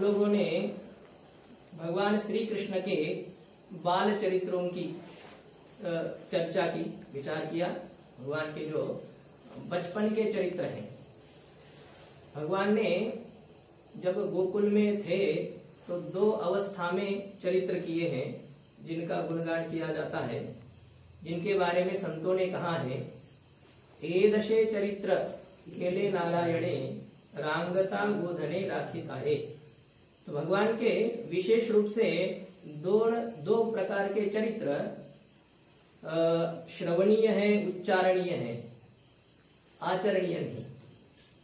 लोगों ने भगवान श्री कृष्ण के बाल चरित्रों की चर्चा की, विचार किया। भगवान के जो बचपन के चरित्र हैं, भगवान ने जब गोकुल में थे तो 2 अवस्था में चरित्र किए हैं जिनका गुणगान किया जाता है, जिनके बारे में संतों ने कहा है, एदशे चरित्र केले नारायणे रांगता गोधने राखिताए। तो भगवान के विशेष रूप से दो प्रकार के चरित्र श्रवणीय है, उच्चारणीय है, आचरणीय नहीं।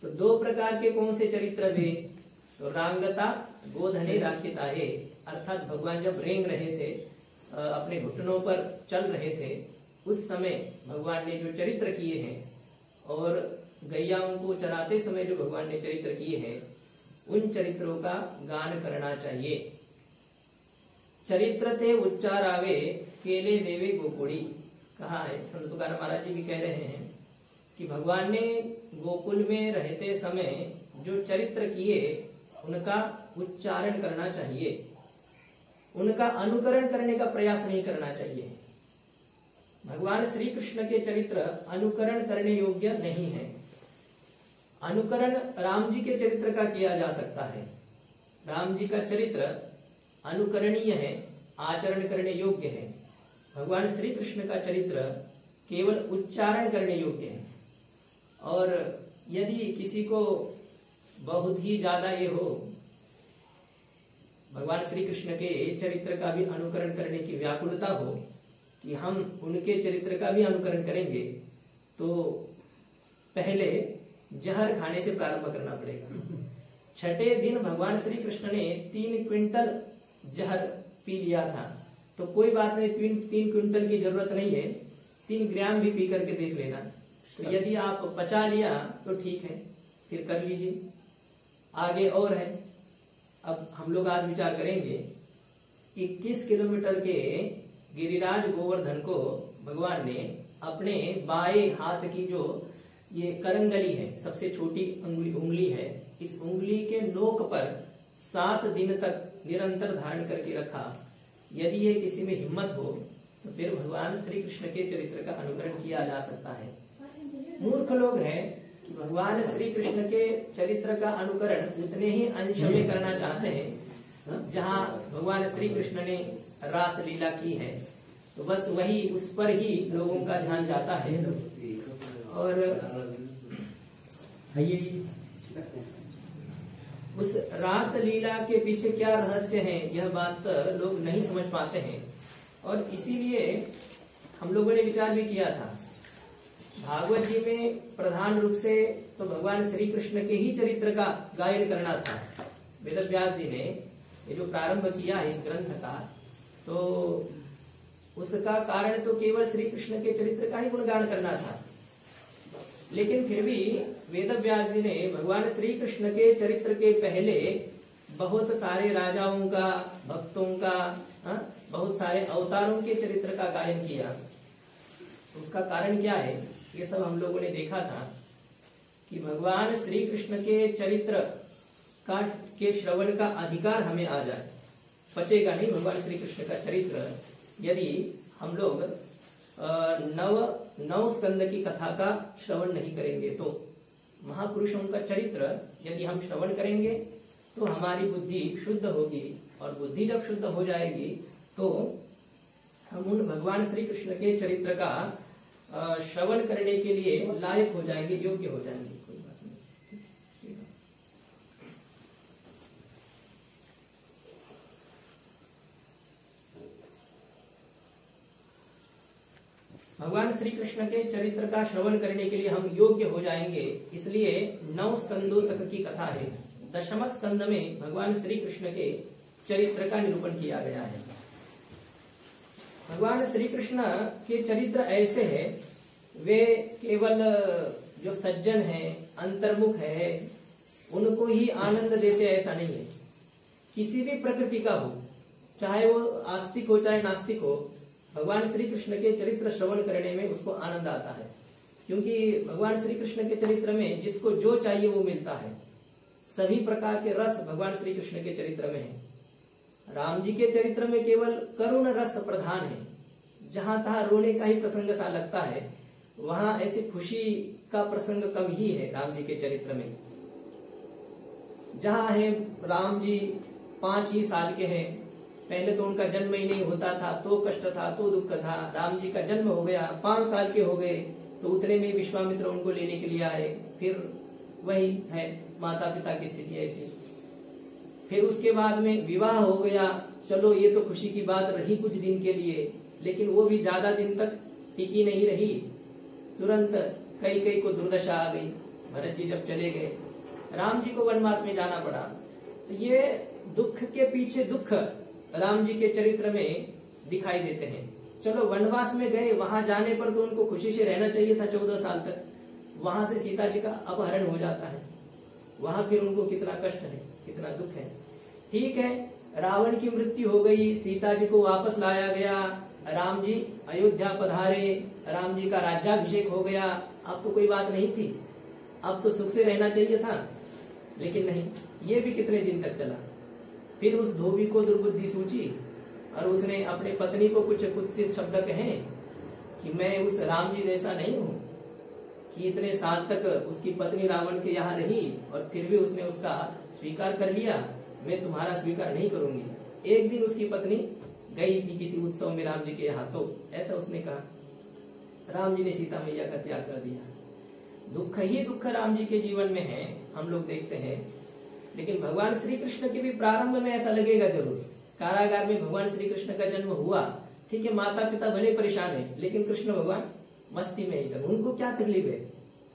तो 2 प्रकार के कौन से चरित्र वे? तो रांगता गोधने राखिताए, अर्थात भगवान जब रेंग रहे थे, अपने घुटनों पर चल रहे थे, उस समय भगवान ने जो चरित्र किए हैं, और गैयाओं को चराते समय जो भगवान ने चरित्र किए हैं, उन चरित्रों का गान करना चाहिए। चरित्र ते उच्चारावे केले देवे गोकुड़ी, कहा है। संत तुकाराम महाराज जी भी कह रहे हैं कि भगवान ने गोकुल में रहते समय जो चरित्र किए उनका उच्चारण करना चाहिए, उनका अनुकरण करने का प्रयास नहीं करना चाहिए। भगवान श्री कृष्ण के चरित्र अनुकरण करने योग्य नहीं है। अनुकरण राम जी के चरित्र का किया जा सकता है। राम जी का चरित्र अनुकरणीय है, आचरण करने योग्य है। भगवान श्री कृष्ण का चरित्र केवल उच्चारण करने योग्य है। और यदि किसी को बहुत ही ज्यादा ये हो, भगवान श्री कृष्ण के चरित्र का भी अनुकरण करने की व्याकुलता हो कि हम उनके चरित्र का भी अनुकरण करेंगे, तो पहले जहर खाने से प्रारंभ करना पड़ेगा। छठे दिन भगवान श्री कृष्ण ने 3 क्विंटल जहर पी लिया था, तो कोई बात नहीं, 3 क्विंटल की जरूरत नहीं है, 3 ग्राम भी पी करके देख लेना। तो यदि आप पचा लिया तो ठीक है, फिर कर लीजिए। आगे और है, अब हम लोग आज विचार करेंगे। 21 किलोमीटर के गिरिराज गोवर्धन को भगवान ने अपने बाएं हाथ की जो ये करंगली है, सबसे छोटी उंगली है, इस उंगली के नोक पर 7 दिन तक निरंतर धारण करके रखा। यदि ये किसी में हिम्मत हो तो फिर भगवान श्री कृष्ण के चरित्र का अनुकरण किया जा सकता है। मूर्ख लोग हैं कि भगवान श्री कृष्ण के चरित्र का अनुकरण उतने ही अंश में करना चाहते हैं जहाँ भगवान श्री कृष्ण ने रास लीला की है, तो बस वही, उस पर ही लोगों का ध्यान जाता है। और उस रास लीला के पीछे क्या रहस्य है, यह बात लोग नहीं समझ पाते हैं। और इसीलिए हम लोगों ने विचार भी किया था, भागवत जी में प्रधान रूप से तो भगवान श्री कृष्ण के ही चरित्र का गायन करना था। वेदव्यास जी ने ये जो प्रारंभ किया है इस ग्रंथ का, तो उसका कारण तो केवल श्री कृष्ण के चरित्र का ही गुणगान करना था। लेकिन फिर भी वेदव्यास जी ने भगवान श्री कृष्ण के चरित्र के पहले बहुत सारे राजाओं का, भक्तों का, बहुत सारे अवतारों के चरित्र का गायन किया। उसका कारण क्या है, ये सब हम लोगों ने देखा था कि भगवान श्री कृष्ण के चरित्र का के श्रवण का अधिकार हमें आ जाए। पचेगा नहीं भगवान श्री कृष्ण का चरित्र यदि हम लोग नव स्कंद की कथा का श्रवण नहीं करेंगे। तो महापुरुषों का चरित्र यदि हम श्रवण करेंगे तो हमारी बुद्धि शुद्ध होगी, और बुद्धि जब शुद्ध हो जाएगी तो हम उन भगवान श्री कृष्ण के चरित्र का श्रवण करने के लिए लायक हो जाएंगे, योग्य हो जाएंगे। कोई बात नहीं। भगवान श्री कृष्ण के चरित्र का श्रवण करने के लिए हम योग्य हो जाएंगे, इसलिए 9 स्कंदों तक की कथा है। 10वें स्कंद में भगवान श्री कृष्ण के चरित्र का निरूपण किया गया है। भगवान श्री कृष्ण के चरित्र ऐसे हैं, वे केवल जो सज्जन हैं, अंतर्मुख है, उनको ही आनंद देते ऐसा नहीं है। किसी भी प्रकृति का हो, चाहे वो आस्तिक हो चाहे नास्तिक हो, भगवान श्री कृष्ण के चरित्र श्रवण करने में उसको आनंद आता है। क्योंकि भगवान श्री कृष्ण के चरित्र में जिसको जो चाहिए वो मिलता है। सभी प्रकार के रस भगवान श्री कृष्ण के चरित्र में है। राम जी के चरित्र में केवल करुण रस प्रधान है। जहां तहां रोने का ही प्रसंग सा लगता है, वहां ऐसी खुशी का प्रसंग कम ही है राम जी के चरित्र में। जहां है राम जी 5 ही साल के हैं, पहले तो उनका जन्म ही नहीं होता था, तो कष्ट था, तो दुख था। राम जी का जन्म हो गया, 5 साल के हो गए, तो उतने में विश्वामित्र उनको लेने के लिए आए। फिर वही है, माता पिता की स्थिति ऐसी। फिर उसके बाद में विवाह हो गया। चलो ये तो खुशी की बात रही कुछ दिन के लिए, लेकिन वो भी ज्यादा दिन तक टिकी नहीं रही। तुरंत कई को दुर्दशा आ गई। भरत जी जब चले गए, राम जी को वनवास में जाना पड़ा। तो ये दुख के पीछे दुख राम जी के चरित्र में दिखाई देते हैं। चलो वनवास में गए, वहां जाने पर तो उनको खुशी से रहना चाहिए था 14 साल तक। वहां से सीता जी का अपहरण हो जाता है, वहां फिर उनको कितना कष्ट है, कितना दुख है। ठीक है, रावण की मृत्यु हो गई, सीता जी को वापस लाया गया, राम जी अयोध्या पधारे, राम जी का राज्याभिषेक हो गया। अब तो कोई बात नहीं थी, अब तो सुख से रहना चाहिए था, लेकिन नहीं, ये भी कितने दिन तक चला। फिर उस धोबी को दुर्बुद्धि सूझी और उसने अपने पत्नी को कुछ कुत्सित शब्द कहे कि मैं उस राम जी जैसा नहीं हूँ, कि इतने साल तक उसकी पत्नी रावण के यहाँ रही और फिर भी उसने उसका स्वीकार कर लिया, मैं तुम्हारा स्वीकार नहीं करूंगी। एक दिन उसकी पत्नी गई थी किसी उत्सव में राम जी के यहाँ, तो ऐसा उसने कहा। राम जी ने सीता मैया का त्याग कर दिया। दुख ही दुख राम जी के जीवन में है, हम लोग देखते हैं। लेकिन भगवान श्री कृष्ण के भी प्रारंभ में ऐसा लगेगा जरूर। कारागार में भगवान श्री कृष्ण का जन्म हुआ, ठीक है, माता पिता भले परेशान है, लेकिन कृष्ण भगवान मस्ती में एकदम। उनको क्या तकलीफ है,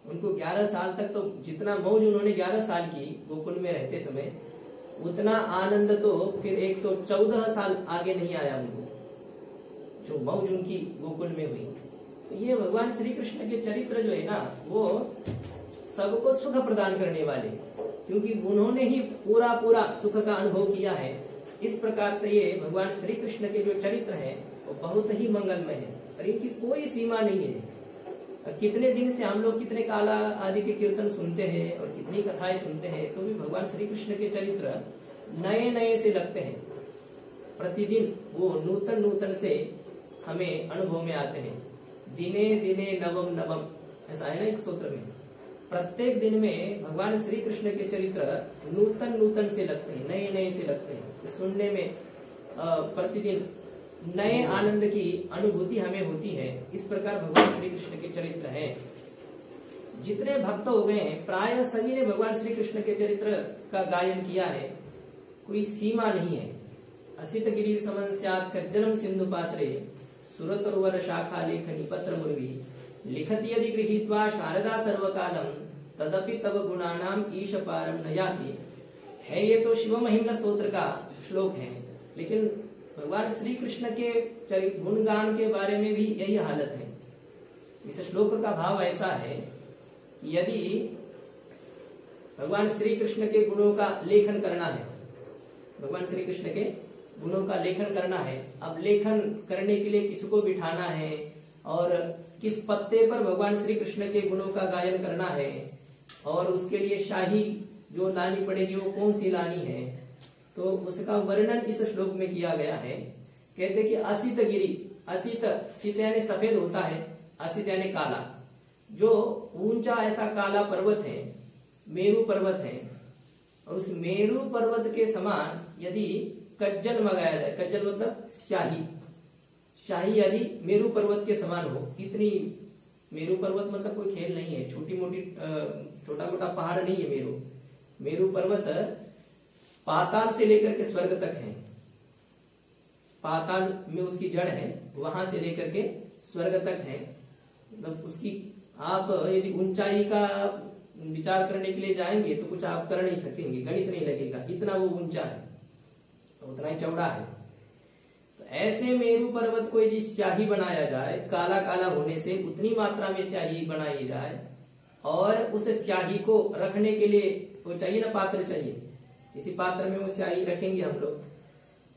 उनको 11 साल तक तो जितना मौज उन्होंने 11 साल की गोकुल में रहते समय, उतना आनंद तो फिर 114 साल आगे नहीं आया उनको, जो मौज उनकी गोकुल में हुई। तो ये भगवान श्री कृष्ण के चरित्र जो है ना, वो सबको सुख प्रदान करने वाले, क्योंकि उन्होंने ही पूरा सुख का अनुभव किया है। इस प्रकार से ये भगवान श्री कृष्ण के जो चरित्र है वो बहुत ही मंगलमय है और इनकी कोई सीमा नहीं है। और कितने दिन से हम लोग कितने काला आदि के कीर्तन सुनते हैं और कितनी कथाएं सुनते हैं, तो भी भगवान श्री कृष्ण के चरित्र नए से लगते हैं। प्रतिदिन वो नूतन से हमें अनुभव में आते हैं। दिने दिने नवम नवम, ऐसा है ना एक स्तोत्र में। प्रत्येक दिन में भगवान श्री कृष्ण के चरित्र नूतन से लगते हैं, नए से लगते हैं। तो सुनने में प्रतिदिन नए आनंद की अनुभूति हमें होती है। इस प्रकार भगवान श्री कृष्ण के चरित्र हैं। जितने भक्त हो गए हैं, प्राय सभी ने भगवान श्री कृष्ण के चरित्र का गायन किया है, कोई सीमा नहीं है। असित गिरी समन स्यात् कज्जनम सिंधु पात्रे सुरतरुवर शाखा लेखनी पत्र मुर्वी लिखति यदि गृहीत्वा शारदा सर्वकालम तदपि तव गुणानाम ईश पारम न याति। है ये तो शिव महिम्न स्तोत्र का श्लोक है, लेकिन भगवान श्री कृष्ण के गुणगान के बारे में भी यही हालत है। इस श्लोक का भाव ऐसा है कि यदि भगवान श्री कृष्ण के गुणों का लेखन करना है, भगवान श्री कृष्ण के गुणों का लेखन करना है, अब लेखन करने के लिए किसको बिठाना है और किस पत्ते पर भगवान श्री कृष्ण के गुणों का गायन करना है, और उसके लिए शाही जो लानी पड़ेगी वो कौन सी लानी है, तो उसका वर्णन इस श्लोक में किया गया है। कहते कि असित गिरी, असित सित यानी सफेद होता है, असित यानी काला, जो ऊंचा ऐसा काला पर्वत है, मेरु पर्वत है, और उस मेरु पर्वत के समान यदि कज्जल मंगाया जाए, कज्जल मतलब शाही यदि मेरु पर्वत के समान हो, इतनी मेरु पर्वत मतलब कोई खेल नहीं है, छोटा मोटा पहाड़ नहीं है। मेरु पर्वत पाताल से लेकर के स्वर्ग तक है, पाताल में उसकी जड़ है, वहां से लेकर के स्वर्ग तक है। मतलब उसकी आप यदि ऊंचाई का विचार करने के लिए जाएंगे तो कुछ आप कर नहीं सकेंगे, गणित नहीं लगेगा, इतना वो ऊंचा है, उतना ही चौड़ा है। तो ऐसे मेरु पर्वत को यदि स्याही बनाया जाए, काला काला होने से उतनी मात्रा में स्याही बनाई जाए, और उस स्याही को रखने के लिए वो चाहिए ना, पात्र चाहिए, इसी पात्र में वो स्याही रखेंगे हम लोग,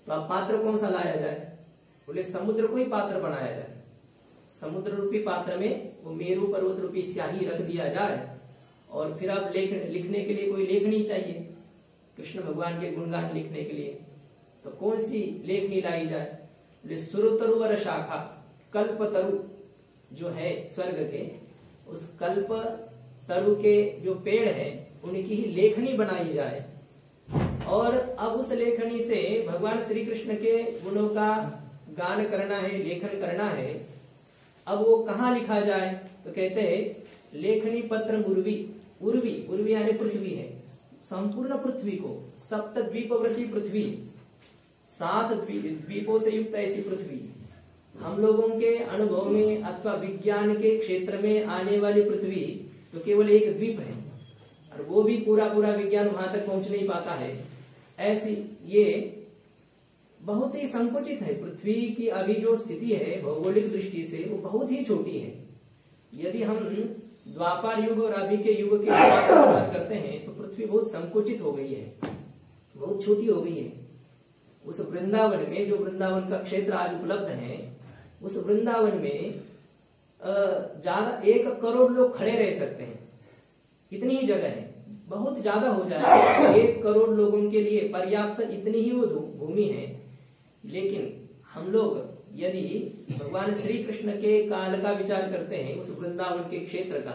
तो अब पात्र कौन सा लाया जाए? बोले समुद्र को ही पात्र बनाया जाए, समुद्र रूपी पात्र में वो मेरु पर्वत रूपी स्याही रख दिया जाए, और फिर अब लिखने के लिए कोई लेखनी चाहिए, कृष्ण भगवान के गुणगान लिखने के लिए, तो कौन सी लेखनी लाई जाए? सुरतरुवर शाखा, कल्प तरु जो है स्वर्ग के, उस कल्प तरु के जो पेड़ है उनकी ही लेखनी बनाई जाए। और अब उस लेखनी से भगवान श्री कृष्ण के गुणों का गान करना है, लेखन करना है। अब वो कहाँ लिखा जाए? तो कहते हैं लेखनी पत्र उर्वी, उर्वी, उर्वी यानी पृथ्वी है, संपूर्ण पृथ्वी को, सप्त द्वीपवर्ती पृथ्वी, 7 द्वीपों से युक्त ऐसी पृथ्वी, हम लोगों के अनुभव में अथवा विज्ञान के क्षेत्र में आने वाली पृथ्वी तो केवल एक द्वीप है, और वो भी पूरा विज्ञान वहां तक पहुंच नहीं पाता है। ऐसी ये बहुत ही संकुचित है। पृथ्वी की अभी जो स्थिति है भौगोलिक दृष्टि से वो बहुत ही छोटी है। यदि हम द्वापर युग और अभी के युग के हिसाब से विचार करते हैं तो पृथ्वी बहुत संकुचित हो गई है, बहुत छोटी हो गई है। उस वृंदावन में, जो वृंदावन का क्षेत्र आज उपलब्ध है, उस वृंदावन में ज्यादा 1 करोड़ लोग खड़े रह सकते हैं, इतनी ही जगह है। बहुत ज्यादा हो जाए 1 करोड़ लोगों के लिए पर्याप्त इतनी ही वो भूमि है। लेकिन हम लोग यदि भगवान श्री कृष्ण के काल का विचार करते हैं, उस वृंदावन के क्षेत्र का,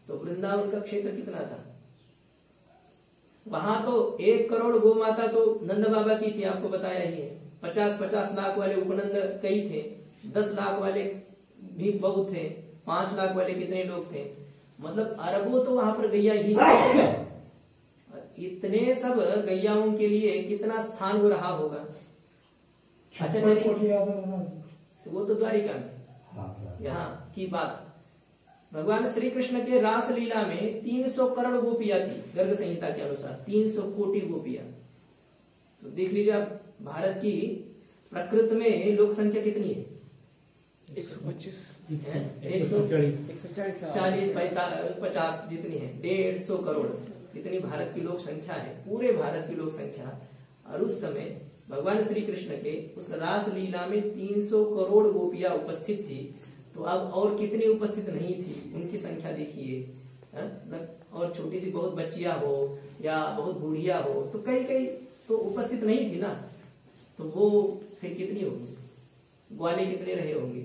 तो वृंदावन का क्षेत्र कितना था? वहां तो 1 करोड़ गौ माता तो नंद बाबा की थी, आपको बताया ही है। 50-50 लाख वाले उपनंद कई थे, 10 लाख वाले भी बहुत थे, 5 लाख वाले कितने लोग थे, मतलब अरबों तो वहां पर गैया ही इतने सब गैयाओं के लिए कितना स्थान हो रहा होगा। अच्छा चलिए, तो वो तो द्वारिका में, यहाँ की बात। भगवान श्री कृष्ण के रास लीला में 300 करोड़ गोपियां थी, गर्ग संहिता के अनुसार 300 कोटि गोपियां। तो देख लीजिए आप, भारत की प्रकृति में लोक संख्या कितनी है? 125, 140, 50 जितनी है, 150 करोड़ इतनी भारत की लोक संख्या है, पूरे भारत की लोक संख्या। और उस समय भगवान श्री कृष्ण के उस रास लीला में 300 करोड़ गोपियां उपस्थित थी। तो अब और कितनी उपस्थित नहीं थी, उनकी संख्या देखिए। और छोटी सी बहुत बच्चियां हो या बहुत बूढ़िया हो, तो कई तो उपस्थित नहीं थी ना, तो वो फिर कितनी होगी, ग्वाले कितने रहे होंगे।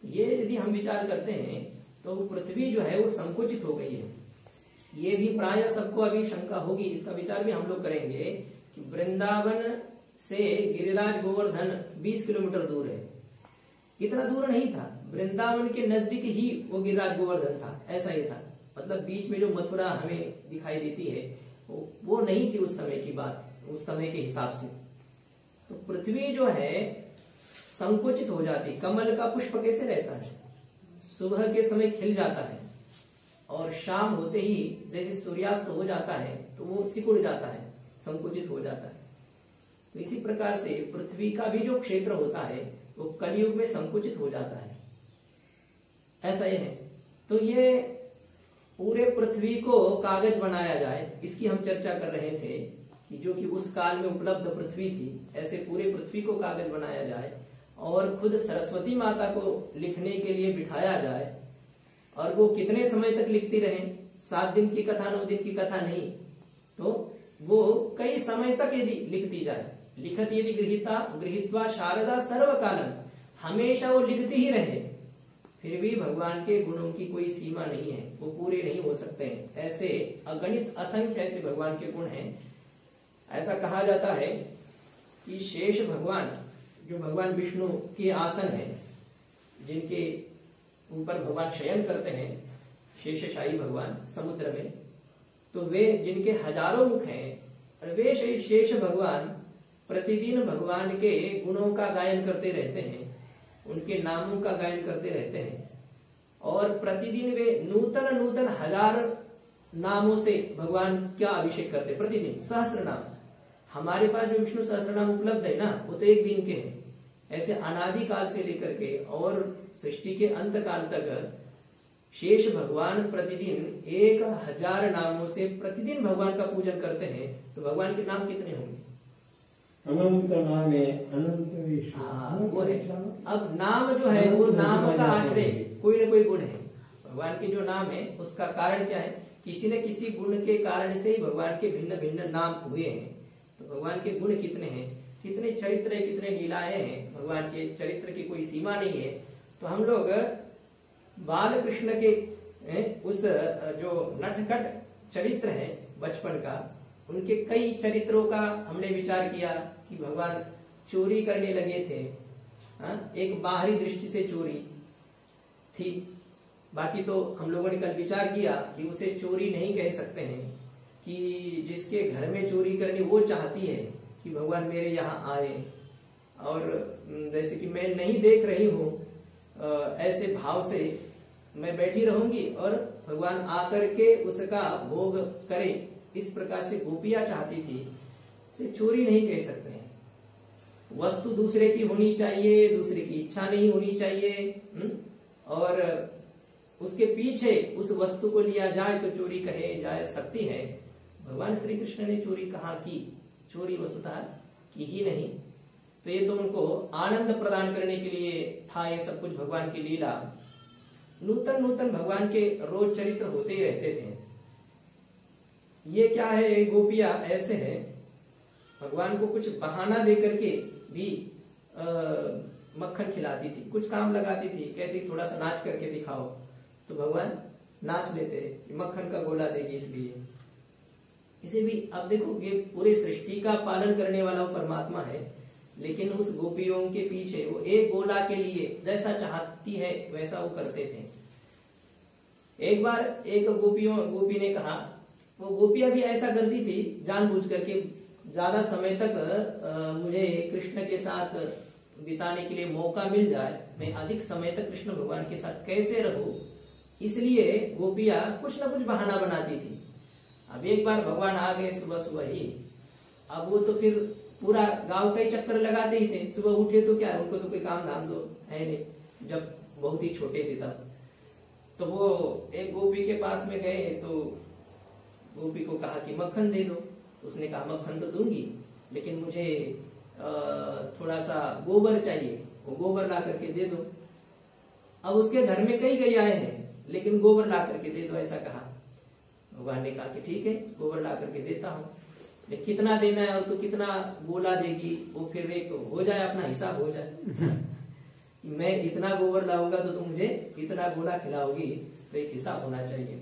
ये यदि हम विचार करते हैं तो पृथ्वी जो है वो संकुचित हो गई है। ये भी प्राय सबको अभी शंका होगी, इसका विचार भी हम लोग करेंगे कि वृंदावन से गिरिराज गोवर्धन 20 किलोमीटर दूर है। इतना दूर नहीं था, वृंदावन के नजदीक ही वो गिरिराज गोवर्धन था, ऐसा ही था। मतलब बीच में जो मथुरा हमें दिखाई देती है वो नहीं थी उस समय की बात, उस समय के हिसाब से। तो पृथ्वी जो है संकुचित हो जाती। कमल का पुष्प कैसे रहता है, सुबह के समय खिल जाता है और शाम होते ही जैसे सूर्यास्त हो जाता है तो वो सिकुड़ जाता है, संकुचित हो जाता है। तो इसी प्रकार से पृथ्वी का भी जो क्षेत्र होता है वो कलयुग में संकुचित हो जाता है, ऐसा ही है। तो ये पूरे पृथ्वी को कागज बनाया जाए, इसकी हम चर्चा कर रहे थे कि जो कि उस काल में उपलब्ध पृथ्वी थी, ऐसे पूरे पृथ्वी को कागज बनाया जाए और खुद सरस्वती माता को लिखने के लिए बिठाया जाए। और वो कितने समय तक लिखती रहे, 7 दिन की कथा, 9 दिन की कथा नहीं, तो वो कई समय तक यदि लिखती जाए, लिखत यदि गृहीत्वा शारदा सर्वकालन, हमेशा वो लिखती ही रहे, फिर भी भगवान के गुणों की कोई सीमा नहीं है, वो पूरे नहीं हो सकते हैं। ऐसे अगणित असंख्य ऐसे भगवान के गुण हैं। ऐसा कहा जाता है कि शेष भगवान, जो भगवान विष्णु के आसन है, जिनके ऊपर भगवान शयन करते हैं, शेषशाही भगवान समुद्र में, तो वे जिनके हजारों मुख हैं, और वे शेष भगवान प्रतिदिन भगवान के गुणों का गायन करते रहते हैं, उनके नामों का गायन करते रहते हैं। और प्रतिदिन वे नूतन नूतन 1000 नामों से भगवान का अभिषेक करते, प्रतिदिन सहस्र नाम। हमारे पास जो विष्णु सहस्र नाम उपलब्ध है ना, वो तो एक दिन के हैं। ऐसे अनादि काल से लेकर के और सृष्टि के अंत काल तक शेष भगवान प्रतिदिन 1000 नामों से प्रतिदिन भगवान का पूजन करते हैं। तो भगवान के नाम कितने होंगे? अनंत नाम है, अनंत। हाँ, वो है। अब नाम जो है वो नाम का आश्रय कोई ना कोई गुण है। भगवान के जो नाम है उसका कारण क्या है किसी न किसी गुण के कारण से ही भगवान के भिन्न भिन्न नाम हुए हैं। तो भगवान के गुण कितने हैं, कितने चरित्र है, कितने लीलाएं हैं, भगवान के चरित्र की कोई सीमा नहीं है। तो हम लोग बाल कृष्ण के उस जो नटखट चरित्र है बचपन का, उनके कई चरित्रों का हमने विचार किया कि भगवान चोरी करने लगे थे। एक बाहरी दृष्टि से चोरी थी, बाकी तो हम लोगों ने कल विचार किया कि उसे चोरी नहीं कह सकते हैं, कि जिसके घर में चोरी करनी वो चाहती है कि भगवान मेरे यहाँ आए, और जैसे कि मैं नहीं देख रही हूँ ऐसे भाव से मैं बैठी रहूंगी और भगवान आकर के उसका भोग करे, इस प्रकार से गोपियां चाहती थी। इसे चोरी नहीं कह सकते हैं। वस्तु दूसरे की होनी चाहिए, दूसरे की इच्छा नहीं होनी चाहिए, और उसके पीछे उस वस्तु को लिया जाए तो चोरी कहे जा सकती है। भगवान श्री कृष्ण ने चोरी कहाँ की, चोरी वस्तुतः की ही नहीं। तो ये तो उनको आनंद प्रदान करने के लिए था ये सब कुछ, भगवान की लीला। नूतन नूतन भगवान के रोज चरित्र होते ही रहते थे। ये क्या है, गोपियां ऐसे हैं, भगवान को कुछ बहाना देकर के भी मक्खन खिलाती थी, कुछ काम लगाती थी, कहती थोड़ा सा नाच करके दिखाओ, तो भगवान नाच लेते, मक्खन का गोला देगी इसलिए। इसे भी अब देखो, ये पूरे सृष्टि का पालन करने वाला वो परमात्मा है, लेकिन उस गोपियों के पीछे वो एक गोला के लिए जैसा चाहती है वैसा वो करते थे। एक बार एक गोपी ने कहा, वो गोपियां भी ऐसा करती थी जानबूझ करके, ज्यादा समय तक मुझे कृष्ण के साथ बिताने के लिए मौका मिल जाए, मैं अधिक समय तक कृष्ण भगवान के साथ कैसे रहूं, इसलिए गोपियां कुछ न कुछ बहाना बनाती थी। अब एक बार भगवान आ गए सुबह सुबह ही, अब वो तो फिर पूरा गांव का ही चक्कर लगाते ही थे। सुबह उठे तो क्या, उनको तो कोई काम धाम तो है नहीं, जब बहुत ही छोटे थे तब। तो वो एक गोपी के पास में गए तो गोपी को कहा कि मक्खन दे दो। उसने कहा मक्खन तो दूंगी, लेकिन मुझे थोड़ा सा गोबर चाहिए, वो गोबर ला करके दे दो। अब उसके घर में कई गैयाएं हैं, लेकिन गोबर ला करके दे दो, ऐसा कहा। भगवान ने कहा कि ठीक है, गोबर ला करके देता हूँ, लेकिन कितना देना है और तो कितना गोला देगी, वो फिर एक हो जाए, अपना हिसाब हो जाए। मैं इतना गोबर लाऊंगा तो तुम मुझे इतना गोला खिलाओगी, तो एक हिसाब होना चाहिए।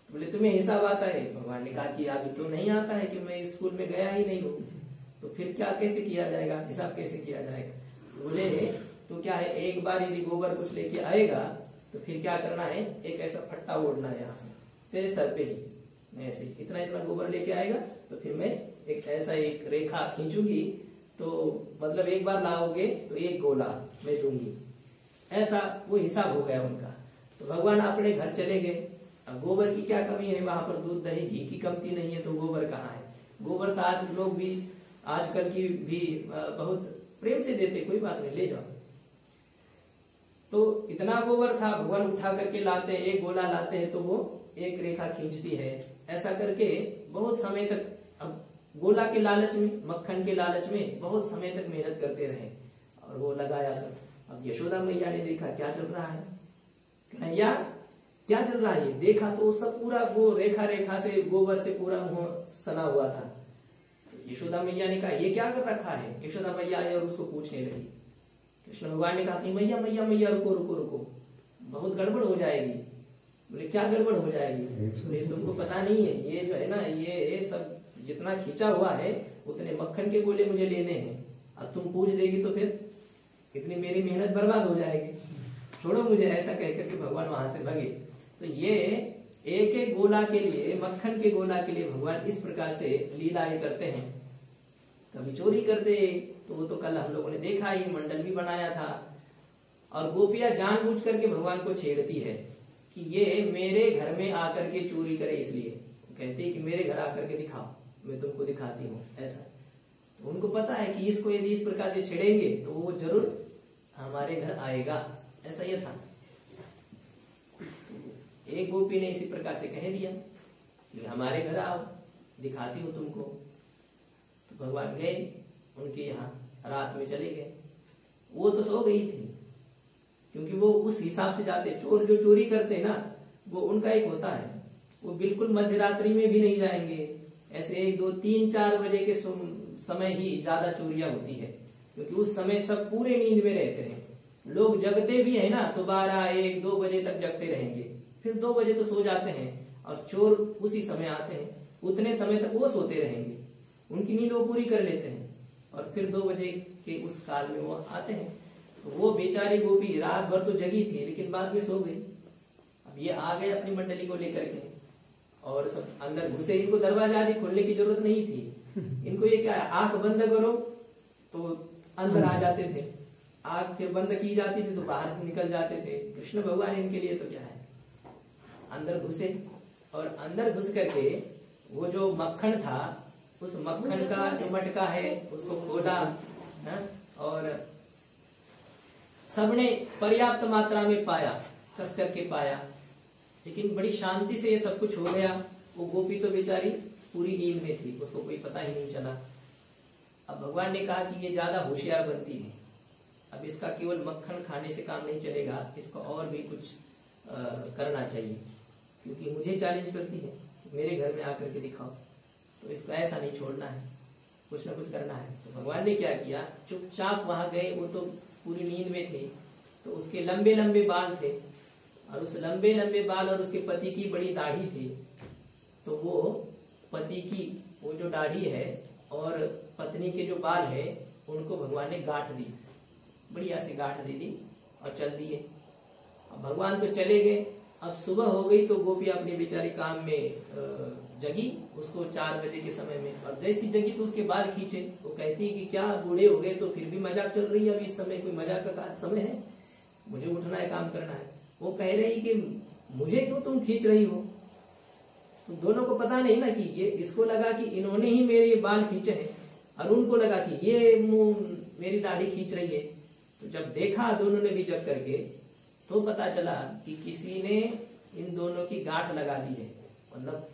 बोले तुम्हें हिसाब आता है? भगवान ने कहा कि अभी तो नहीं आता है, कि मैं स्कूल में गया ही नहीं हूँ, तो फिर क्या कैसे किया जाएगा, हिसाब कैसे किया जाएगा। बोले तो क्या है, एक बार यदि गोबर कुछ लेके आएगा तो फिर क्या करना है, एक ऐसा फट्टा ओढ़ना है यहाँ से तेरे सर पे ही, मैं ऐसे इतना इतना गोबर लेके आएगा तो फिर मैं एक ऐसा एक रेखा खींचूंगी, तो मतलब एक बार लाओगे तो एक गोला मैं दूंगी, ऐसा वो हिसाब हो गया उनका। तो भगवान अपने घर चले गए। अब गोबर की क्या कमी है, वहां पर दूध दही घी की कमती नहीं है, तो गोबर कहाँ है। गोबर तो आज लोग भी आजकल की भी बहुत प्रेम से देते, कोई बात नहीं ले जाओ। तो इतना गोबर था, भगवान उठा करके लाते हैं, एक गोला लाते हैं तो वो एक रेखा खींचती है। ऐसा करके बहुत समय तक, अब गोला के लालच में, मक्खन के लालच में बहुत समय तक मेहनत करते रहे और वो लगाया सब। अब यशोदा मैया ने देखा क्या चल रहा है, कन्हैया क्या चल रहा है, देखा तो सब पूरा वो रेखा रेखा से गोबर से पूरा मुंह सना हुआ था। यशोदा मैया ने कहा ये क्या कर रखा है। यशोदा मैया आई और उसको पूछने लगी। कृष्ण भगवान ने कहा मैया मैया मैया रुको रुको रुको, बहुत गड़बड़ हो जाएगी। बोले क्या गड़बड़ हो जाएगी? बोले तुमको पता नहीं है, ये जो है ना, ये सब जितना खींचा हुआ है उतने मक्खन के गोले मुझे लेने हैं। अब तुम पूछ देगी तो फिर इतनी मेरी मेहनत बर्बाद हो जाएगी, छोड़ो मुझे, ऐसा कहकर के भगवान वहां से भगे। तो ये एक एक गोला के लिए, मक्खन के गोला के लिए भगवान इस प्रकार से लीलाएं करते हैं। कभी चोरी करते, तो वो तो कल हम लोगों ने देखा ही, मंडल भी बनाया था। और गोपियां जानबूझ करके भगवान को छेड़ती है कि ये मेरे घर में आकर के चोरी करे, इसलिए कहते हैं कि मेरे घर आकर के दिखाओ, मैं तुमको दिखाती हूँ। ऐसा तो उनको पता है कि इसको यदि इस प्रकार से छेड़ेंगे तो वो जरूर हमारे घर आएगा, ऐसा ये था। एक गोपी ने इसी प्रकार से कह दिया कि हमारे घर आओ, दिखाती हूँ तुमको। तो भगवान गए उनके यहाँ, रात में चले गए। वो तो सो गई थी, क्योंकि वो उस हिसाब से जाते, चोर जो चोरी करते ना, वो उनका एक होता है वो बिल्कुल मध्य रात्रि में भी नहीं जाएंगे। ऐसे 1, 2, 3, 4 बजे के समय ही ज्यादा चोरियां होती है, क्योंकि उस समय सब पूरे नींद में रहते हैं। लोग जगते भी है ना तो 12, 1, 2 बजे तक जगते रहेंगे, फिर 2 बजे तो सो जाते हैं और चोर उसी समय आते हैं, उतने समय तक वो सोते रहेंगे, उनकी नींद वो पूरी कर लेते हैं और फिर 2 बजे के उस काल में वो आते हैं। तो वो बेचारी गोपी रात भर तो जगी थी लेकिन बाद में सो गई। अब ये आ गए अपनी मंडली को लेकर के और सब अंदर घुसे, इनको दरवाजा आदि खोलने की जरूरत नहीं थी। इनको ये क्या है, आंख बंद करो तो अंदर आ जाते थे, आंख फिर बंद की जाती थी तो बाहर निकल जाते थे। कृष्ण भगवान इनके लिए तो क्या है, अंदर घुसे और अंदर घुस करके वो जो मक्खन था उस मक्खन का जो मटका है उसको खोला और सबने पर्याप्त मात्रा में पाया, कस करके पाया, लेकिन बड़ी शांति से ये सब कुछ हो गया। वो गोपी तो बेचारी पूरी नींद में थी, उसको कोई पता ही नहीं चला। अब भगवान ने कहा कि ये ज्यादा होशियार बनती है, अब इसका केवल मक्खन खाने से काम नहीं चलेगा, इसको और भी कुछ करना चाहिए, क्योंकि मुझे चैलेंज करती है, मेरे घर में आकर के दिखाओ, तो इसको ऐसा नहीं छोड़ना है, कुछ ना कुछ करना है। तो भगवान ने क्या किया, चुपचाप वहां गए, वो तो पूरी नींद में थे, तो उसके लंबे लंबे बाल थे और उस लंबे लंबे बाल और उसके पति की बड़ी दाढ़ी थी, तो वो पति की वो जो दाढ़ी है और पत्नी के जो बाल है उनको भगवान ने गांठ दी, बढ़िया से गांठ दे दी और चल दिए। अब भगवान तो चले गए। अब सुबह हो गई तो गोपी अपनी बेचारी काम में जगी, उसको 4 बजे के समय में, और जैसी जगी तो उसके बाल खींचे। वो कहती कि क्या बूढ़े हो गए तो फिर भी मजाक चल रही है, अभी इस समय कोई मजाक का समय है, मुझे उठना है, काम करना है। वो कह रही कि मुझे क्यों तुम खींच रही हो। तो दोनों को पता नहीं ना कि ये, इसको लगा कि इन्होंने ही मेरे बाल खींचे हैं और उनको लगा कि ये मेरी दाढ़ी खींच रही है। तो जब देखा दोनों ने भी जग करके तो पता चला कि किसी ने इन दोनों की गांठ लगा दी है, मतलब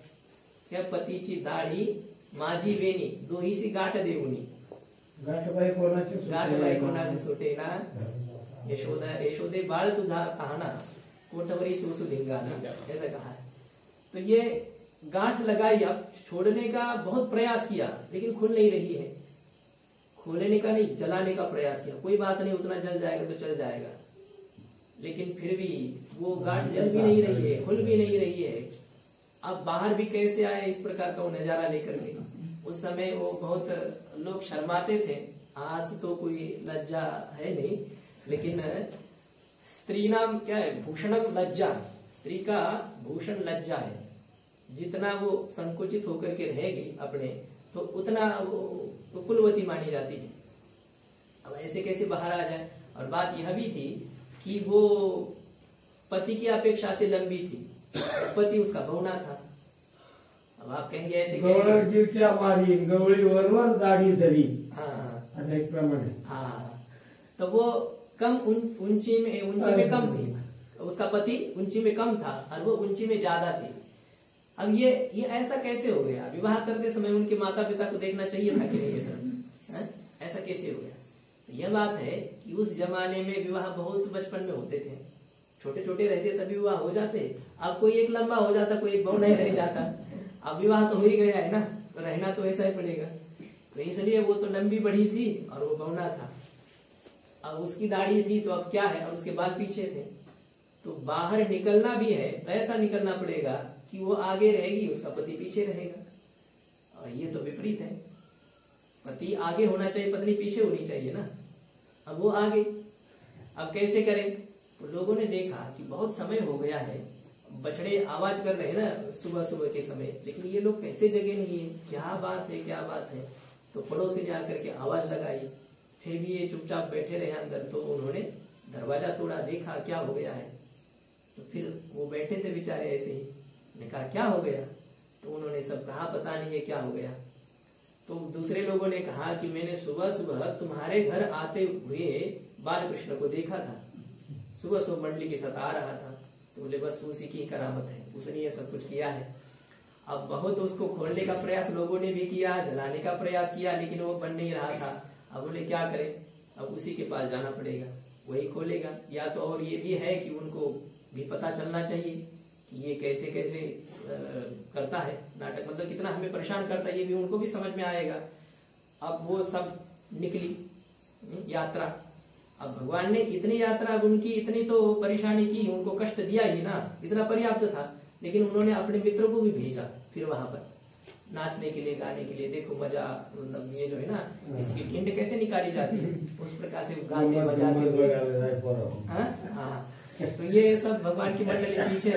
क्या, पतीची दाढ़ी माझी वेणी दोहीसी गांठ देऊनी, गाठ बाई कोणाचे सुटे ना, यशोदे बाळ तुझा कहाना, कोठवरी सुसु धिंगाना, ऐसा कहा है। तो ये गांठ लगाई, अब छोड़ने का बहुत प्रयास किया लेकिन खुल नहीं रही है, खोलने का नहीं, जलाने का प्रयास किया, कोई बात नहीं, उतना जल जाएगा तो चल जाएगा, लेकिन फिर भी वो गांठ जल भी नहीं रही है, खुल भी नहीं रही है। अब बाहर भी कैसे आए इस प्रकार का वो नजारा लेकर के। उस समय वो बहुत लोग शर्माते थे, आज तो कोई लज्जा है नहीं, लेकिन स्त्री नाम क्या है, भूषणम लज्जा, स्त्री का भूषण लज्जा है। जितना वो संकुचित होकर के रहेगी अपने, तो उतना वो कुलवती मानी जाती है। अब ऐसे कैसे बाहर आ जाए। और बात यह भी थी कि वो पति की अपेक्षा से लंबी थी, पति उसका बहुना था। अब आप कहेंगे ऐसे कैसे, क्या मारी गवळी वरवर दाढ़ी धरी, हाँ एक प्रमाणे, हाँ, तो वो कम ऊंची में कम थी, उसका पति ऊंची में कम था और वो ऊंची में ज्यादा थी। अब ये ऐसा कैसे हो गया, विवाह करते समय उनके माता पिता को देखना चाहिए था कि नहीं, ये सब ऐसा कैसे हो गया। तो यह बात है कि उस जमाने में विवाह बहुत बचपन में होते थे, छोटे छोटे रहते तभी विवाह हो जाते। अब कोई एक लंबा हो जाता, कोई एक बौना ही रह जाता। अब विवाह तो हो ही गया है ना, तो रहना तो ऐसा ही पड़ेगा। तो इसलिए वो तो लंबी बढ़ी थी और वो बौना था। अब उसकी दाढ़ी थी तो अब क्या है, और उसके बाल पीछे थे, तो बाहर निकलना भी है तो ऐसा निकलना पड़ेगा कि वो आगे रहेगी, उसका पति पीछे रहेगा। और ये तो विपरीत है, पति आगे होना चाहिए, पत्नी पीछे होनी चाहिए ना। अब वो आगे, अब कैसे करें। तो लोगों ने देखा कि बहुत समय हो गया है, बछड़े आवाज कर रहे हैं ना सुबह सुबह के समय, लेकिन ये लोग कैसे जगे नहीं है, क्या बात है क्या बात है। तो पड़ोसी ने आकर के आवाज लगाई, फिर भी ये चुपचाप बैठे रहे अंदर। तो उन्होंने दरवाजा तोड़ा, देखा क्या हो गया है। तो फिर वो बैठे थे बेचारे ऐसे ही, ने कहा क्या हो गया। तो उन्होंने सब कहा पता नहीं है क्या हो गया। तो दूसरे लोगों ने कहा कि मैंने सुबह सुबह तुम्हारे घर आते हुए बालकृष्ण को देखा था, सुबह सुबह मंडली के साथ आ रहा था। तो बोले बस उसी की करामत है, उसने ये सब कुछ किया है। अब बहुत उसको खोलने का प्रयास लोगों ने भी किया, जलाने का प्रयास किया, लेकिन वो बन नहीं रहा था। अब बोले क्या करें, अब उसी के पास जाना पड़ेगा, वही खोलेगा। या तो और ये भी है कि उनको भी पता चलना चाहिए कि ये कैसे कैसे करता है नाटक, मतलब कितना हमें परेशान करता है, ये भी उनको भी समझ में आएगा। अब वो सब निकली यात्रा। अब भगवान ने इतनी यात्रा, उनकी इतनी तो परेशानी की, उनको कष्ट दिया ही ना, इतना पर्याप्त था। लेकिन उन्होंने अपने मित्र को भी भेजा फिर वहां पर नाचने के लिए, गाने के लिए। देखो मजा, मतलब ये जो है ना, इसकी ढिंड कैसे निकाली जाती है, उस प्रकार से गाते बजाते हुए। हाँ, तो ये सब भगवान की मंडली पीछे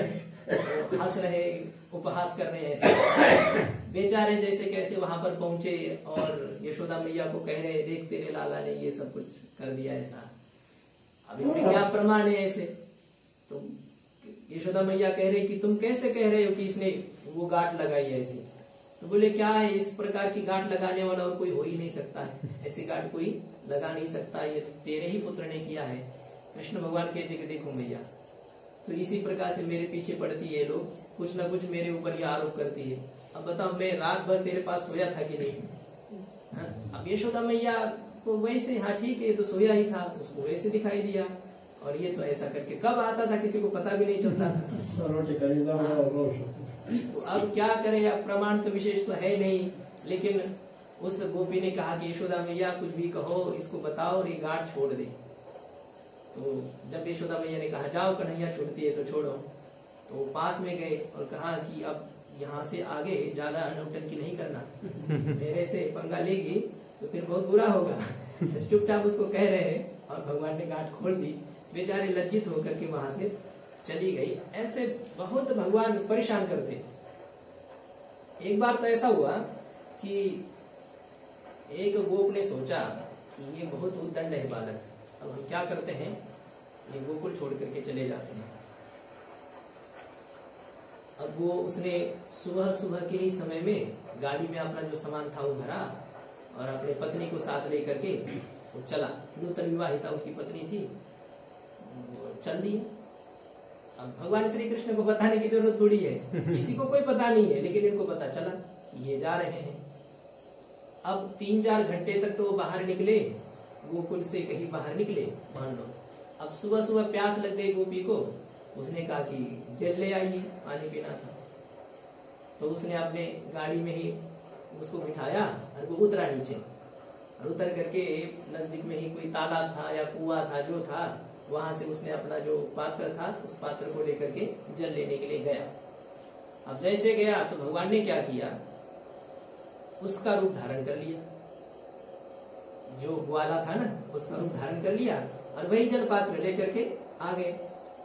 हंस रहे, उपहास कर रहे हैं बेचारे, जैसे कैसे वहां पर पहुंचे और यशोदा मैया को कह रहे, देख तेरे लाला ने ये सब कुछ कर दिया ऐसा, अब इसमें क्या प्रमाण है ऐसे। तो यशोदा मैया कह रही कि तुम कैसे कह रहे हो कि इसने वो गांठ लगाई है ऐसी। तो बोले क्या है, इस प्रकार की गांठ लगाने वाला और कोई हो ही नहीं सकता है, ऐसी गांठ कोई लगा नहीं सकता, ये तेरे ही पुत्र ने किया है। कृष्ण भगवान कहते कि देखो मैया, तो इसी प्रकार से मेरे पीछे पड़ती है, लोग कुछ ना कुछ मेरे ऊपर ही आरोप करती है। अब बताओ, मैं रात भर तेरे पास सोया था कि नहीं? अब यशोदा मैया को वैसे, हाँ ठीक है, तो सोया ही था, उसको वैसे दिखाई दिया, और ये तो ऐसा करके कब आता था किसी को पता भी नहीं चलता था। तो अब क्या करें, अब प्रमाण तो विशेष तो है नहीं। लेकिन उस गोपी ने कहा कि यशोदा मैया कुछ भी कहो, इसको बताओ और ये गांठ छोड़ दे। तो जब यशोदा मैया ने कहा जाओ कन्हैया छूटती है तो छोड़ो, तो पास में गए और कहा कि अब यहाँ से आगे ज्यादा अनौटंकी नहीं करना, मेरे से पंगा लेगी तो फिर बहुत बुरा होगा। चुपचाप उसको कह रहे हैं और भगवान ने गांठ खोल दी। बेचारे लज्जित होकर के वहां से चली गई। ऐसे बहुत भगवान परेशान करते। एक बार तो ऐसा हुआ कि एक गोप ने सोचा कि ये बहुत उद्दंड है बालक, अब हम क्या करते हैं, ये गोकुल छोड़ करके चले जाते हैं। अब वो उसने सुबह सुबह के ही समय में गाड़ी में अपना जो सामान था वो भरा और अपने पत्नी को साथ लेकर के वो चला। नूतन विवाहिता उसकी पत्नी थी, चल दी। अब भगवान श्री कृष्ण को बताने की जरूरत थोड़ी है, किसी को कोई पता नहीं है, लेकिन इनको पता चला ये जा रहे हैं। अब 3-4 घंटे तक तो वो बाहर निकले, गोकुल से कहीं बाहर निकले मान लो। अब सुबह सुबह प्यास लग गई गोपी को, उसने कहा कि जल ले आइए, पानी पीना था। तो उसने अपने गाड़ी में ही उसको बिठाया और वो उतरा नीचे, और उतर करके नजदीक में ही कोई तालाब था या कुआं था जो था, वहां से उसने अपना जो पात्र था उस पात्र को लेकर के जल लेने के लिए गया। अब जैसे गया तो भगवान ने क्या किया, उसका रूप धारण कर लिया, जो ग्वाला था ना उसका रूप धारण कर लिया और वही जल पात्र लेकर के आ गए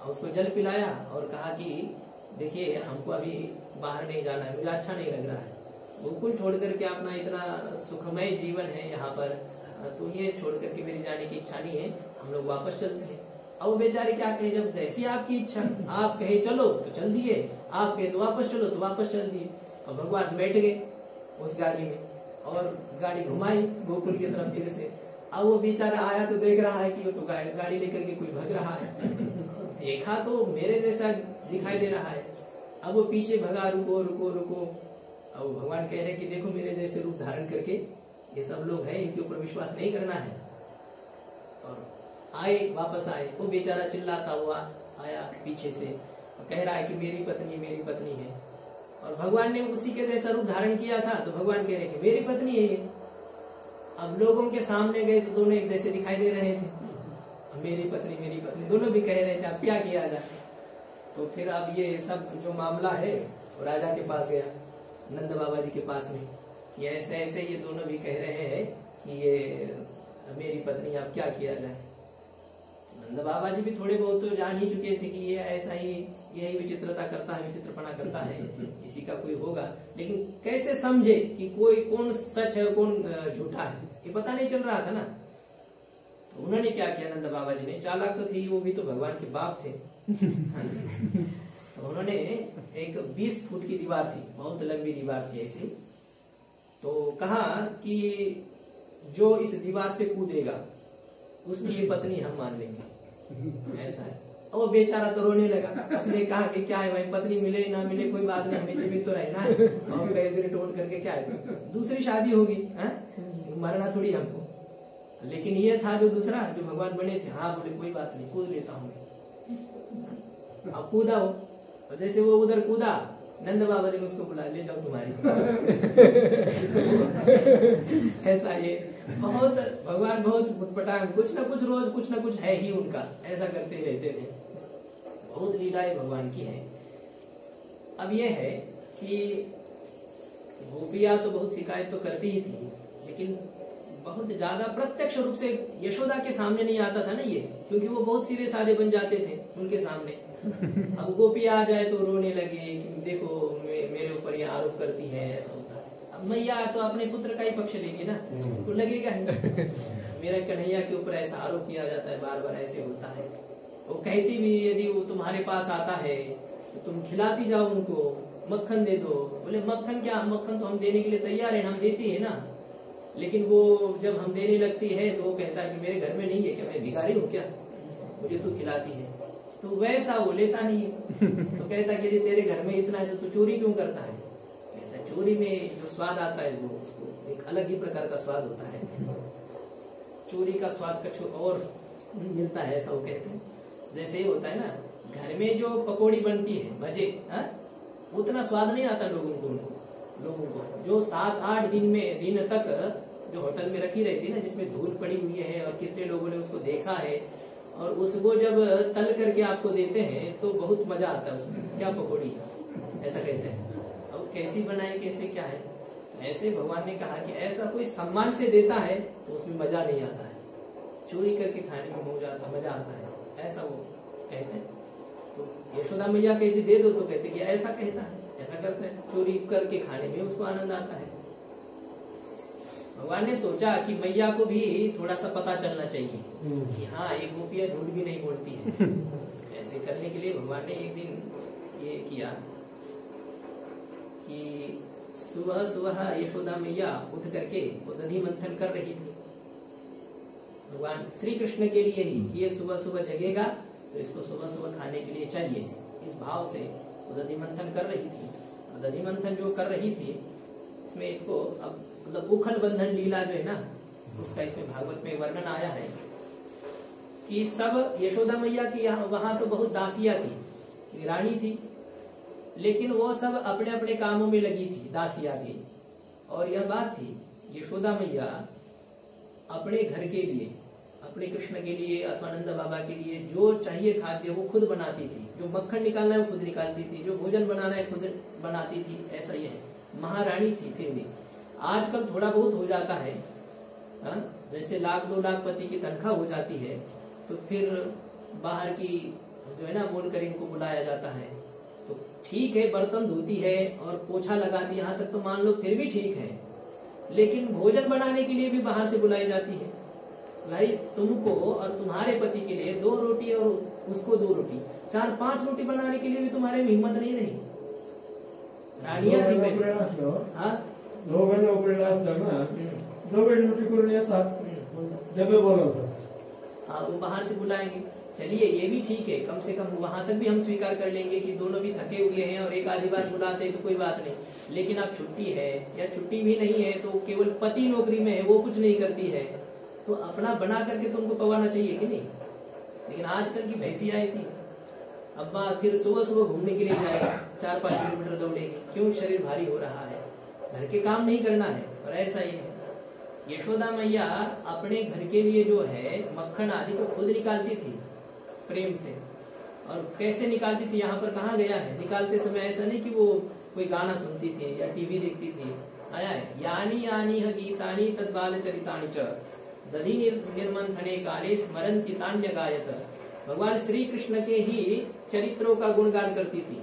और उसको जल पिलाया और कहा कि देखिए हमको अभी बाहर नहीं जाना है, मुझे अच्छा नहीं लग रहा है, गोकुल छोड़ करके अपना इतना सुखमय जीवन है यहाँ पर, तो ये छोड़ करके मेरी जाने की इच्छा नहीं है, हम लोग वापस चलते हैं। अब वो बेचारे क्या कहे, जब जैसी आपकी इच्छा, आप कहे चलो तो चल दिए, आप कहे तो वापस चलो तो वापस चल दिए। और भगवान बैठ गए उस गाड़ी में और गाड़ी घुमाई गोकुल की तरफ फिर से। अब वो बेचारा आया तो देख रहा है कि वो तो गाड़ी लेकर के कोई भग रहा है, देखा तो मेरे जैसा दिखाई दे रहा है। अब वो पीछे भगा, रुको रुको रुको। अब भगवान कह रहे कि देखो मेरे जैसे रूप धारण करके ये सब लोग हैं, इनके ऊपर विश्वास नहीं करना है। और आए, वापस आए, वो बेचारा चिल्लाता हुआ आया पीछे से और कह रहा है कि मेरी पत्नी है। और भगवान ने उसी के जैसा रूप धारण किया था, तो भगवान कह रहे कि मेरी पत्नी है ये। अब लोगों के सामने गए तो दोनों एक जैसे दिखाई दे रहे थे, मेरी पत्नी दोनों भी कह रहे थे, अब क्या किया जाए। तो फिर अब ये सब जो मामला है वो राजा के पास गया, नंद बाबा जी के पास में, ये ऐसे ऐसे ये दोनों भी कह रहे हैं कि ये मेरी पत्नी, अब क्या किया जाए। नंद बाबा जी भी थोड़े बहुत तो जान ही चुके थे कि ये ऐसा ही, यही विचित्रता करता है, विचित्रपना करता है, इसी का कोई होगा। लेकिन कैसे समझे कि कोई कौन सच है कौन झूठा है, ये पता नहीं चल रहा था ना। तो उन्होंने क्या किया, नंद बाबा जी ने, चालाक तो थी वो भी, तो भगवान के बाप थे। तो उन्होंने एक 20 फुट की दीवार थी, बहुत लंबी दीवार थी ऐसी, तो कहा कि जो इस दीवार से कूदेगा उसकी पत्नी हम मान लेंगे, ऐसा है। और वो बेचारा तो रोने लगा। उसने कहा कि क्या है भाई, पत्नी मिले ना मिले कोई बात नहीं, हमें जीवित तो रहना है, और कई दिन टोट करके क्या है, दूसरी शादी होगी, मरना थोड़ी हमको। लेकिन ये था जो दूसरा, जो भगवान बने थे, हाँ बोले कोई बात नहीं, कूद लेता हूँ। अब कूदा हो, और जैसे वो उधर कूदा, नंद बाबा जी ने उसको बुला, ले जाओ तुम्हारी। ऐसा ये बहुत भगवान बहुत उटपटांग, कुछ ना कुछ रोज कुछ ना कुछ है ही उनका, ऐसा करते रहते थे। बहुत लीलाएं भगवान की है। अब ये है कि गोपियां तो बहुत शिकायत तो करती ही थी, लेकिन बहुत ज्यादा प्रत्यक्ष रूप से यशोदा के सामने नहीं आता था ना ये, क्योंकि वो बहुत सीधे साधे बन जाते थे उनके सामने। अब गोपियां आ जाए तो रोने लगे कि देखो मेरे ऊपर ये आरोप करती है, ऐसा होता है। अब मैया तो अपने पुत्र का ही पक्ष लेगी ना, तो लगेगा मेरा कन्हैया के ऊपर ऐसा आरोप किया जाता है, बार बार ऐसे होता है। वो कहती भी यदि वो तुम्हारे पास आता है तो तुम खिलाती जाओ उनको, मक्खन दे दो। बोले मक्खन क्या, मक्खन तो हम देने के लिए तैयार है, हम देती है ना, लेकिन वो जब हम देने लगती है तो वो कहता है कि मेरे घर में नहीं है क्या, मैं भिखारी हूँ क्या, मुझे तू खिलाती है। तो वैसा वो लेता नहीं है। तो कहता कि यदि तेरे घर में इतना है तो तू चोरी क्यों करता है। कहता चोरी में जो स्वाद आता है वो उसको एक अलग ही प्रकार का स्वाद होता है, चोरी का स्वाद कुछ और मिलता है, ऐसा वो कहते हैं। जैसे ही होता है ना, घर में जो पकौड़ी बनती है मजे, उतना स्वाद नहीं आता लोगों को जो 7-8 दिन तक जो होटल में रखी रहती है ना, जिसमें धूल पड़ी हुई है और कितने लोगों ने उसको देखा है, और उसको जब तल करके आपको देते हैं तो बहुत मजा आता है उसमें। क्या पकौड़ी, ऐसा कहते हैं। अब कैसी बनाए, कैसे क्या है, ऐसे भगवान ने कहा कि ऐसा कोई सम्मान से देता है तो उसमें मजा नहीं आता है, चोरी करके खाने में मजा आता है, ऐसा वो कहते हैं। तो यशोदा मैया कहती दे दो, तो कहते कि ऐसा कहता है, ऐसा करते हैं, चोरी करके खाने में उसको आनंद आता है। भगवान ने सोचा कि मैया को भी थोड़ा सा पता चलना चाहिए कि हाँ ये गोपियां झूठ भी नहीं बोलती है। ऐसे करने के लिए भगवान ने एक दिन ये किया कि सुबह सुबह यशोदा मैया उठ करके वो दधी मंथन कर रही थी। भगवान श्री कृष्ण के लिए ही ये सुबह सुबह जगेगा तो इसको सुबह सुबह खाने के लिए चाहिए, इस भाव से वो दधी मंथन कर रही थी। और दधी मंथन जो कर रही थी इसमें इसको अब मतलब उखल बंधन लीला जो है ना, उसका इसमें भागवत में वर्णन आया है कि सब यशोदा मैया की यहाँ वहां तो बहुत दासियां थी, रानी थी, लेकिन वो सब अपने अपने कामों में लगी थी, दासियां भी। और यह बात थी यशोदा मैया अपने घर के लिए, अपने कृष्ण के लिए अथवा नंद बाबा के लिए जो चाहिए खाद्य वो खुद बनाती थी, जो मक्खन निकालना है वो खुद निकालती थी, जो भोजन बनाना है खुद बनाती थी। ऐसा ही है, महारानी थी। फिर भी आजकल थोड़ा बहुत हो जाता है, जैसे 1-2 लाख पति की तनख्वाह हो जाती है तो फिर बाहर की जो है ना बोल कर इनको बुलाया जाता है, तो ठीक है, बर्तन धोती है और पोछा लगाती, यहाँ तक तो मान लो फिर भी ठीक है। लेकिन भोजन बनाने के लिए भी बाहर से बुलाई जाती है। भाई तुमको और तुम्हारे पति के लिए 2 रोटी और उसको 2 रोटी, 4-5 रोटी बनाने के लिए भी तुम्हारे में हिम्मत नहीं रही। रानिया थी वो बाहर से बुलाएंगे, चलिए ये भी ठीक है, कम से कम वहां तक भी हम स्वीकार कर लेंगे कि दोनों भी थके हुए हैं और एक आधी बार बुलाते हैं तो कोई बात नहीं। लेकिन अब छुट्टी है या छुट्टी भी नहीं है तो केवल पति नौकरी में है, वो कुछ नहीं करती है, तो अपना बना करके तो उनको पवाना चाहिए कि नहीं। लेकिन आजकल की भैंसियां ऐसी, अब फिर सुबह सुबह घूमने के लिए जाएगा, 4-5 किलोमीटर दौड़ेगी, क्यों, शरीर भारी हो रहा है, घर के काम नहीं करना है। और ऐसा ही है, यशोदा मैया अपने घर के लिए जो है मक्खन आदि को खुद निकालती थी प्रेम से। और कैसे निकालती थी, यहाँ पर कहा गया है, निकालते समय ऐसा नहीं कि वो कोई गाना सुनती थी या टीवी देखती थी, आया है यानी यानी गीतानी तद्बाल चरितानि च दधि निर्मंथने काले स्मरन्ति तान्य गायत। भगवान श्री कृष्ण के ही चरित्रों का गुणगान करती थी,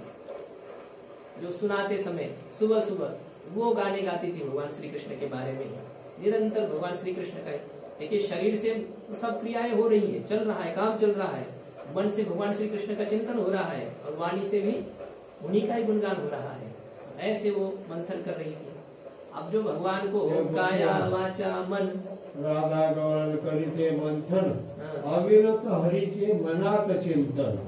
जो सुनाते समय सुबह सुबह वो गाने गाती थी भगवान श्री कृष्ण के बारे में निरंतर। भगवान श्री कृष्ण का देखिए शरीर से सब क्रियाएं हो रही है, चल रहा है, काम चल रहा है, मन से भगवान श्री कृष्ण का चिंतन हो रहा है और वाणी से भी उन्हीं का ही गुणगान हो रहा है। ऐसे वो मंथन कर रही थी। अब जो भगवान को काया वाचा मन राधा गौरन करीते मंथन अविरत हरि के मनात चिंतन,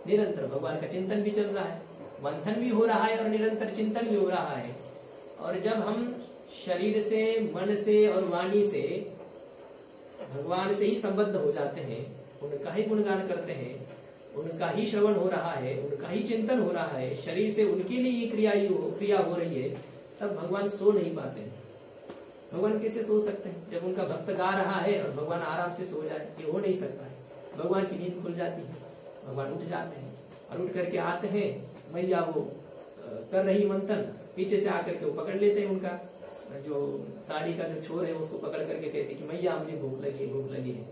निरंतर भगवान का चिंतन भी चल रहा है, मंथन भी हो रहा है और निरंतर चिंतन भी हो रहा है। और जब हम शरीर से, मन से और वाणी से भगवान से ही संबद्ध हो जाते हैं, उनका ही गुणगान करते हैं, उनका ही श्रवण हो रहा है, उनका ही चिंतन हो रहा है, शरीर से उनके लिए ये क्रिया हो रही है, तब भगवान सो नहीं पाते हैं। भगवान कैसे सो सकते हैं जब उनका भक्त गा रहा है और भगवान आराम से सो जाए? ये हो नहीं सकता है। भगवान की नींद खुल जाती है, भगवान उठ जाते हैं और उठ करके आते हैं, मैया वो कर रही मंथन, पीछे से आकर के वो पकड़ लेते हैं, उनका जो साड़ी का जो छोर है उसको पकड़ करके कहते कि मैया मुझे भूख लगी है, भूख लगी है।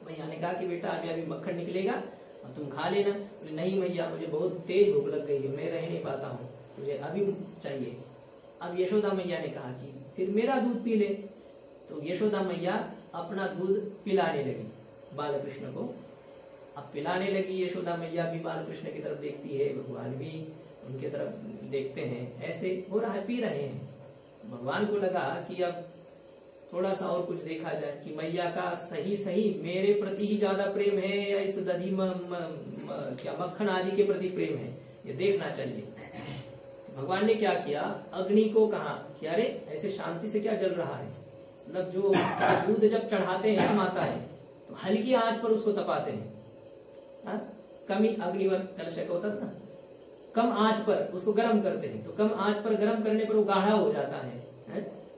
मैया ने कहा कि बेटा अभी अभी मक्खन निकलेगा और तुम खा लेना। बोले नहीं मैया, मुझे बहुत तेज भूख लग गई है, मैं रह नहीं पाता हूँ, मुझे अभी चाहिए। अब यशोदा मैया ने कहा कि फिर मेरा दूध पी ले। तो यशोदा मैया अपना दूध पिलाने लगी बालकृष्ण को। अब पिलाने लगी यशोदा मैया भी बालकृष्ण की तरफ देखती है, भगवान भी उनकी तरफ देखते हैं, ऐसे हो रहा है, पी रहे हैं। भगवान को लगा कि अब थोड़ा सा और कुछ देखा जाए कि मैया का सही मेरे प्रति ही ज्यादा प्रेम है या इस दधी क्या मक्खन आदि के प्रति प्रेम है, ये देखना चाहिए। भगवान ने क्या किया, अग्नि को कहा कि अरे ऐसे शांति से क्या जल रहा है, मतलब जो दूध जब चढ़ाते हैं माता है तो हल्की आंच पर उसको तपाते हैं, कमी अग्निवर कलश होता था ना, कम आंच पर उसको गर्म करते हैं, तो कम आंच पर गर्म करने पर वो गाढ़ा हो जाता है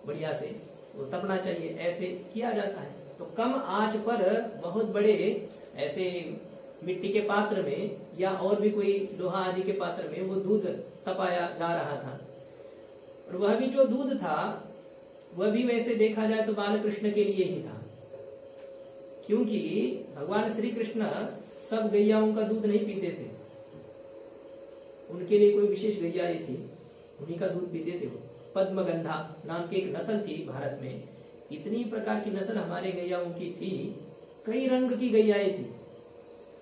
बढ़िया से, वो तपना चाहिए, ऐसे किया जाता है। तो कम आंच पर बहुत बड़े ऐसे मिट्टी के पात्र में या और भी कोई लोहा आदि के पात्र में वो दूध तपाया जा रहा था। और वह भी जो दूध था वह भी वैसे देखा जाए तो बालकृष्ण के लिए ही था, क्योंकि भगवान श्री कृष्ण सब गैयाओं का दूध नहीं पीते थे, उनके लिए कोई विशेष गैया थी, उन्हीं का दूध पीते थे। वो पद्मगंधा नाम की एक नस्ल थी भारत में, इतनी प्रकार की नस्ल हमारे गैयाओं की थी, कई रंग की गैयाएं थी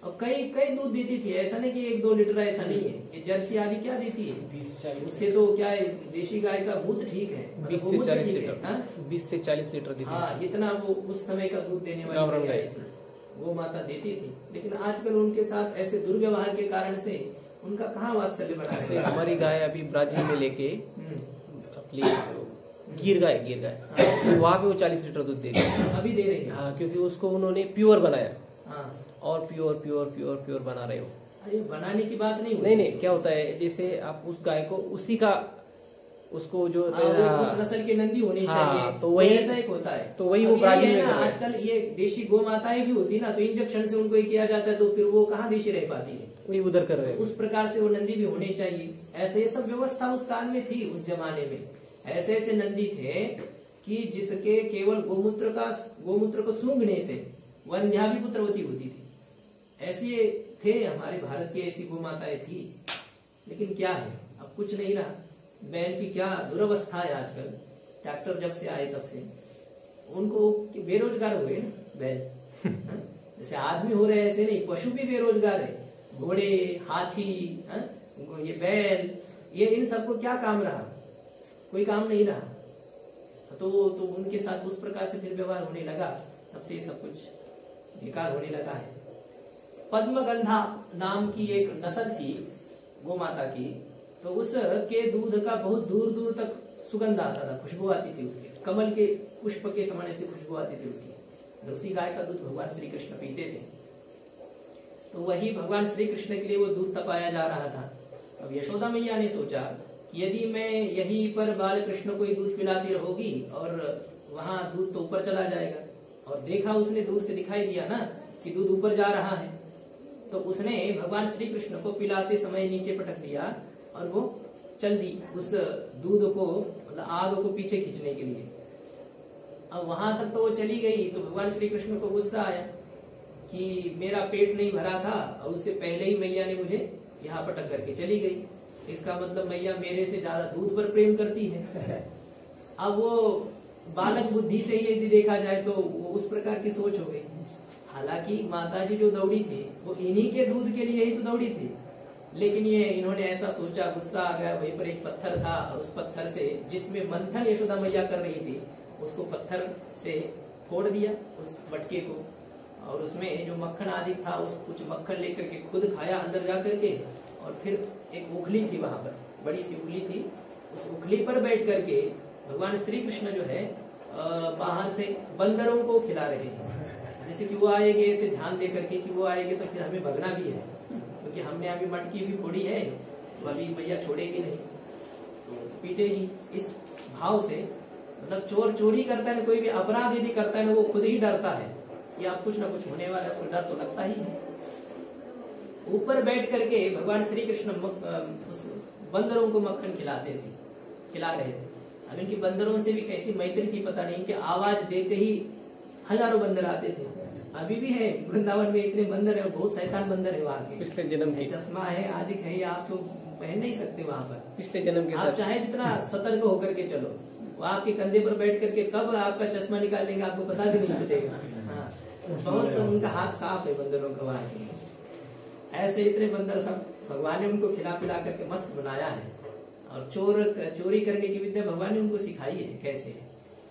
और कई दूध देती थी। ऐसा नहीं कि 1-2 लीटर, ऐसा नहीं है। ये जर्सी आदि क्या देती है, 20-40, उससे तो क्या है, देशी गाय का दूध ठीक है, 20 से 40 लीटर, 20 से 40 लीटर देती है। हाँ, इतना वो उस समय का दूध देने वाली गाय थी, वो माता देती थी। लेकिन आजकल उनके साथ ऐसे दुर्व्यवहार के कारण से उनका कहाँ वात्सल्य बना है। हमारी गाय अभी ब्राजील में लेके अपनी गिर गाय तो वहाँ पे वो 40 लीटर दूध दे रही है, अभी दे रही है। हाँ, क्योंकि उसको उन्होंने प्योर बनाया। हाँ, और प्योर बना रहे हो। अरे बनाने की बात नहीं, नहीं, क्या होता है, जैसे आप उस गाय को उसी का उसको जो उस नस्ल के नंदी होने चाहिए, तो वही ऐसा एक होता है। तो वही वो ब्राजील में आजकल ये देशी गौ माताएं भी होती ना, तो इंजेक्शन से उनको किया जाता है, तो फिर वो कहाँ देशी रह पाती है, वही उधर कर रहे हैं। उस प्रकार से वो नंदी भी होने चाहिए। ऐसे ये सब व्यवस्था उस काल में थी, उस जमाने में ऐसे नंदी थे कि जिसके केवल गोमूत्र को सूंघने से वंध्या भी पुत्रवती होती थी। ऐसे थे हमारे भारत की, ऐसी गौ माताएं थी। लेकिन क्या है, अब कुछ नहीं रहा। बैल की क्या दुरवस्था है आजकल, ट्रैक्टर जब से आए तब से उनको बेरोजगार हुए ना बैल। जैसे आदमी हो रहे ऐसे नहीं, पशु भी बेरोजगार है, घोड़े, हाथी, ये बैल, ये इन सबको क्या काम रहा, कोई काम नहीं रहा। तो उनके साथ उस प्रकार से फिर व्यवहार होने लगा, तब से ये सब कुछ बेकार होने लगा है। पद्मगंधा नाम की एक नस्ल थी गौ माता की, तो उसके दूध का बहुत दूर दूर तक सुगंध आता था, खुशबू आती थी उसके, कमल के पुष्प के समान से खुशबू आती थी उसकी। उसी गाय का दूध भगवान श्री कृष्ण पीते थे। तो वही भगवान श्री कृष्ण के लिए वो दूध तपाया जा रहा था। अब यशोदा मैया ने सोचा कि यदि मैं यहीं पर बाल कृष्ण को ही दूध पिलाती रहोगी और वहां दूध तो ऊपर चला जाएगा, और देखा उसने दूर से दिखाई दिया ना कि दूध ऊपर जा रहा है, तो उसने भगवान श्री कृष्ण को पिलाते समय नीचे पटक दिया और वो चल दी उस दूध को, मतलब आग को पीछे खींचने के लिए। अब वहां तक तो वो चली गई, तो भगवान श्री कृष्ण को गुस्सा आया कि मेरा पेट नहीं भरा था और उससे पहले ही मैया ने मुझे यहाँ पटक करके चली गई, इसका मतलब मैया मेरे से ज्यादा दूध पर प्रेम करती है। अब वो बालक बुद्धि से यदि देखा जाए तो वो उस प्रकार की सोच हो गई। हालांकि माताजी जो दौड़ी थी वो इन्हीं के दूध के लिए ही तो दौड़ी थी, लेकिन ये इन्होंने ऐसा सोचा, गुस्सा आ गया। वहीं पर एक पत्थर था और उस पत्थर से, जिसमें मंथन यशोदा मैया कर रही थी, उसको पत्थर से फोड़ दिया उस मटके को, और उसमें जो मक्खन आदि था उस कुछ मक्खन लेकर के खुद खाया अंदर जा करके, और फिर एक उखली थी वहां पर, बड़ी सी उखली थी, उस उखली पर बैठ करके भगवान श्री कृष्ण जो है बाहर से बंदरों को खिला रहे हैं। जैसे कि वो आएंगे ऐसे ध्यान दे करके कि वो आएंगे तो फिर हमें भगना भी है, क्योंकि हमने अभी मटकी भी फोड़ी है, तो अभी भैया छोड़ेगी नहीं, पीटेगी। इस भाव से मतलब चोर चोरी करता है, कोई भी अपराध यदि करता है ना, वो खुद ही डरता है कि अब कुछ ना कुछ होने वाला है, उसको डर तो लगता ही है। ऊपर बैठ करके भगवान श्री कृष्ण उस बंदरों को मक्खन खिला रहे थे। अब इनकी बंदरों से भी कैसी मैत्री थी पता नहीं, कि आवाज देते ही हजारों बंदर आते थे। अभी भी है वृंदावन में इतने बंदर है, बहुत शैतान बंदर है वहाँ के। पिछले जन्म के चश्मा है आदि है, आप तो पहन नहीं सकते वहाँ पर। पिछले जन्म के आप चाहे जितना सतर्क होकर के चलो, वो आपके कंधे पर बैठ करके कब आपका चश्मा निकाल लेंगे आपको पता भी नहीं चलेगा। हाँ, बहुत उनका हाथ साफ है बंदरों का वहाँ के। ऐसे इतने बंदर सब भगवान ने उनको खिला पिला करके मस्त बनाया है। और चोरी करने की विद्या भगवान ने उनको सिखाई है कैसे।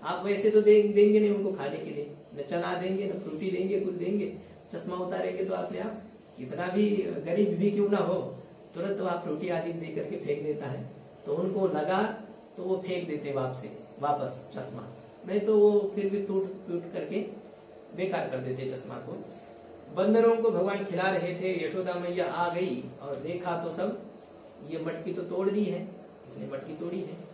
आप वैसे तो देंगे नहीं उनको खाने के लिए, न चना देंगे न फ्रूटी देंगे, कुछ देंगे, चश्मा उतारेंगे तो आपने आप कितना भी गरीब भी क्यों ना हो, तुरंत तो आप फ्रूटी आदि दे करके फेंक देता है। तो उनको लगा तो वो फेंक देते वापस चश्मा, नहीं तो वो फिर भी टूट करके बेकार कर देते चश्मा को। बंदरों को भगवान खिला रहे थे, यशोदा मैया आ गई और देखा तो सब ये मटकी तो तोड़ दी है, इसने मटकी तोड़ी है।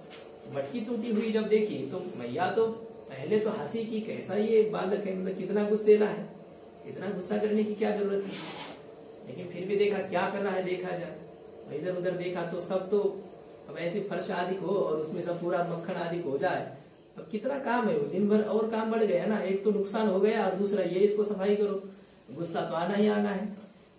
मटकी टूटी हुई जब देखी तो मैया तो पहले तो हंसी की, कैसा ये बालक है, मतलब कितना गुस्सेला है, इतना गुस्सा करने की क्या जरूरत थी। लेकिन फिर भी देखा क्या कर रहा है, देखा जाए इधर उधर देखा तो सब तो अब ऐसे फर्श आदि हो और उसमें सब पूरा मक्खन आदि हो जाए, अब कितना काम है, दिन भर और काम बढ़ गया ना। एक तो नुकसान हो गया और दूसरा ये इसको सफाई करो, गुस्सा तो आना ही आना है।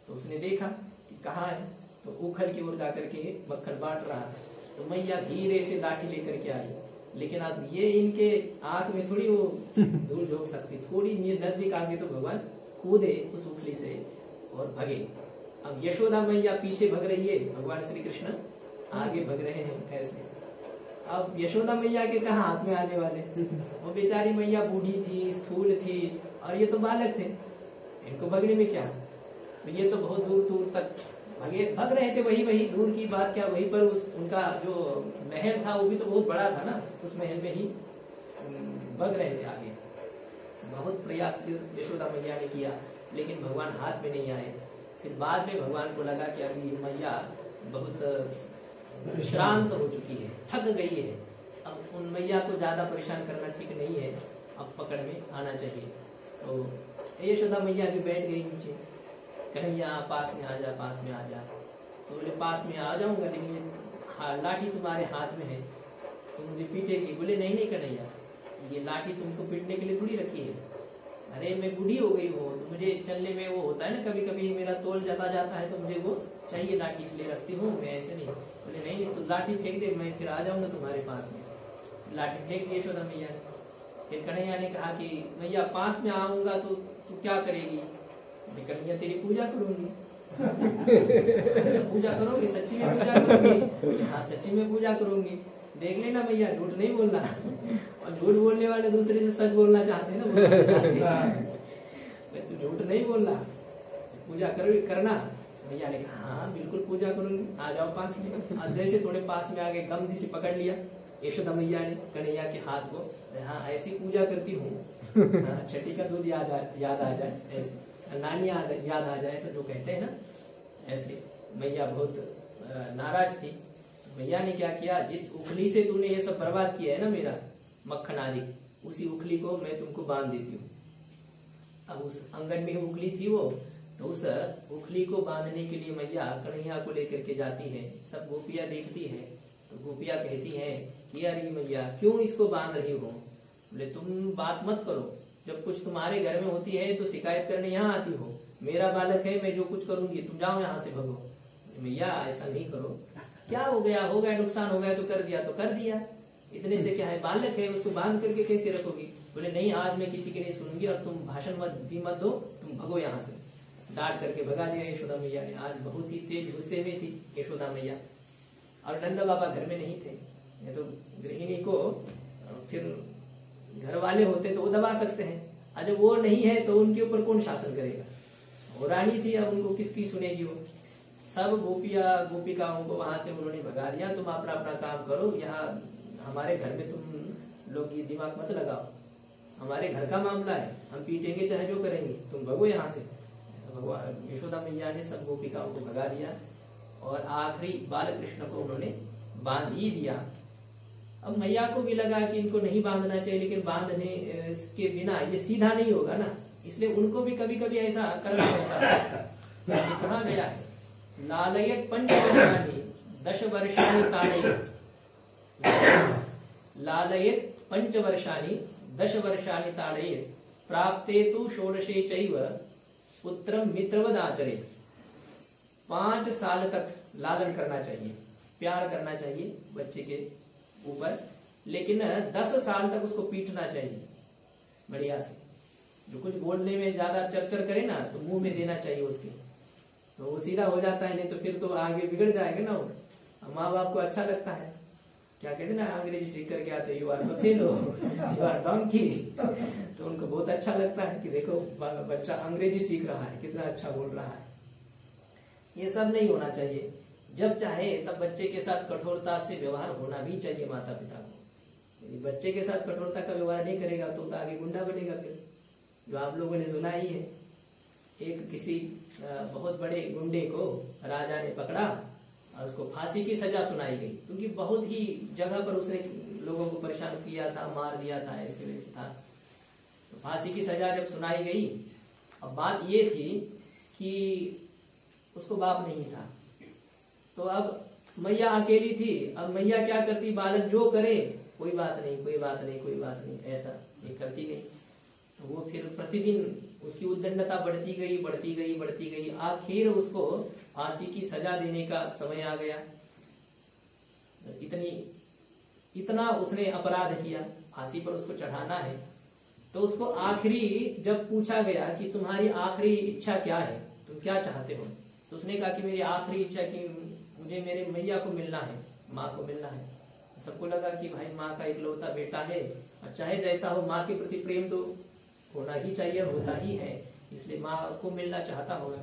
तो उसने देखा कि कहाँ है, तो उखल की ओर जाकर के मक्खन बांट रहा है। तो मैया धीरे से लाठी लेकर के आई, लेकिन अब ये इनके आंख में थोड़ी वो धूल झोंक सकती, थोड़ी नजदीक आगे तो भगवान कूदे उस उखली से और भगे। अब यशोदा मैया पीछे भग रही है, भगवान श्री कृष्ण आगे भग रहे हैं ऐसे। अब यशोदा मैया के कहाँ हाथ में आने वाले, वो बेचारी मैया बूढ़ी थी, स्थूल थी, और ये तो बालक थे, इनको भगने में क्या। तो ये तो बहुत दूर दूर तक भग रहे थे, वही दूर की बात क्या, वहीं पर उनका जो महल था वो भी तो बहुत बड़ा था ना, उस महल में ही भग रहे थे आगे। बहुत प्रयास यशोदा मैया ने किया, लेकिन भगवान हाथ में नहीं आए। फिर बाद में भगवान को लगा कि अभी मैया बहुत श्रांत हो चुकी है, थक गई है, अब उन मैया को ज्यादा परेशान करना ठीक नहीं है, अब पकड़ में आना चाहिए। तो यशोदा मैया भी बैठ गई नीचे, कन्हैया पास में आ जा, पास में आ जा। तो बोले पास में आ जाऊंगा, लेकिन लाठी तुम्हारे हाथ में है, तुम मुझे पीटेगी। बोले नहीं नहीं कन्हैया, ये लाठी तुमको पीटने के लिए थोड़ी रखी है, अरे मैं बूढ़ी हो गई हूँ, तो मुझे चलने में वो होता है ना, कभी कभी मेरा तोल जाता जाता है, तो मुझे वो चाहिए लाठी, इसलिए रखती हूँ मैं, ऐसे नहीं। बोले नहीं तो लाठी फेंक दे, मैं फिर आ जाऊंगा तुम्हारे पास में। लाठी फेंक दी यशोदा मैया ने। फिर कन्हैया ने कहा कि मैया पास में आऊंगा तो तू क्या करेगी। कन्हैया तेरी पूजा करूंगी। अच्छा पूजा करोगे, सच्ची में पूजा करोगी। हाँ सच्ची में पूजा करूंगी, देख लेना मैया, झूठ नहीं बोलना। और झूठ बोलने वाले दूसरे से सच बोलना चाहते हैं ना, तू झूठ नहीं बोलना, पूजा करना। मैया ने कहा हाँ बिल्कुल पूजा करूंगी, आ जाओ पास में। और जैसे थोड़े पास में आ गए, गमदी से पकड़ लिया यशोदा मैया ने कन्हैया के हाथ को। हाँ ऐसी पूजा करती हूँ, छठी का दूध याद आ जाए, ऐसे नानी याद आ जाए, ऐसा जो कहते हैं ना, ऐसे। मैया बहुत नाराज थी। मैया ने क्या किया, जिस उखली से तूने ये सब बर्बाद किया है ना मेरा मक्खन आदि, उसी उखली को मैं तुमको बांध देती हूँ। अब उस आंगन में उखली थी वो, तो उस उखली को बांधने के लिए मैया कन्हैया को लेकर के जाती है। सब गोपियां देखती है, तो गोपियां कहती है कि अरे मैया क्यों इसको बांध रही हो। बोले तुम बात मत करो, जब कुछ तुम्हारे घर में होती है तो शिकायत करने यहाँ आती हो, मेरा बालक है, मैं जो कुछ करूंगी, तुम जाओ यहाँ से, भगो। मैया ऐसा नहीं करो, क्या हो गया नुकसान हो गया तो कर दिया, इतने से क्या है, बालक है, उसको बांध करके कैसे रखोगी। बोले नहीं आज मैं किसी की नहीं सुनूंगी, और तुम भाषण मत दो, तुम भगो यहाँ से। डांट करके भगा दिया यशोदा मैया ने। आज बहुत ही तेज गुस्से में थी यशोदा मैया, और नंद बाबा घर में नहीं थे। ये तो गृहिणी को फिर घर वाले होते तो वो दबा सकते हैं, और जब वो नहीं है तो उनके ऊपर कौन शासन करेगा। वो रानी थी, अब उनको किसकी सुनेगी वो। सब गोपिकाओं को वहां से उन्होंने भगा दिया, तुम अपना अपना काम करो, यहाँ हमारे घर में तुम लोग ये दिमाग मत लगाओ। हमारे घर का मामला है, हम पीटेंगे चाहे जो करेंगे, तुम भगो यहाँ से। भगवान यशोदा मैया ने सब गोपिकाओं को भगा दिया और आखिरी बाल कृष्ण को उन्होंने बांध ही दिया। अब मैया को भी लगा कि इनको नहीं बांधना चाहिए, लेकिन बांधने के बिना ये सीधा नहीं होगा ना, इसलिए उनको भी कभी कभी ऐसा करना पड़ता है। ये कहा गया है, लालयत 5 वर्षाणि 10 वर्षाणि ताड़येत्, लालयत 5 वर्षाणि 10 वर्षाणि ताड़येत्, प्राप्ते तु षोडशे चैव पुत्रम मित्रवद आचरेत्। 5 साल तक लालन करना चाहिए, प्यार करना चाहिए बच्चे के ऊपर, लेकिन 10 साल तक उसको पीटना चाहिए बढ़िया से। जो कुछ बोलने में ज्यादा चरचर करे ना तो मुंह में देना चाहिए उसके, तो वो सीधा हो जाता है, नहीं तो फिर तो आगे बिगड़ जाएगा ना वो। माँ बाप को अच्छा लगता है, क्या कहते ना, अंग्रेजी सीख करके आते you are buffalo, you are donkey, तो उनको बहुत अच्छा लगता है कि देखो बच्चा अंग्रेजी सीख रहा है, कितना अच्छा बोल रहा है। ये सब नहीं होना चाहिए। जब चाहे तब बच्चे के साथ कठोरता से व्यवहार होना भी चाहिए माता पिता को। यदि बच्चे के साथ कठोरता का व्यवहार नहीं करेगा तो आगे गुंडा बनेगा फिर, जो आप लोगों ने सुना ही है। एक किसी बहुत बड़े गुंडे को राजा ने पकड़ा और उसको फांसी की सजा सुनाई गई, क्योंकि बहुत ही जगह पर उसने लोगों को परेशान किया था, मार दिया था, ऐसे वैसे था। तो फांसी की सजा जब सुनाई गई, अब बात ये थी कि उसको बाप नहीं था, तो अब मैया अकेली थी। अब मैया क्या करती, बालक जो करे कोई बात नहीं, कोई बात नहीं, कोई बात नहीं, ऐसा ये करती गई। तो वो फिर प्रतिदिन उसकी उद्दंडता बढ़ती गई, बढ़ती गई, बढ़ती गई। आखिर उसको फांसी की सजा देने का समय आ गया। इतना उसने अपराध किया, फांसी पर उसको चढ़ाना है। तो उसको आखिरी जब पूछा गया कि तुम्हारी आखिरी इच्छा क्या है, तुम क्या चाहते हो, तो उसने कहा कि मेरी आखिरी इच्छा कि मुझे मेरे मैया को मिलना है, माँ को मिलना है। सबको लगा कि भाई माँ का इकलौता बेटा है, और चाहे जैसा हो माँ के प्रति प्रेम तो होना ही चाहिए, होता ही है, इसलिए माँ को मिलना चाहता होगा।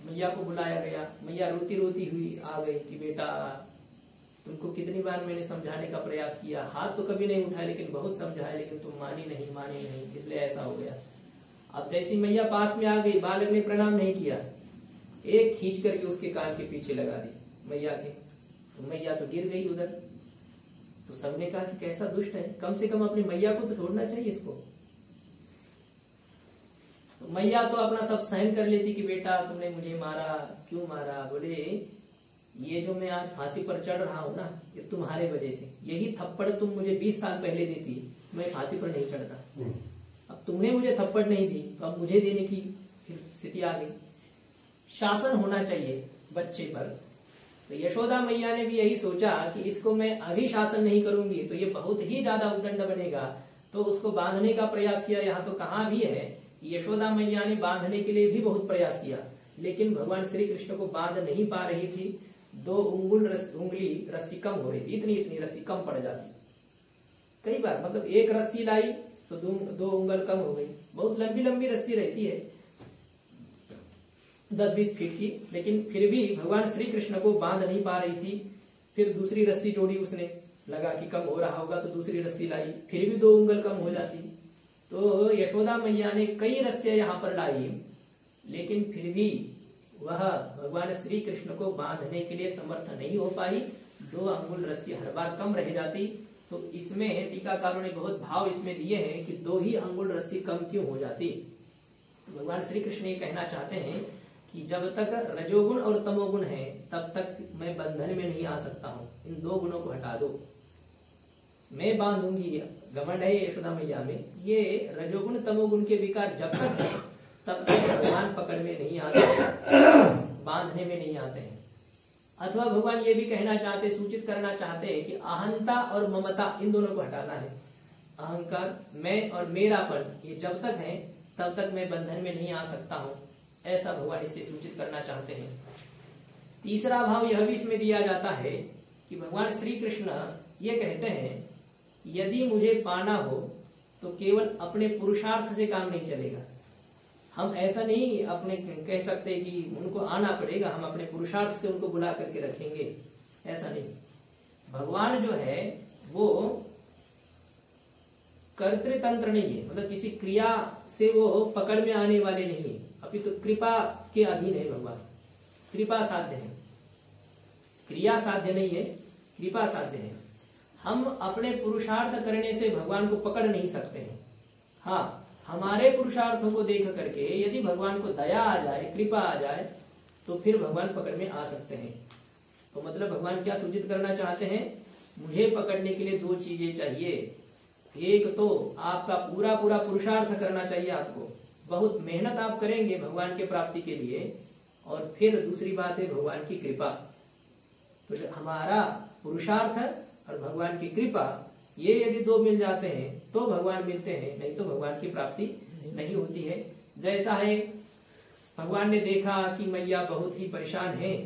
मैया को बुलाया गया, मैया रोती रोती हुई आ गई कि बेटा तुमको कितनी बार मैंने समझाने का प्रयास किया, हाथ तो कभी नहीं उठाया, लेकिन बहुत समझाया, लेकिन तुम मानी नहीं, मानी नहीं, इसलिए ऐसा हो गया। अब जैसी मैया पास में आ गई, बालक ने प्रणाम नहीं किया, एक खींच करके उसके कान के पीछे लगा दी मैया के, तो मैया तो गिर गई उधर। तो सबने कहा कि कैसा दुष्ट है, कम से कम अपनी मैया को तो छोड़ना चाहिए इसको। तो मैया तो अपना सब सहन कर लेती कि बेटा तुमने मुझे मारा, क्यों मारा? बोले ये जो मैं आज फांसी पर चढ़ रहा हूं ना, ये तुम्हारे वजह से, यही थप्पड़ तुम मुझे 20 साल पहले देती, मैं फांसी पर नहीं चढ़ता। अब तुमने मुझे थप्पड़ नहीं दी, तो अब मुझे देने की फिर स्थिति आ गई। शासन होना चाहिए बच्चे पर। तो यशोदा मैया ने भी यही सोचा कि इसको मैं अभी शासन नहीं करूंगी तो ये बहुत ही ज्यादा उद्दंड बनेगा, तो उसको बांधने का प्रयास किया। यहाँ तो कहाँ भी है, यशोदा मैया ने बांधने के लिए भी बहुत प्रयास किया, लेकिन भगवान श्री कृष्ण को बांध नहीं पा रही थी। 2 उंगली रस्सी कम हो रही थी, इतनी रस्सी कम पड़ जाती कई बार, मतलब एक रस्सी लाई तो 2 उंगल कम हो गई। बहुत लंबी लंबी रस्सी रहती है 10-20 फीट की, लेकिन फिर भी भगवान श्री कृष्ण को बांध नहीं पा रही थी। फिर दूसरी रस्सी जोड़ी उसने, लगा कि कम हो रहा होगा तो दूसरी रस्सी लाई, फिर भी 2 उंगल कम हो जाती। तो यशोदा मैया ने कई रस्सियां यहाँ पर लाई, लेकिन फिर भी वह भगवान श्री कृष्ण को बांधने के लिए समर्थ नहीं हो पाई। 2 अंगुल रस्सी हर बार कम रह जाती। तो इसमें टीकाकारों ने बहुत भाव इसमें दिए हैं कि 2 ही अंगुल रस्सी कम क्यों हो जाती। तो भगवान श्री कृष्ण ये कहना चाहते हैं कि जब तक रजोगुण और तमोगुण है तब तक मैं बंधन में नहीं आ सकता हूँ, इन 2 गुणों को हटा दो, मैं बांधूंगी। घमंड है यशोदा मैया में, ये रजोगुण तमोगुण के विकार जब तक है तब तक भगवान पकड़ में नहीं आते, बांधने में नहीं आते हैं। अथवा भगवान ये भी कहना चाहते, सूचित करना चाहते हैं कि अहंता और ममता इन दोनों को हटाना है। अहंकार, मैं और मेरापन, ये जब तक है तब तक मैं बंधन में नहीं आ सकता हूँ, ऐसा भगवान इससे सूचित करना चाहते हैं। तीसरा भाव यह भी इसमें दिया जाता है कि भगवान श्री कृष्ण ये कहते हैं यदि मुझे पाना हो तो केवल अपने पुरुषार्थ से काम नहीं चलेगा। हम ऐसा नहीं अपने कह सकते कि उनको आना पड़ेगा, हम अपने पुरुषार्थ से उनको बुला करके रखेंगे, ऐसा नहीं। भगवान जो है वो कर्तृतंत्र नहीं है, मतलब किसी क्रिया से वो पकड़ में आने वाले नहीं है, अभी तो कृपा के अधीन है भगवान, कृपा साध्य है, क्रिया साध्य नहीं है, कृपा साध्य है। हम अपने पुरुषार्थ करने से भगवान को पकड़ नहीं सकते हैं। हाँ, हमारे पुरुषार्थों को देख करके यदि भगवान को दया आ जाए, कृपा आ जाए, तो फिर भगवान पकड़ में आ सकते हैं। तो मतलब भगवान क्या सूचित करना चाहते हैं, मुझे पकड़ने के लिए दो चीजें चाहिए। एक तो आपका पूरा पूरा पुरुषार्थ करना चाहिए, आपको बहुत मेहनत आप करेंगे भगवान के प्राप्ति के लिए, और फिर दूसरी बात है भगवान की कृपा। तो हमारा पुरुषार्थ और भगवान की कृपा, ये यदि दो मिल जाते हैं तो भगवान मिलते हैं, नहीं तो भगवान की प्राप्ति नहीं होती है। जैसा है, भगवान ने देखा कि मैया बहुत ही परेशान है,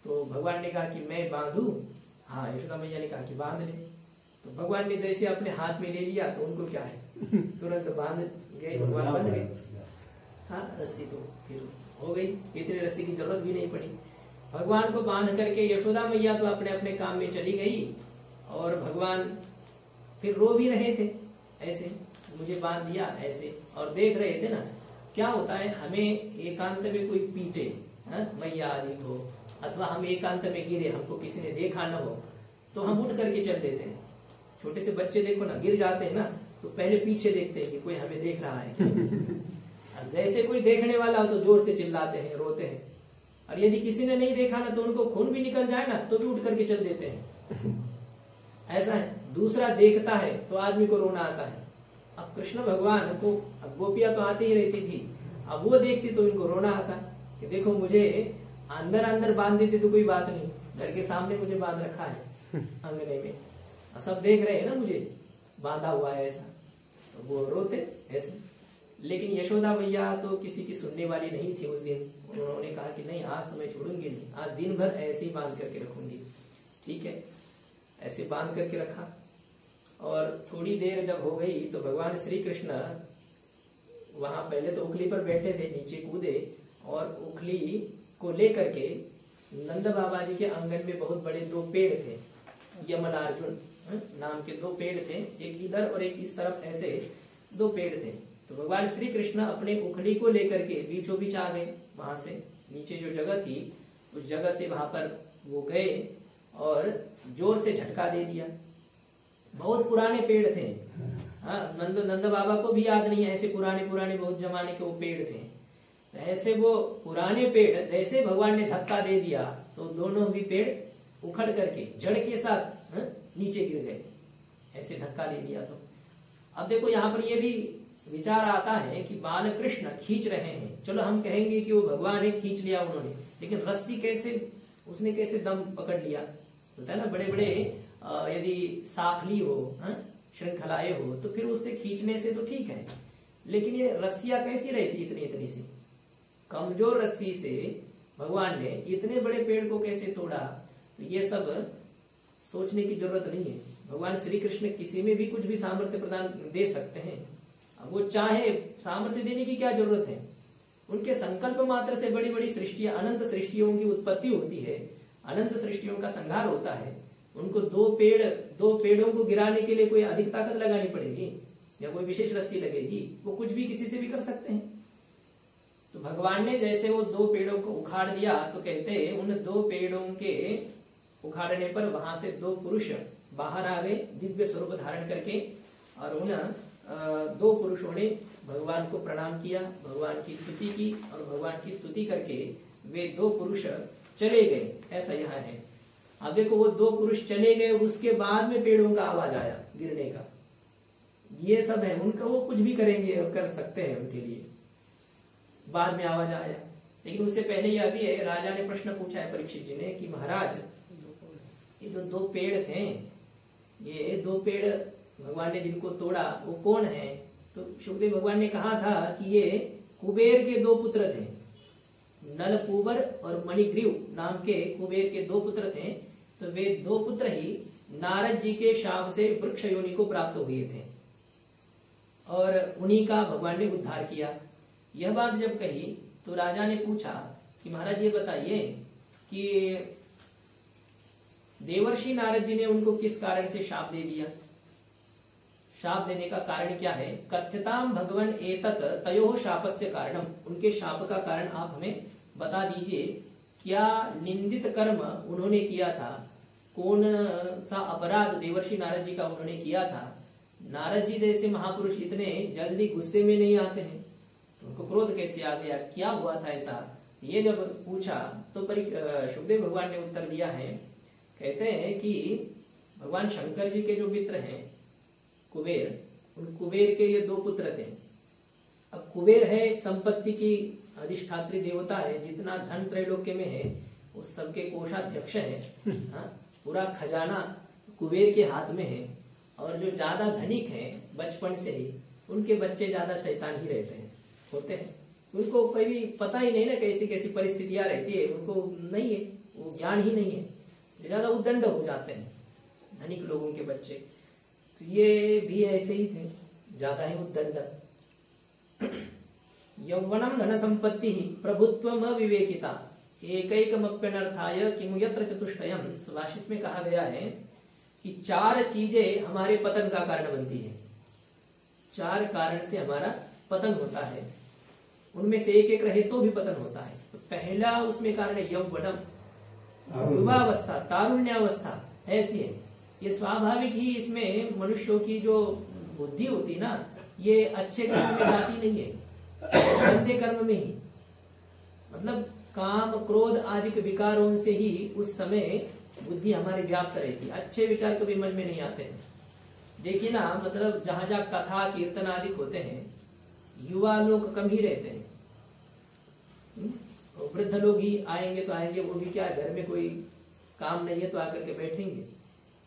तो भगवान ने कहा कि मैं बांधू। हाँ, यशोदा मैया ने कहा कि बांध ले। तो भगवान ने जैसे अपने हाथ में ले लिया तो उनको क्या है, तुरंत बांध गए, भगवान बंध गए। हाँ, रस्सी तो फिर हो गई, इतने रस्सी की जरूरत भी नहीं पड़ी। भगवान को बांध करके यशोदा मैया तो अपने अपने काम में चली गई, और भगवान फिर रो भी रहे थे, ऐसे मुझे बांध दिया ऐसे, और देख रहे थे ना क्या होता है। हमें एकांत में कोई पीटे, मैया आदि हो, अथवा हम एकांत में गिरे, हमको किसी ने देखा न हो, तो हम उठ करके चल देते हैं। छोटे से बच्चे देखो ना, गिर जाते हैं ना, तो पहले पीछे देखते हैं कि कोई हमें देख रहा है। जैसे कोई देखने वाला हो तो जोर से चिल्लाते हैं, रोते हैं। और यदि किसी ने नहीं देखा ना, तो उनको खून भी निकल जाए ना, तो भी उठ करके चल देते हैं। ऐसा है। दूसरा देखता है तो आदमी को रोना आता है। अब कृष्ण भगवान को, अब गोपियां तो आती ही रहती थी, अब वो देखती तो इनको रोना आता कि देखो मुझे अंदर अंदर बांध देती तो कोई बात नहीं, घर के सामने मुझे बांध रखा है अंगने में, सब देख रहे हैं ना मुझे बांधा हुआ है ऐसा, तो वो रोते ऐसे। लेकिन यशोदा मैया तो किसी की सुनने वाली नहीं थी उस दिन। उन्होंने कहा कि नहीं, आज तो मैं छोड़ूंगी नहीं, आज दिन भर ऐसे ही बांध करके रखूंगी। ठीक है, ऐसे बांध करके रखा। और थोड़ी देर जब हो गई तो भगवान श्री कृष्ण वहां पहले तो उखली पर बैठे थे, नीचे कूदे और उखली को लेकर के नंद बाबा जी के आंगन में बहुत बड़े दो पेड़ थे, यमनार्जुन नाम के दो पेड़ थे, एक इधर और एक इस तरफ, ऐसे दो पेड़ थे। तो भगवान श्री कृष्ण अपने उखली को लेकर के बीचों बीच आ गए, वहां से नीचे जो जगह थी उस जगह से वहां पर वो गए और जोर से झटका दे दिया। बहुत पुराने पेड़ थे, हाँ, नंद बाबा को भी याद नहीं है, ऐसे पुराने पुराने बहुत जमाने के वो पेड़ थे। तो ऐसे वो पुराने पेड़ जैसे भगवान ने धक्का दे दिया तो दोनों भी पेड़ उखड़ करके जड़ के साथ नीचे गिर गए, ऐसे धक्का दे दिया। तो अब देखो यहाँ पर ये भी विचार आता है कि बाल कृष्ण खींच रहे हैं, चलो हम कहेंगे कि वो भगवान है, खींच लिया उन्होंने, लेकिन रस्सी कैसे, उसने कैसे दम पकड़ लिया, होता है ना, बड़े बड़े यदि साखली हो, श्रृंखलाएं हो, तो फिर उससे खींचने से तो ठीक है, लेकिन ये रस्सियां कैसी रहती इतनी इतनी सी, कमजोर रस्सी से भगवान ने इतने बड़े पेड़ को कैसे तोड़ा। तो ये सब सोचने की जरूरत नहीं है। भगवान श्री कृष्ण किसी में भी कुछ भी सामर्थ्य प्रदान दे सकते हैं। अब वो चाहे सामर्थ्य देने की क्या जरूरत है, उनके संकल्प मात्र से बड़ी बड़ी सृष्टियां, अनंत सृष्टियों की उत्पत्ति होती है, अनंत सृष्टियों का संहार होता है। उनको दो पेड़ों को गिराने के लिए कोई अधिक ताकत लगानी पड़ेगी या कोई विशेष रस्सी लगेगी, वो कुछ भी किसी से भी कर सकते हैं। तो भगवान ने जैसे वो दो पेड़ों को उखाड़ दिया, तो कहते हैं उन दो पेड़ों के उखाड़ने पर वहां से दो पुरुष बाहर आ गए दिव्य स्वरूप धारण करके, और उन दो पुरुषों ने भगवान को प्रणाम किया, भगवान की स्तुति की, और भगवान की स्तुति करके वे दो पुरुष चले गए, ऐसा यहाँ है। अब देखो वो दो पुरुष चले गए, उसके बाद में पेड़ों का आवाज आया गिरने का, ये सब है उनका, वो कुछ भी करेंगे और कर सकते हैं, उनके लिए बाद में आवाज आया। लेकिन उससे पहले यह भी है, राजा ने प्रश्न पूछा है परीक्षित जी ने कि महाराज ये जो दो पेड़ थे, ये दो पेड़ भगवान ने जिनको तोड़ा वो कौन है? तो शुकदेव भगवान ने कहा था कि ये कुबेर के दो पुत्र थे, नल कुबर और मणिग्रीव नाम के कुबेर के दो पुत्र थे। तो वे दो पुत्र ही नारद जी के शाप से वृक्ष योनि को प्राप्त हुए थे और उन्हीं का भगवान ने उद्धार किया। यह बात जब कही तो राजा ने पूछा कि महाराज ये बताइए कि देवर्षि नारद जी ने उनको किस कारण से शाप दे दिया? शाप देने का कारण क्या है? कथ्यताम भगवन एतत् तयोः शापस्य कारणम, उनके शाप का कारण आप हमें बता दीजिए। क्या निंदित कर्म उन्होंने किया था? कौन सा अपराध देवर्षि नारद जी का उन्होंने किया था? नारद जी जैसे महापुरुष इतने जल्दी गुस्से में नहीं आते हैं, तो उनको क्रोध कैसे आ गया? क्या हुआ था ऐसा? ये जब पूछा तो सुखदेव भगवान ने उत्तर दिया है। कहते हैं कि भगवान शंकर जी के जो मित्र हैं कुबेर, उन कुबेर के ये 2 पुत्र थे। अब कुबेर है संपत्ति की अधिष्ठात्री देवता है, जितना धन त्रैलोक्य में है उस सबके कोषाध्यक्ष है। हाँ, पूरा खजाना कुबेर के हाथ में है। और जो ज्यादा धनिक हैं बचपन से ही, उनके बच्चे ज्यादा शैतान ही रहते हैं, होते हैं। उनको कभी पता ही नहीं ना कैसी कैसी परिस्थितियां रहती है, उनको नहीं है, वो ज्ञान ही नहीं है, ज्यादा उद्दंड हो जाते हैं धनिक लोगों के बच्चे। तो ये भी ऐसे ही थे, ज्यादा ही उद्दंड। यौवनम धन संपत्ति प्रभुत्वम अविवेकिता एकैकमप्यनर्थाय किमु यत्र चतुष्टयम। सुभाषित में कहा गया है कि 4 चीजें हमारे पतन का कारण बनती है। 4 कारण से हमारा पतन होता है, उनमें से एक रहे तो भी पतन होता है। तो पहला उसमें कारण है यौवनम, युवावस्था, तारुण्यावस्था ऐसी है। ये स्वाभाविक ही इसमें मनुष्यों की जो बुद्धि होती ना, ये अच्छे कर्म में जाती नहीं है, गंदे कर्म में ही। मतलब काम क्रोध आदि के विकारों से ही उस समय बुद्धि हमारी व्याप्त रहती है, अच्छे विचार कभी मन में नहीं आते हैं। देखिए ना, मतलब जहां जहां कथा कीर्तन आदि होते हैं, युवा लोग कम ही रहते हैं। वृद्ध लोग ही आएंगे तो आएंगे, वो भी क्या घर में कोई काम नहीं है तो आकर के बैठेंगे।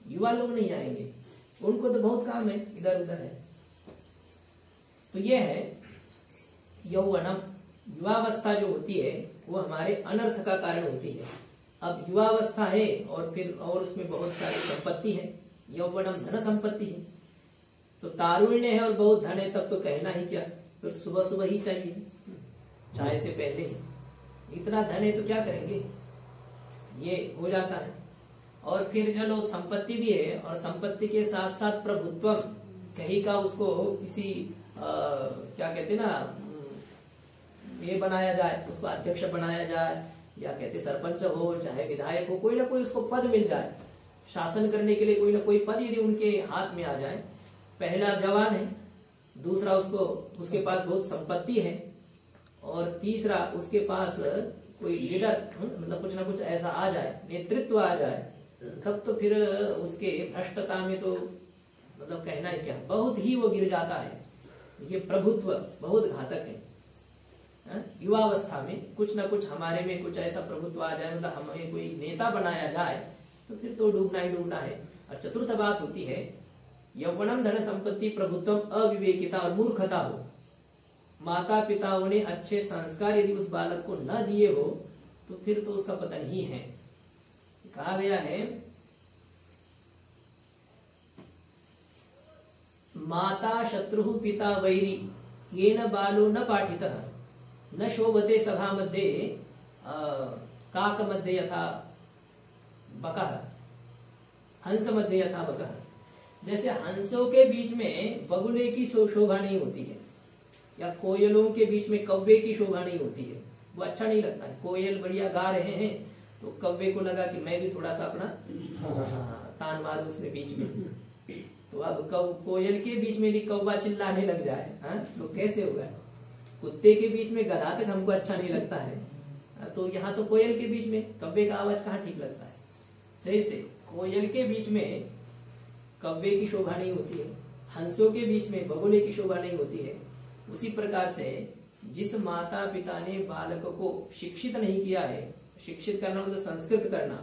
युवा लोग नहीं आएंगे, उनको तो बहुत काम है, इधर उधर है। तो ये है यौवनम, युवावस्था जो होती है वो हमारे अनर्थ का कारण होती है। अब युवावस्था है और फिर और उसमें बहुत सारी संपत्ति है, यौवनम धन संपत्ति है। तो तारुण्य है और बहुत धन है, तब तो कहना ही क्या, फिर सुबह सुबह ही चाहिए, चाय से पहले ही। इतना धन है तो क्या करेंगे, ये हो जाता है। और फिर चलो संपत्ति भी है, और संपत्ति के साथ साथ प्रभुत्व, कहीं का उसको किसी क्या कहते ना, ये बनाया जाए, उसको अध्यक्ष बनाया जाए, या कहते सरपंच हो चाहे विधायक हो, कोई ना कोई उसको पद मिल जाए, शासन करने के लिए कोई ना कोई पद यदि उनके हाथ में आ जाए। पहला जवान है, दूसरा उसको उसके पास बहुत संपत्ति है, और तीसरा उसके पास कोई लीडर, मतलब कुछ ना कुछ ऐसा आ जाए, नेतृत्व आ जाए, तब तो फिर उसके भ्रष्टता में तो मतलब कहना ही क्या, बहुत ही वो गिर जाता है। ये प्रभुत्व बहुत घातक है। युवावस्था में कुछ ना कुछ हमारे में कुछ ऐसा प्रभुत्व आ जाए, मतलब हमें कोई नेता बनाया जाए, तो फिर तो डूबना ही डूबना है। और चतुर्थ बात होती है यौवनम धन संपत्ति प्रभुत्व अविवेकिता, और मूर्खता हो। माता पिताओं ने अच्छे संस्कार यदि उस बालक को न दिए हो तो फिर तो उसका पतन ही है। कहा गया है माता शत्रु पिता वैरी येन बालो न पाठितः न शोभते सभा मध्ये काक मध्ये यथा बकः, हंस मध्ये यथा बकः। जैसे हंसों के बीच में बगुले की शोभा नहीं होती है, या कोयलों के बीच में कौवे की शोभा नहीं होती है, वो अच्छा नहीं लगता है। कोयल बढ़िया गा रहे हैं तो कौवे को लगा कि मैं भी थोड़ा सा अपना तान मारूं उसमें बीच में। तो अब कोयल के बीच में यदि कौवा चिल्लाने लग जाए तो कैसे होगा। कुत्ते के बीच में गधा तक हमको अच्छा नहीं लगता है, तो यहाँ तो कोयल के बीच में कौवे का आवाज कहाँ ठीक लगता है। जैसे कोयल के बीच में कौवे की शोभा नहीं होती है, हंसों के बीच में बगुले की शोभा नहीं होती है, उसी प्रकार से जिस माता पिता ने बालक को शिक्षित नहीं किया है, शिक्षित करना मतलब संस्कृत करना,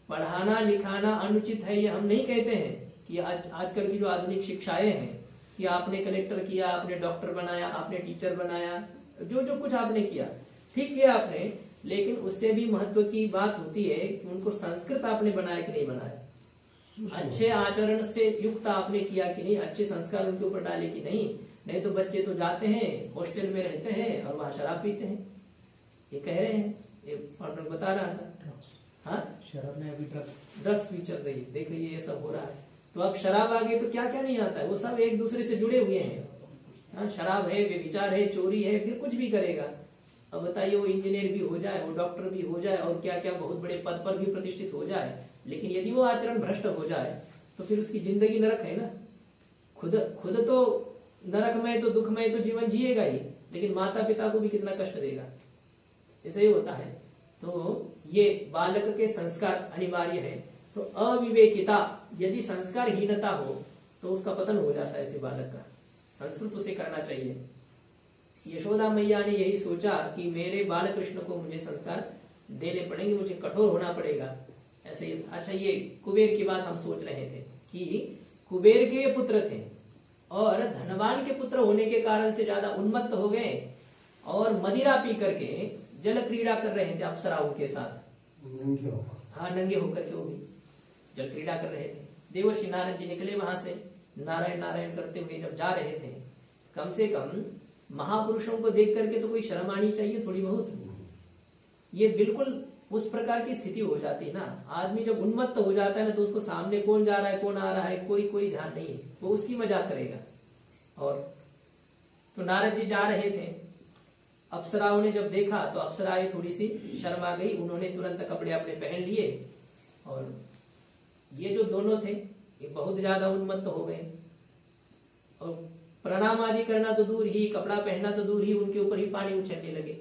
पढ़ाना लिखाना अनुचित है, ये हम नहीं कहते हैं कि आजकल की जो आधुनिक शिक्षाएं हैं कि आपने कलेक्टर किया, आपने डॉक्टर बनाया, आपने टीचर बनाया, जो जो कुछ आपने किया ठीक किया आपने, लेकिन उससे भी महत्व की बात होती है कि उनको संस्कृत आपने बनाया कि नहीं बनाया, अच्छे आचरण से युक्त आपने किया कि नहीं, अच्छे संस्कार उनके ऊपर डाले कि नहीं। नहीं तो बच्चे तो जाते हैं हॉस्टल में रहते हैं और वहां शराब पीते हैं, ये कह रहे हैं, ये पार्टनर बता रहा था। हाँ, शराब में अभी ड्रग्स भी चल रही है, देख रही है, ये सब हो रहा है। तो अब शराब आ गई तो क्या क्या नहीं आता है, वो सब एक दूसरे से जुड़े हुए हैं। हाँ, शराब है, व्यभिचार है, चोरी है, फिर कुछ भी करेगा। अब बताइए, वो इंजीनियर भी हो जाए, वो डॉक्टर भी हो जाए, और क्या क्या बहुत बड़े पद पर भी प्रतिष्ठित हो जाए, लेकिन यदि वो आचरण भ्रष्ट हो जाए तो फिर उसकी जिंदगी नरक है ना। खुद तो नरकमय तो दुखमय तो जीवन जिएगा ही, लेकिन माता पिता को भी कितना कष्ट देगा। ऐसे ही होता है। तो ये बालक के संस्कार अनिवार्य है। तो अविवेकिता, यदि संस्कारहीनता हो तो उसका पतन हो जाता है ऐसे बालक का। संस्कृत उसे करना चाहिए। यशोदा मैया ने यही सोचा कि मेरे बाल कृष्ण को मुझे संस्कार देने पड़ेंगे, मुझे कठोर होना पड़ेगा। ऐसे ही अच्छा, ये कुबेर की बात हम सोच रहे थे कि कुबेर के पुत्र थे और धनवान के पुत्र होने के कारण से ज्यादा उन्मत्त हो गए और मदिरा पी करके जल क्रीड़ा कर रहे थे अप्सराओं के साथ। हाँ, नंगे होकर के वो भी जल क्रीड़ा कर रहे थे। देवर्षि नारद जी निकले वहां से, नारायण नारायण करते हुए जब जा रहे थे, कम से कम महापुरुषों को देख करके तो कोई शर्म आनी चाहिए थोड़ी बहुत। ये बिल्कुल उस प्रकार की स्थिति हो जाती है ना। आदमी जब उन्मत्त हो जाता है ना, तो उसको सामने कौन जा रहा है कौन आ रहा है कोई ध्यान नहीं है, वो उसकी मजाक करेगा। और तो नारद जी जा रहे थे, अप्सराओं ने जब देखा तो अप्सराएं थोड़ी सी शर्मा गई, उन्होंने तुरंत कपड़े अपने पहन लिए। और ये जो दोनों थे ये बहुत ज्यादा उन्मत्त हो गए और प्रणाम आदि करना तो दूर ही, कपड़ा पहनना तो दूर ही, उनके ऊपर ही पानी उछलने लगे।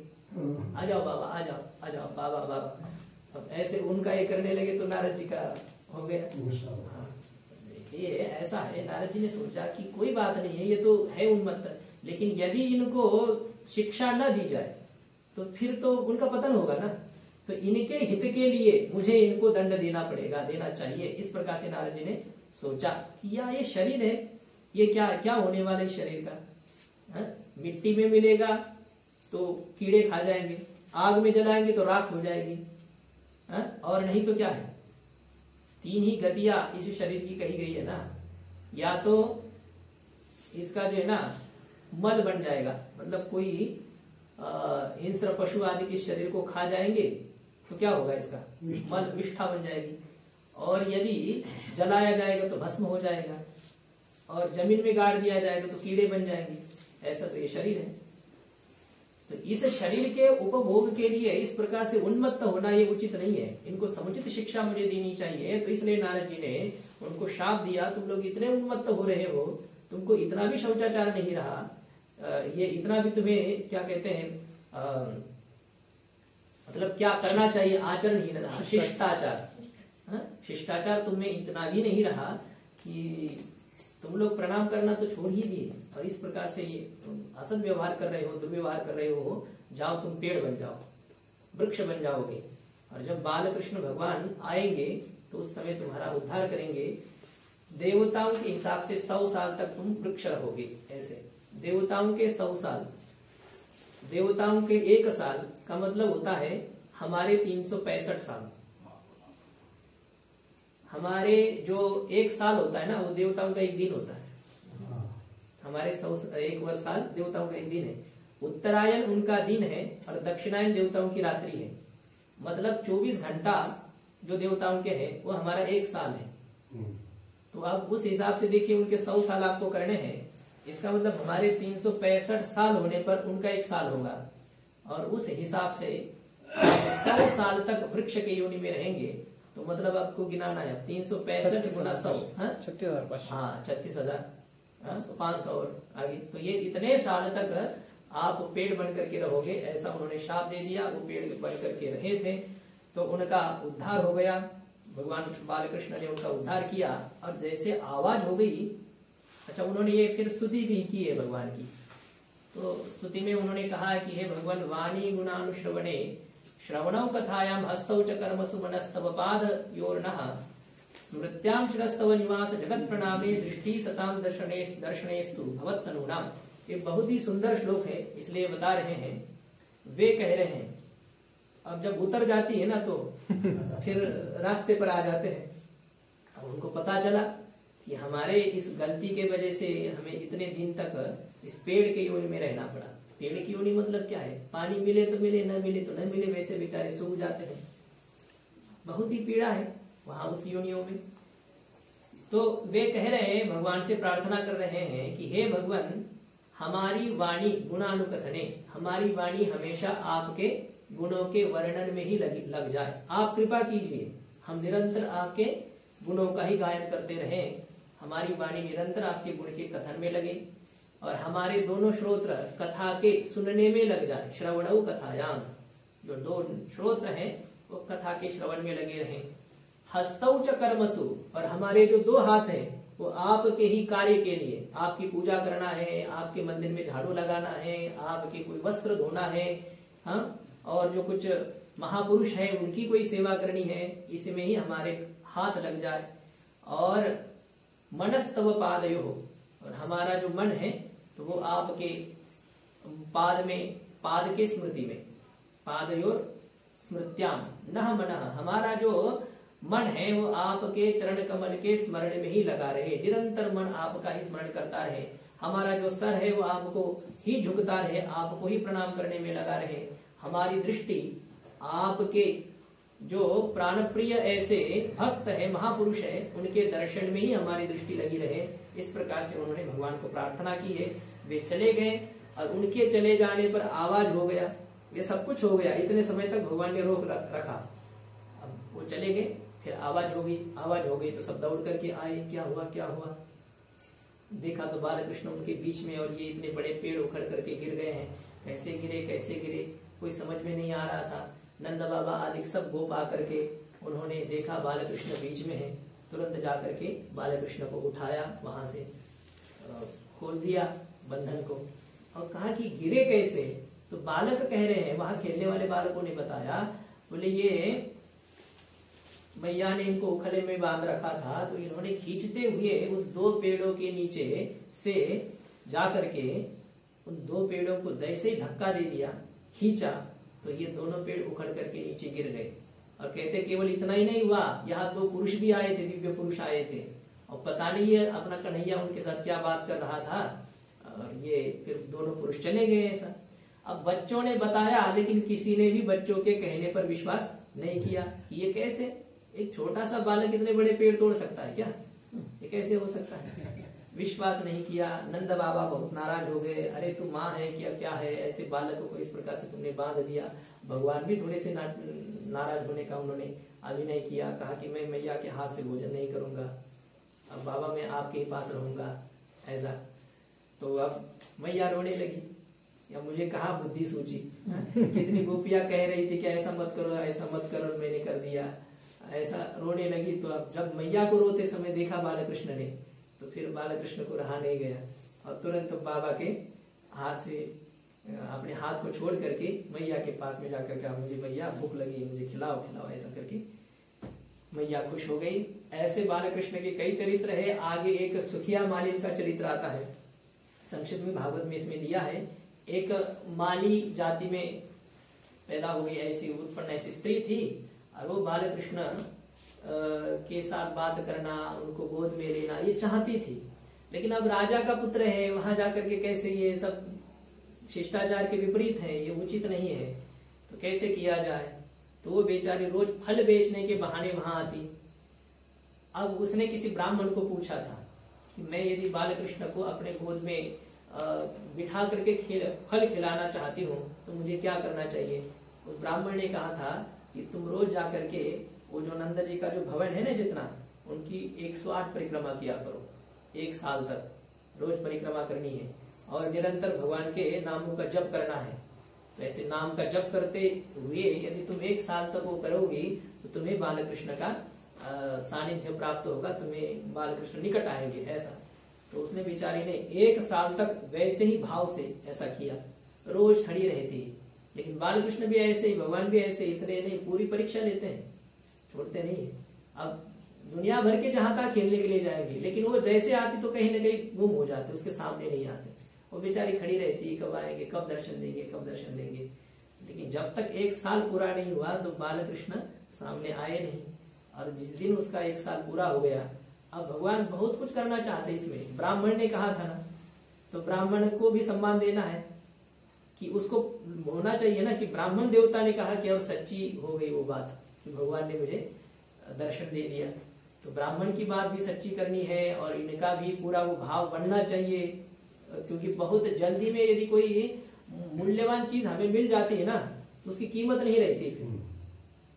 आ जाओ बाबा, आ जाओ, आ जाओ बाबा बाबा। अब ऐसे उनका ये करने लगे तो नारद जी का हो गया। हाँ, ये ऐसा है, नारद जी ने सोचा कि कोई बात नहीं है, ये तो है उन्मत्त, लेकिन यदि इनको शिक्षा न दी जाए तो फिर तो उनका पतन होगा ना। तो इनके हित के लिए मुझे इनको दंड देना पड़ेगा, देना चाहिए। इस प्रकार से नारद जी ने सोचा कि या ये शरीर है, ये क्या क्या होने वाला है शरीर का। हा? मिट्टी में मिलेगा तो कीड़े खा जाएंगे, आग में जलाएंगे तो राख हो जाएगी। हा? और नहीं तो क्या है, तीन ही गतियां इस शरीर की कही गई है ना। या तो इसका जो है ना मल बन जाएगा, मतलब कोई हिंस्र पशु आदि इस शरीर को खा जाएंगे तो क्या होगा, इसका मल विष्ठा बन जाएगी। और यदि जलाया जाएगा तो भस्म हो जाएगा, और जमीन में गाड़ दिया जाएगा तो कीड़े बन जाएंगे। ऐसा तो ये शरीर है। तो इस शरीर के उपभोग के लिए इस प्रकार से उन्मत्त होना ये उचित नहीं है। इनको समुचित शिक्षा मुझे देनी चाहिए। तो इसलिए नारद जी ने उनको शाप दिया, तुम लोग इतने उन्मत्त हो रहे हो, तुमको इतना भी शौचाचार नहीं रहा, ये इतना भी तुम्हें क्या कहते हैं, मतलब क्या करना चाहिए, आचरण ही रहा, शिष्टाचार। शिष्टाचार तुम्हें इतना भी नहीं रहा कि तुम लोग प्रणाम करना तो छोड़ ही दिए, और इस प्रकार से ये तुम असद व्यवहार कर रहे हो, दुर्व्यवहार कर रहे हो। जाओ तुम पेड़ बन जाओ, वृक्ष बन जाओगे, और जब बाल कृष्ण भगवान आएंगे तो उस समय तुम्हारा उद्धार करेंगे। देवताओं के हिसाब से 100 साल तक तुम वृक्ष रहोगे। ऐसे देवताओं के 100 साल, देवताओं के 1 साल का मतलब होता है हमारे 365 साल। हमारे जो 1 साल होता है ना, वो देवताओं का 1 दिन होता है। हमारे 1 वर्ष साल देवताओं का 1 दिन है। उत्तरायण उनका दिन है और दक्षिणायन देवताओं की रात्रि है। मतलब 24 घंटा जो देवताओं के हैं वो हमारा 1 साल है। तो आप उस हिसाब से देखिए, उनके 100 साल आपको करने हैं, इसका मतलब हमारे 365 साल होने पर उनका 1 साल होगा। और उस हिसाब से 100 साल तक वृक्ष के योनि में रहेंगे, तो मतलब आपको गिनाना है 365 गुना 100, 36,500। हाँ 36,500 और आगे। तो ये इतने साल तक आप पेड़ बन करके रहोगे, ऐसा उन्होंने शाप दे दिया। वो पेड़ बन करके रहे थे तो उनका उद्धार हो गया। भगवान बालकृष्ण ने उनका उद्धार किया। और जैसे आवाज हो गई, अच्छा उन्होंने ये फिर स्तुति भी की है भगवान की। तो स्तुति में उन्होंने कहा कि हे भगवान, वाणी गुणानुश्रवणे श्रवणौ कथायाम हस्तौ च कर्मसु मनस्तव पाद योर्नः स्मृत्याम शिरस्तव निवास जगत प्रणामे दृष्टि सताम दर्शनेस्तु भवत्तनूनाम। ये बहुत ही सुंदर श्लोक है, इसलिए बता रहे हैं। वे कह रहे हैं, अब जब उतर जाती है ना तो फिर रास्ते पर आ जाते हैं। अब उनको पता चला कि हमारे इस गलती के वजह से हमें इतने दिन तक इस पेड़ के योनि में रहना पड़ा। पेड़ की योनि मतलब क्या है, पानी मिले तो मिले, न मिले तो न मिले, वैसे बेचारे सूख जाते हैं। बहुत ही पीड़ा है वहां उस योनियों में। तो वे कह रहे हैं, भगवान से प्रार्थना कर रहे हैं कि हे भगवान, हमारी वाणी गुणानुकथने, हमारी वाणी हमेशा आपके गुणों के वर्णन में ही लग जाए। आप कृपा कीजिए, हम निरंतर आपके गुणों का ही गायन करते रहें, हमारी वाणी निरंतर आपके गुण के कथन में लगे और हमारे दोनों श्रोत्र कथा के सुनने में लग जाए। श्रवणौ कथायाम, जो दो श्रोत्र हैं वो कथा के श्रवण में लगे रहें। हस्तौ च कर्मसु, और हमारे जो दो हाथ हैं वो आपके ही कार्य के लिए, आपकी पूजा करना है, आपके मंदिर में झाड़ू लगाना है, आपके कोई वस्त्र धोना है, हाँ, और जो कुछ महापुरुष हैं उनकी कोई सेवा करनी है, इसमें ही हमारे हाथ लग जाए। और मनस्तव पादयो, और हमारा जो मन है तो वो आपके पाद में, पाद के स्मृति में, पादयोर स्मृत्याम नह मनः, हमारा जो मन है वो आपके चरण कमल के स्मरण में ही लगा रहे, निरंतर मन आपका ही स्मरण करता रहे। हमारा जो सर है वो आपको ही झुकता रहे, आपको ही प्रणाम करने में लगा रहे। हमारी दृष्टि आपके जो प्राण प्रिय ऐसे भक्त है, महापुरुष है, उनके दर्शन में ही हमारी दृष्टि लगी रहे। इस प्रकार से उन्होंने भगवान को प्रार्थना की है। वे चले गए और उनके चले जाने पर आवाज हो गया, ये सब कुछ हो गया, इतने समय तक भगवान ने रोक रखा। अब वो चले गए, फिर आवाज हो गई, आवाज हो गई तो सब दौड़ करके आए, क्या हुआ क्या हुआ। देखा तो बालकृष्ण उनके बीच में, और ये इतने बड़े पेड़ उखड़ करके गिर गए हैं। कैसे गिरे कैसे गिरे कोई समझ में नहीं आ रहा था। नंद बाबा आदि सब गोप आकर के उन्होंने देखा बालकृष्ण बीच में है, तुरंत जाकर के बालकृष्ण को उठाया, वहां से खोल दिया बंधन को और कहा कि गिरे कैसे। तो बालक कह रहे हैं, वहां खेलने वाले बालकों ने बताया, बोले ये मैया ने इनको उखले में बांध रखा था, तो इन्होंने खींचते हुए उस दो पेड़ों के नीचे से जाकर के उन दो पेड़ों को जैसे ही धक्का दे दिया, खींचा, तो ये दोनों पेड़ उखड़ करके नीचे गिर गए। और कहते केवल इतना ही नहीं हुआ, यहाँ दो पुरुष भी आए थे, दिव्य पुरुष आए थे, और पता नहीं है अपना कन्हैया उनके साथ क्या बात कर रहा था, और ये फिर दोनों पुरुष चले गए। ऐसा अब बच्चों ने बताया, लेकिन किसी ने भी बच्चों के कहने पर विश्वास नहीं किया कि ये कैसे, एक छोटा सा बालक इतने बड़े पेड़ तोड़ सकता है क्या, ये कैसे हो सकता है। विश्वास नहीं किया। नंद बाबा बहुत नाराज हो गए, अरे तू माँ है क्या, क्या है, ऐसे बालकों को इस प्रकार से तुमने बांध दिया। भगवान भी थोड़े से नाराज होने का उन्होंने अभिनय किया, कहा कि मैं मैया के हाथ से भोजन नहीं करूंगा, अब बाबा मैं आपके ही पास रहूंगा, ऐसा। तो अब मैया रोने लगी, या मुझे कहा बुद्धि सूझी। कितनी गोपियां कह रही थी कि ऐसा मत करो ऐसा मत करो, मैंने कर दिया, ऐसा रोने लगी। तो अब जब मैया को रोते समय देखा बालकृष्ण ने, तो फिर बालकृष्ण को रहा नहीं गया और तुरंत बाबा के हाथ से अपने हाथ को छोड़ करके मैया के पास में जाकर कहा, मुझे मैया भूख लगी है, मुझे खिलाओ खिलाओ, ऐसा करके मैया खुश हो गई। ऐसे बालकृष्ण के कई चरित्र है। आगे एक सुखिया मालिन का चरित्र आता है, संक्षिप्त में भागवत में इसमें दिया है। एक माली जाति में पैदा हो गई, ऐसी उत्पन्न ऐसी स्त्री थी, और वो बालकृष्ण के साथ बात करना, उनको गोद में लेना ये चाहती थी। लेकिन अब राजा का पुत्र है, वहां जाकर के कैसे, ये सब शिष्टाचार के विपरीत है, ये उचित नहीं है, तो कैसे किया जाए। तो वो बेचारी रोज फल बेचने के बहाने वहां आती। अब उसने किसी ब्राह्मण को पूछा था कि मैं यदि बालकृष्ण को अपने गोद में बिठा करके फल खिलाना चाहती हूँ तो मुझे क्या करना चाहिए। उस ब्राह्मण ने कहा था कि तुम रोज जाकर के वो जो नंद जी का जो भवन है ना, जितना उनकी 108 परिक्रमा किया करो, 1 साल तक रोज परिक्रमा करनी है, और निरंतर भगवान के नामों का जप करना है। वैसे नाम का जप करते हुए यदि तुम 1 साल तक वो करोगी तो तुम्हें बालकृष्ण का सानिध्य प्राप्त होगा, तुम्हें बालकृष्ण निकट आएंगे, ऐसा। तो उसने बेचारी ने 1 साल तक वैसे ही भाव से ऐसा किया, रोज खड़ी रहती। लेकिन बालकृष्ण भी ऐसे ही, भगवान भी ऐसे, इतने नहीं, पूरी परीक्षा लेते हैं, छोड़ते नहीं है। अब दुनिया भर के जहां तक खेलने के लिए जाएंगे, लेकिन वो जैसे आती तो कहीं ना कहीं गुम हो जाते, उसके सामने नहीं आते। वो बेचारी खड़ी रहती, कब आएंगे, कब दर्शन देंगे, कब दर्शन देंगे। लेकिन जब तक 1 साल पूरा नहीं हुआ तो बालकृष्ण सामने आए नहीं। और जिस दिन उसका 1 साल पूरा हो गया, अब भगवान बहुत कुछ करना चाहते इसमें। ब्राह्मण ने कहा था ना, तो ब्राह्मण को भी सम्मान देना है कि उसको होना चाहिए ना कि ब्राह्मण देवता ने कहा कि अब सच्ची हो गई वो बात कि भगवान ने मुझे दर्शन दे दिया। तो ब्राह्मण की बात भी सच्ची करनी है और इनका भी पूरा वो भाव बनना चाहिए, क्योंकि बहुत जल्दी में यदि कोई मूल्यवान चीज हमें मिल जाती है ना तो उसकी कीमत नहीं रहती, फिर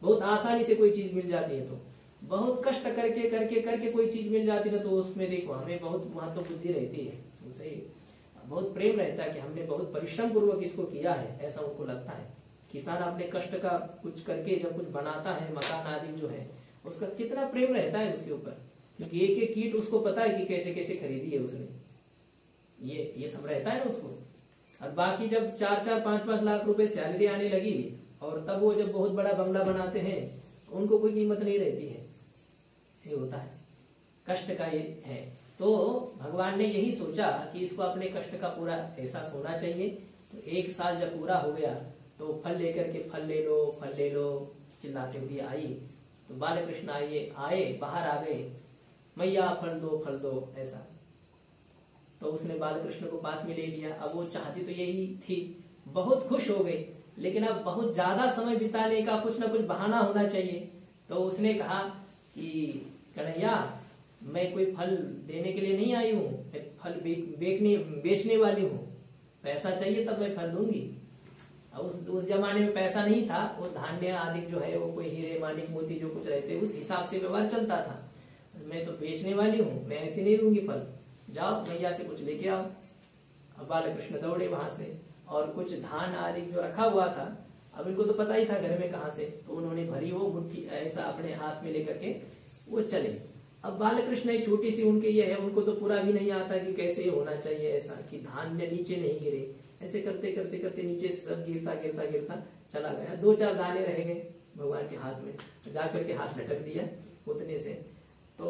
बहुत आसानी से कोई चीज मिल जाती है, तो बहुत कष्ट करके करके करके कोई चीज मिल जाती है तो उसमें देखो हमें बहुत महत्व बुद्धि रहती है, उनसे बहुत प्रेम रहता है कि हमने बहुत परिश्रम पूर्वक इसको किया है, ऐसा उनको लगता है। किसान अपने कष्ट का कुछ करके जब कुछ बनाता है, मकान आदि जो है, उसका कितना प्रेम रहता है उसके ऊपर, क्योंकि एक एक कीट उसको पता है कि कैसे कैसे खरीदी है उसने, ये सब रहता है ना उसको। और बाकी जब 4-4, 5-5 लाख रुपए सैलरी आने लगी और तब वो जब बहुत बड़ा बंगला बनाते हैं उनको कोई कीमत नहीं रहती है, ये होता है, कष्ट का ये है। तो भगवान ने यही सोचा कि इसको अपने कष्ट का पूरा एहसास होना चाहिए। तो 1 साल जब पूरा हो गया तो फल लेकर के फल ले लो चिल्लाते हुए आई। तो बालकृष्ण आए बाहर आ गए, मैया फल दो ऐसा। तो उसने बालकृष्ण को पास में ले लिया। अब वो चाहती तो यही थी, बहुत खुश हो गई, लेकिन अब बहुत ज्यादा समय बिताने का कुछ ना कुछ बहाना होना चाहिए। तो उसने कहा कि कन्हैया मैं कोई फल देने के लिए नहीं आई हूँ, मैं फल बेचने वाली हूँ, पैसा चाहिए तब मैं फल दूंगी। अब उस जमाने में पैसा नहीं था, वो धान्य आदि जो है वो कोई हीरे मानिक मोती जो कुछ रहते उस हिसाब से व्यवहार चलता था। मैं तो बेचने वाली हूँ, मैं ऐसे नहीं दूंगी फल, जाओ मैया से कुछ लेके आओ। अब बालकृष्ण दौड़े वहां से और कुछ धान आदि जो रखा हुआ था, अब इनको तो पता ही था घर में कहाँ से, तो उन्होंने भरी वो मुट्ठी ऐसा अपने हाथ में लेकर के वो चले। अब बालकृष्ण एक छोटी सी उनके ये है, उनको तो पूरा भी नहीं आता कि कैसे होना चाहिए ऐसा कि धान्य नीचे नहीं गिरे। ऐसे करते करते करते नीचे से सब गिरता चला गया। 2-4 दाने रह गए भगवान के हाथ में, जाकर के हाथ झटक दिया उतने से। तो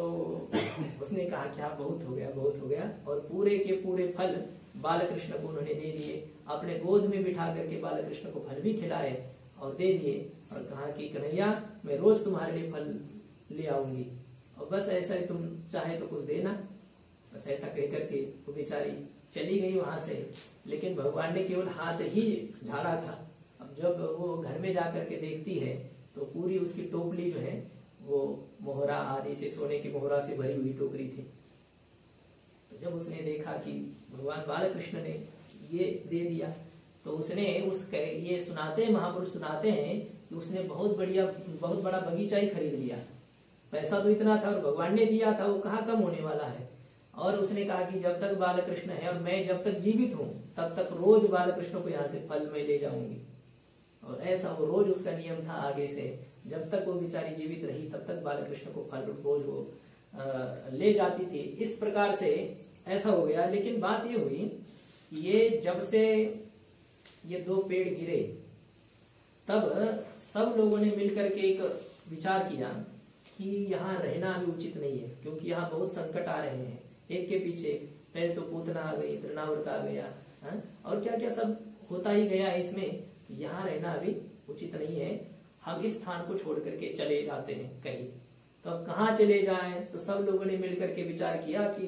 उसने कहा क्या बहुत हो गया और पूरे के पूरे फल बालकृष्ण को उन्होंने दे दिए। अपने गोद में बिठा करके बालकृष्ण को फल भी खिलाए और दे दिए और कहा कि कन्हैया मैं रोज तुम्हारे लिए फल ले आऊंगी और बस ऐसा ही तुम चाहे तो कुछ देना। बस ऐसा कह करके वो बेचारी चली गई वहां से। लेकिन भगवान ने केवल हाथ ही झाड़ा था। अब जब वो घर में जाकर के देखती है तो पूरी उसकी टोकरी जो है वो मोहरा आदि से, सोने की मोहरा से भरी हुई टोकरी थी। तो जब उसने देखा कि भगवान बालकृष्ण ने ये दे दिया तो उसने ये सुनाते हैं, महापुरुष सुनाते हैं कि उसने बहुत बड़ा बगीचा ही खरीद लिया। पैसा तो इतना था और भगवान ने दिया था, वो कहाँ कम होने वाला है। और उसने कहा कि जब तक बालकृष्ण है और मैं जब तक जीवित हूँ तब तक रोज बालकृष्ण को यहाँ से फल मैं ले जाऊंगी। और ऐसा वो रोज उसका नियम था आगे से, जब तक वो बेचारी जीवित रही तब तक बालकृष्ण को फल रोज वो ले जाती थी। इस प्रकार से ऐसा हो गया। लेकिन बात ये हुई कि ये जब से ये 2 पेड़ गिरे तब सब लोगों ने मिलकर के एक विचार किया कि यहाँ रहना अभी उचित नहीं है, क्योंकि यहाँ बहुत संकट आ रहे हैं एक के पीछे। पहले तो पूतना आ गई, तृणाव्रत आ गया, और क्या क्या सब होता ही गया है इसमें। यहाँ रहना अभी उचित नहीं है, हम इस स्थान को छोड़ करके चले जाते हैं कहीं। तो अब कहाँ चले जाएं? तो सब लोगों ने मिलकर के विचार किया कि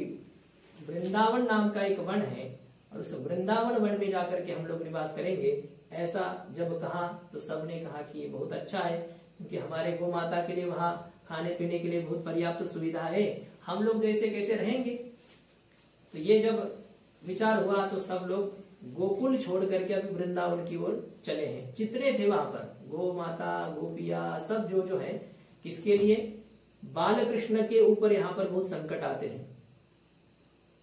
वृंदावन नाम का एक वन है और उस वृंदावन वन में जाकर के हम लोग निवास करेंगे। ऐसा जब कहा तो सबने कहा कि ये बहुत अच्छा है, क्योंकि हमारे गौ माता के लिए वहाँ खाने पीने के लिए बहुत पर्याप्त सुविधा है, हम लोग जैसे कैसे रहेंगे। तो ये जब विचार हुआ तो सब लोग गोकुल छोड़ करके अभी वृंदावन की ओर चले हैं। जितने थे वहां पर गौ माता, गोपिया, सब जो है, किसके लिए? बालकृष्ण के ऊपर यहाँ पर बहुत संकट आते थे,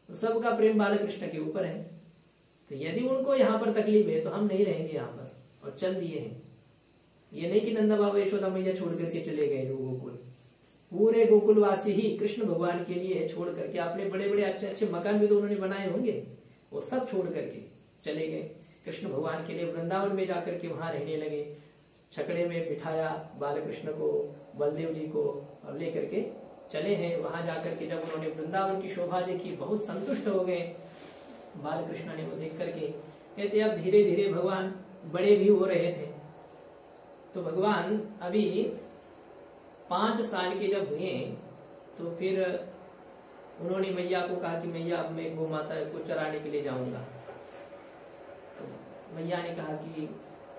तो सबका प्रेम बालकृष्ण के ऊपर है। तो यदि उनको यहाँ पर तकलीफ है तो हम नहीं रहेंगे यहाँ पर, और चल दिए हैं। ये नहीं कि नंदा बाबा यशोदा मैया छोड़ करके चले गए लोग गोकुल। पूरे गोकुलवासी ही कृष्ण भगवान के लिए छोड़ करके, अपने बड़े बड़े अच्छे अच्छे मकान भी तो उन्होंने बनाए होंगे, वो सब छोड़ करके चले गए कृष्ण भगवान के लिए। वृंदावन में जाकर के वहां रहने लगे। छकड़े में बिठाया बालकृष्ण को, बलदेव जी को, अब लेकर के चले हैं। वहां जाकर के जब उन्होंने वृंदावन की शोभा देखी, बहुत संतुष्ट हो गए। बालकृष्ण ने वो देख करके कहते अब धीरे धीरे भगवान बड़े भी हो रहे थे। तो भगवान अभी 5 साल के जब हुए तो फिर उन्होंने मैया को कहा कि मैया अब मैं गौ माता को चराने के लिए जाऊंगा। तो मैया ने कहा कि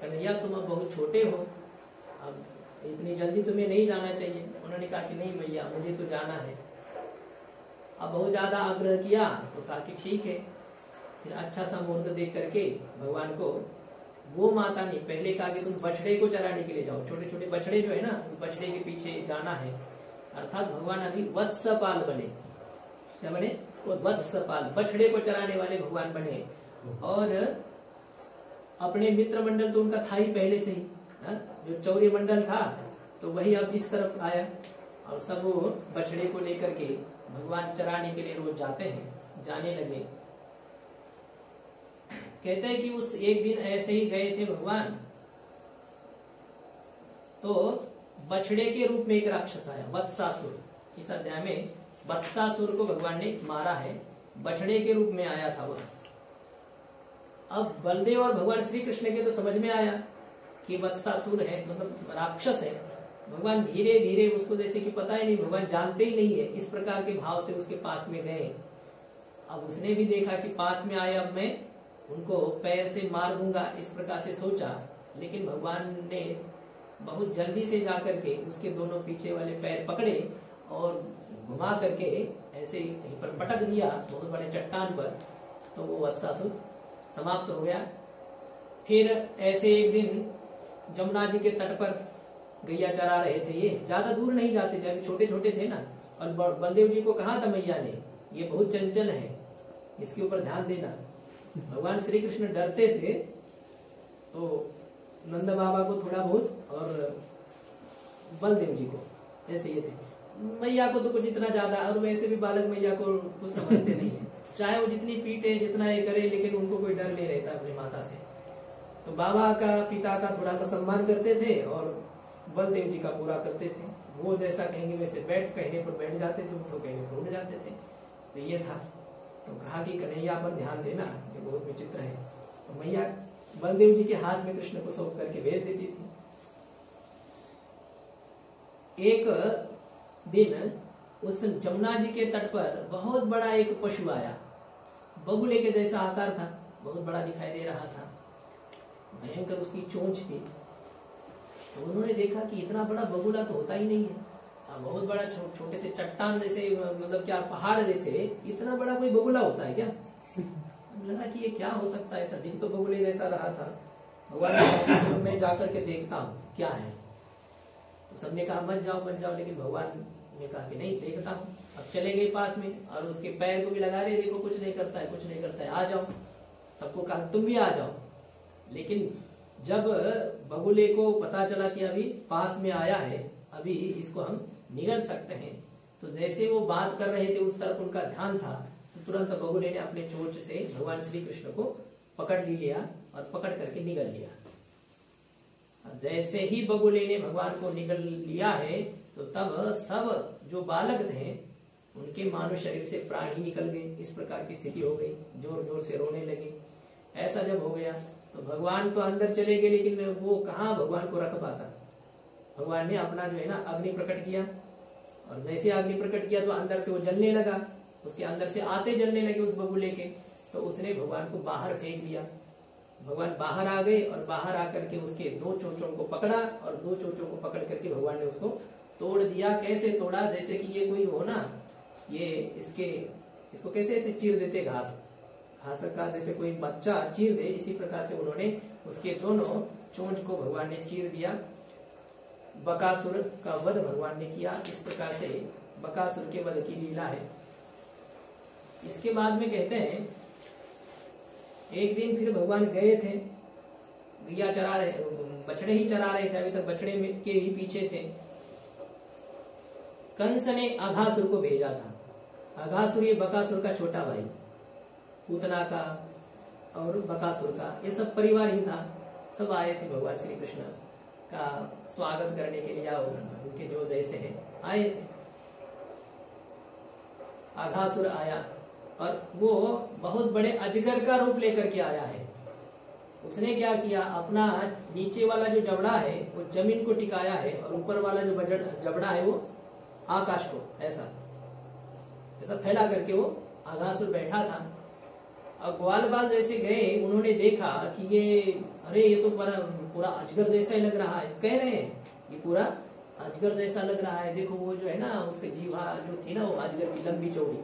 कन्हैया तुम अब बहुत छोटे हो, अब इतनी जल्दी तुम्हें नहीं जाना चाहिए। उन्होंने कहा कि नहीं मैया मुझे तो जाना है। अब बहुत ज्यादा आग्रह किया तो कहा कि ठीक है। फिर अच्छा सा मुहूर्त देख करके भगवान को वो माता ने पहले कहा कि तुम बछड़े को चराने के लिए जाओ, छोटे छोटे बछड़े जो है ना बछड़े के पीछे जाना है। अर्थात भगवान अभी वत्सपाल बने। क्या बने? वत्सपाल, बछड़े को चराने वाले भगवान बने। और अपने मित्र मंडल तो उनका था ही पहले से ही, जो चौर्य मंडल था तो वही अब इस तरफ आया और सब वो बछड़े को लेकर के भगवान चराने के लिए रोज जाते हैं, जाने लगे। कहते हैं कि उस एक दिन ऐसे ही गए थे भगवान, तो बछड़े के रूप में एक राक्षस आया, वत्सासुर। इस अध्याय में वत्सासुर को भगवान ने मारा है, बछड़े के रूप में आया था वह। अब बलदेव और भगवान श्री कृष्ण के तो समझ में आया कि वत्सासुर है, मतलब राक्षस है। भगवान धीरे धीरे उसको जैसे कि पता ही नहीं, भगवान जानते ही नहीं है, इस प्रकार के भाव से उसके पास में गए। अब उसने भी देखा कि पास में आए, अब मैं उनको पैर से मार दूंगा, इस प्रकार से सोचा। लेकिन भगवान ने बहुत जल्दी से जाकर के उसके दोनों पीछे वाले पैर पकड़े और घुमा करके ऐसे कहीं पर पटक दिया, बहुत बड़े चट्टान पर। तो वो वत्सासुर समाप्त हो गया। फिर ऐसे एक दिन जमुना जी के तट पर गैया चरा रहे थे, ये ज्यादा दूर नहीं जाते थे, अभी छोटे छोटे थे ना। और बलदेव जी को कहा था मैया ने, ये बहुत चंचल है, इसके ऊपर ध्यान देना। भगवान श्री कृष्ण डरते थे तो नंद बाबा को थोड़ा बहुत और बलदेव जी को ऐसे ये थे। मैया को तो कुछ इतना ज्यादा, और वैसे भी बालक मैया को कुछ समझते नहीं है, चाहे वो जितनी पीटे जितना ये करे, लेकिन उनको कोई डर नहीं रहता अपनी माता से। तो बाबा का पिता का थोड़ा सा सम्मान करते थे और बलदेव जी का पूरा करते थे। वो जैसा कहेंगे वैसे बैठ, कहने पर बैठ जाते थे, उनको कहने पर उठ जाते थे। तो ये था। तो कहा कि कन्हैया पर ध्यान देना, ये बहुत विचित्र है। तो मैया बलदेव जी के हाथ में कृष्ण को सौंप करके भेज देती थी। एक दिन उस जमुना जी के तट पर बहुत बड़ा एक पशु आया, बगुले के जैसा आकार था, बहुत बड़ा दिखाई दे रहा था, भयंकर उसकी चोंच थी। तो उन्होंने देखा कि इतना बड़ा बगुला तो होता ही नहीं है, बहुत बड़ा छोटे से चट्टान जैसे, मतलब क्या पहाड़ जैसे इतना बड़ा कोई बगुला होता है क्या? लगा कि ये क्या हो सकता है, ऐसा दिन तो बगुले जैसा रहा था। भगवान मैं जाकर के देखता हूँ क्या है। तो सबने कहा मत जाओ मत जाओ, लेकिन भगवान ने कहा कि नहीं देखता हूँ। अब चले गए पास में और उसके पैर को भी लगा रहे, देखो कुछ नहीं करता है, कुछ नहीं करता है, आ जाओ। सबको कहा तुम भी आ जाओ। लेकिन जब बगुले को पता चला कि अभी पास में आया है, अभी इसको हम निगल सकते हैं, तो जैसे वो बात कर रहे थे उस तरफ उनका ध्यान था, तो तुरंत बगुले ने अपने चोंच से भगवान श्री कृष्ण को पकड़ लिया और पकड़ करके निगल लिया। जैसे ही बगुले ने भगवान को निगल लिया है, तो तब सब जो बालक थे उनके मानव शरीर से प्राण ही निकल गए। इस प्रकार की स्थिति हो गई, जोर जोर से रोने लगे। ऐसा जब हो गया तो भगवान तो अंदर चले गए, लेकिन वो कहाँ भगवान को रख पाता। भगवान ने अपना जो है ना अग्नि प्रकट किया, और जैसे अग्नि प्रकट किया तो अंदर से वो जलने लगा, उसके अंदर से आते जलने लगे उस बगुले के। तो उसने भगवान को बाहर फेंक दिया। भगवान बाहर आ गए और बाहर आकर के उसके दो चोंचों को पकड़ा, और दो चोंचों को पकड़ करके भगवान ने उसको तोड़ दिया। कैसे तोड़ा? जैसे कि ये कोई हो ना, ये इसको कैसे ऐसे चीर देते, घास का जैसे कोई बच्चा चीर दे, इसी प्रकार से उन्होंने उसके दोनों चोंच को भगवान ने चीर दिया। बकासुर का वध भगवान ने किया। इस प्रकार से बकासुर के वध की लीला है। इसके बाद में कहते हैं एक दिन फिर भगवान गए थे, गैया चरा रहे, बछड़े ही चरा रहे थे, अभी तक बछड़े के ही पीछे थे। कंस ने अघासुर को भेजा था। अघासुर ये बकासुर का छोटा भाई, पूतना का और बकासुर का ये सब परिवार ही था। सब आए थे भगवान श्री कृष्ण का स्वागत करने के लिए, उनके जो जैसे हैं आए थे। अघासुर आया और वो बहुत बड़े अजगर का रूप लेकर के आया है। उसने क्या किया, अपना नीचे वाला जो जबड़ा है वो जमीन को टिकाया है, और ऊपर वाला जो जबड़ा है वो आकाश को ऐसा फैला करके वो अघासुर बैठा था। और ग्वाल बाल जैसे गए, उन्होंने देखा कि ये अरे ये तो पूरा अजगर जैसा ही लग रहा है। कह रहे हैं ये पूरा अजगर जैसा लग रहा है, देखो वो जो है ना उसके जीवा जो थी ना वो अजगर की लंबी चौड़ी,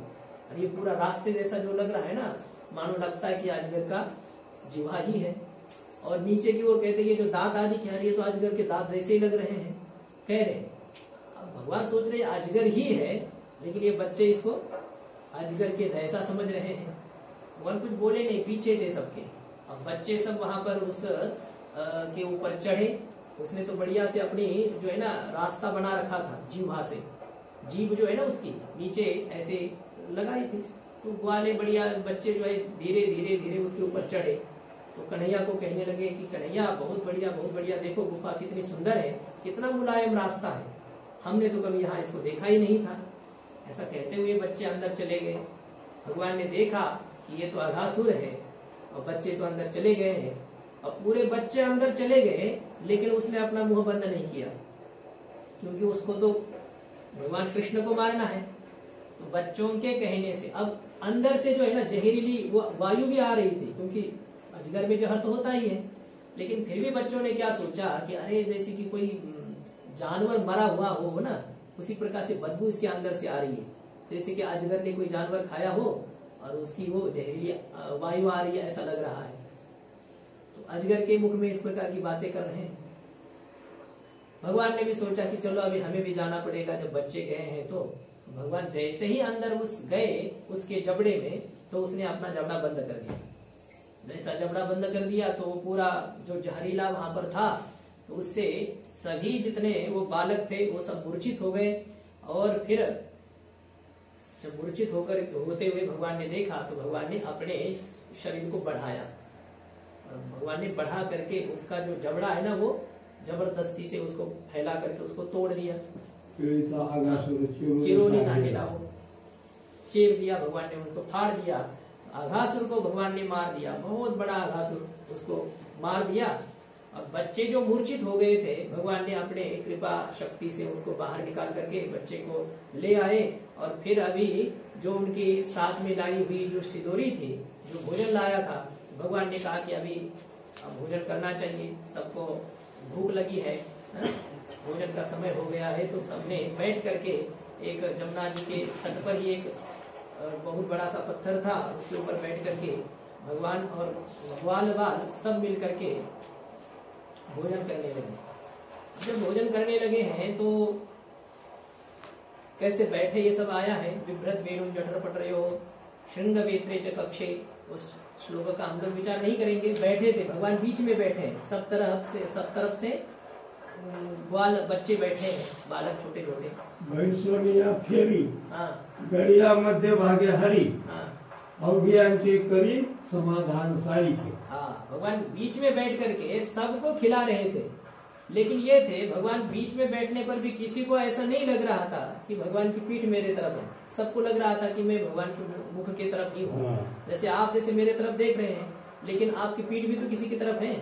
और ये पूरा रास्ते जैसा जो लग रहा है ना, मानो लगता है कि अजगर का जीवा ही है। और नीचे की ओर कहते ये जो दांत आदि कह रही है तो अजगर के दांत जैसे ही लग रहे हैं, कह रहे। अब भगवान सोच रहे अजगर ही है, लेकिन ये बच्चे इसको अजगर के जैसा समझ रहे हैं। भगवान कुछ बोले नहीं, पीछे थे सबके। अब बच्चे सब वहां पर उस के ऊपर चढ़े। उसने तो बढ़िया से अपनी जो है ना रास्ता बना रखा था जीवा से, जीभ जो है ना उसकी नीचे ऐसे लगाई थी। तो ग्वाले बढ़िया बच्चे जो है धीरे धीरे धीरे उसके ऊपर चढ़े। तो कन्हैया को कहने लगे कि कन्हैया बहुत बढ़िया, देखो गुफा कितनी सुंदर है, कितना मुलायम रास्ता है, हमने तो कभी यहाँ इसको देखा ही नहीं था। ऐसा कहते हुए बच्चे अंदर चले गए। भगवान ने देखा कि ये तो अघासुर है, और बच्चे तो अंदर चले गए हैं। और पूरे बच्चे अंदर चले गए, लेकिन उसने अपना मुंह बंद नहीं किया, क्योंकि उसको तो भगवान कृष्ण को मारना है। तो बच्चों के कहने से अब अंदर से जो है ना जहरीली वायु भी आ रही थी, क्योंकि अजगर में जहर तो होता ही है। लेकिन फिर भी बच्चों ने क्या सोचा कि अरे जैसे कि कोई जानवर मरा हुआ हो ना, उसी प्रकार से बदबू इसके अंदर से आ रही है, जैसे कि अजगर ने कोई जानवर खाया हो और उसकी वो जहरीली वायु आ रही है, ऐसा लग रहा है। तो अजगर के मुख में इस प्रकार की बातें कर रहे हैं। भगवान ने भी सोचा कि चलो अभी हमें भी जाना पड़ेगा, जब बच्चे गए हैं तो। भगवान जैसे ही अंदर उस गए उसके जबड़े में, तो उसने अपना जबड़ा बंद कर दिया। जैसा जबड़ा बंद कर दिया तो वो पूरा जो जहरीला वहां पर था, तो उससे सभी जितने वो बालक थे वो सब मूर्छित हो गए। और फिर जब मूर्छित होते हुए भगवान ने देखा, तो भगवान ने अपने शरीर को बढ़ाया, और भगवान ने बढ़ा करके उसका जो जबड़ा है ना वो जबरदस्ती से उसको फैला करके उसको तोड़ दिया, चिरोनी सांडेला वो चीर दिया। भगवान ने उसको फाड़ दिया। अघासुर को भगवान ने मार दिया, बहुत बड़ा अघासुर, उसको मार दिया। अब बच्चे जो मूर्छित हो गए थे, भगवान ने अपने कृपा शक्ति से उनको बाहर निकाल करके बच्चे को ले आए। और फिर अभी जो उनके साथ में लाई हुई जो सिदोरी थी, जो भोजन लाया था, भगवान ने कहा कि अभी भोजन करना चाहिए, सबको भूख लगी है, भोजन का समय हो गया है। तो सबने बैठ करके एक जमुना जी के तट पर ही एक बहुत बड़ा सा पत्थर था, उसके ऊपर बैठ करके भगवान और ग्वाल बाल सब मिल करके भोजन करने लगे। जब भोजन करने लगे हैं तो कैसे बैठे ये सब आया है। बिभ्रत वेणुं जठर पटरयो श्रृंग वेत्रे च कक्षे, उस श्लोक का हम लोग विचार नहीं करेंगे। बैठे थे, भगवान बीच में बैठे हैं, सब तरफ से ग्वाल बच्चे बैठे हैं, बालक छोटे छोटे। वैष्णविया फेरी गड़िया मध्य भागे हरी, अवघियांची करी समाधान सारी के। हाँ, भगवान बीच में बैठ करके सबको खिला रहे थे। लेकिन ये थे, भगवान बीच में बैठने पर भी किसी को ऐसा नहीं लग रहा था कि भगवान की पीठ मेरे तरफ है। सबको लग रहा था कि मैं भगवान के मुख के तरफ ही हूँ। जैसे आप जैसे मेरे तरफ देख रहे हैं, लेकिन आपकी पीठ भी तो किसी की तरफ है।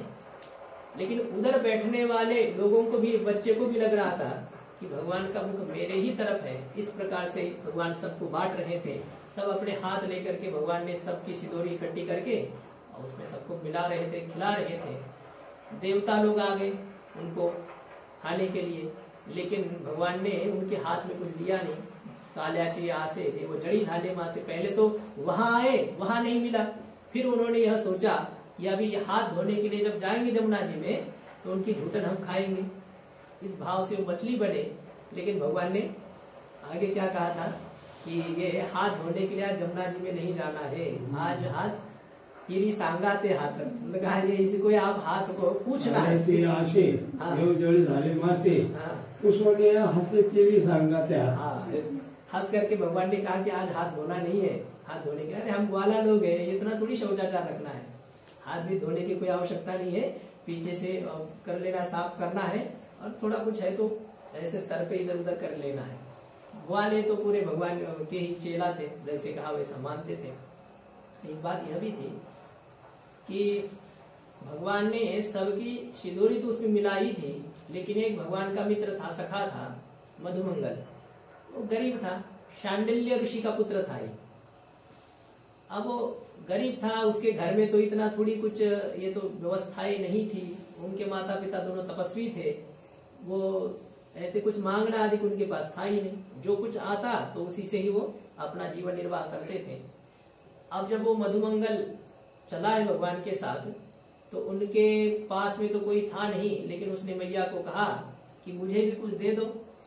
लेकिन उधर बैठने वाले लोगों को भी, बच्चे को भी लग रहा था कि भगवान का मुख मेरे ही तरफ है। इस प्रकार से भगवान सबको बांट रहे थे। सब अपने हाथ लेकर के भगवान ने सबकी सिदोरी इकट्ठी करके और उसमें सबको मिला रहे थे, खिला रहे थे। देवता लोग आ गए उनको खाने के लिए, लेकिन भगवान ने उनके हाथ में कुछ दिया नहीं। काल्याची आसे थे वो जड़ी धाले माँ से, पहले तो वहां आए, वहां नहीं मिला। फिर उन्होंने यह सोचा कि अभी ये हाथ धोने के लिए जब जाएंगे जमुना जी में तो उनकी घुटन हम खाएंगे। इस भाव से वो मछली बने। लेकिन भगवान ने आगे क्या कहा था कि ये हाथ धोने के लिए आज जमुना जी में नहीं जाना है, आज हाथ कीरी सांगाते हाथ, मतलब कहा इसी को आप हाथ को पूछना है। हंस करके भगवान ने कहा कि आज हाथ धोना नहीं है, हाथ धोने के, अरे हम ग्वाला लोग हैं, इतना थोड़ी शौचाचार रखना है, हाथ भी धोने की कोई आवश्यकता नहीं है, पीछे से कर लेना, साफ करना है, और थोड़ा कुछ है तो ऐसे सर पे इधर उधर कर लेना है। ग्वाले तो पूरे भगवान के ही चेला थे, जैसे कहा वैसा मानते थे। एक बात यह भी थी कि भगवान ने सबकी सिदोरी तो उसमें मिलाई थी, लेकिन एक भगवान का मित्र था, सखा था, मधुमंगल, वो गरीब था, शांडिल्य ऋषि का पुत्र था ये। अब वो गरीब था, उसके घर में तो इतना थोड़ी कुछ ये तो व्यवस्थाएं नहीं थी। उनके माता पिता दोनों तपस्वी थे, वो ऐसे कुछ मांगना आदि उनके पास था ही नहीं, जो कुछ आता तो उसी से ही वो अपना जीवन निर्वाह करते थे। अब जब वो मधुमंगल चला है भगवान के साथ, तो उनके पास में तो कोई था नहीं, लेकिन उसने मैया को कहा कि मुझे भी कुछ दे दो,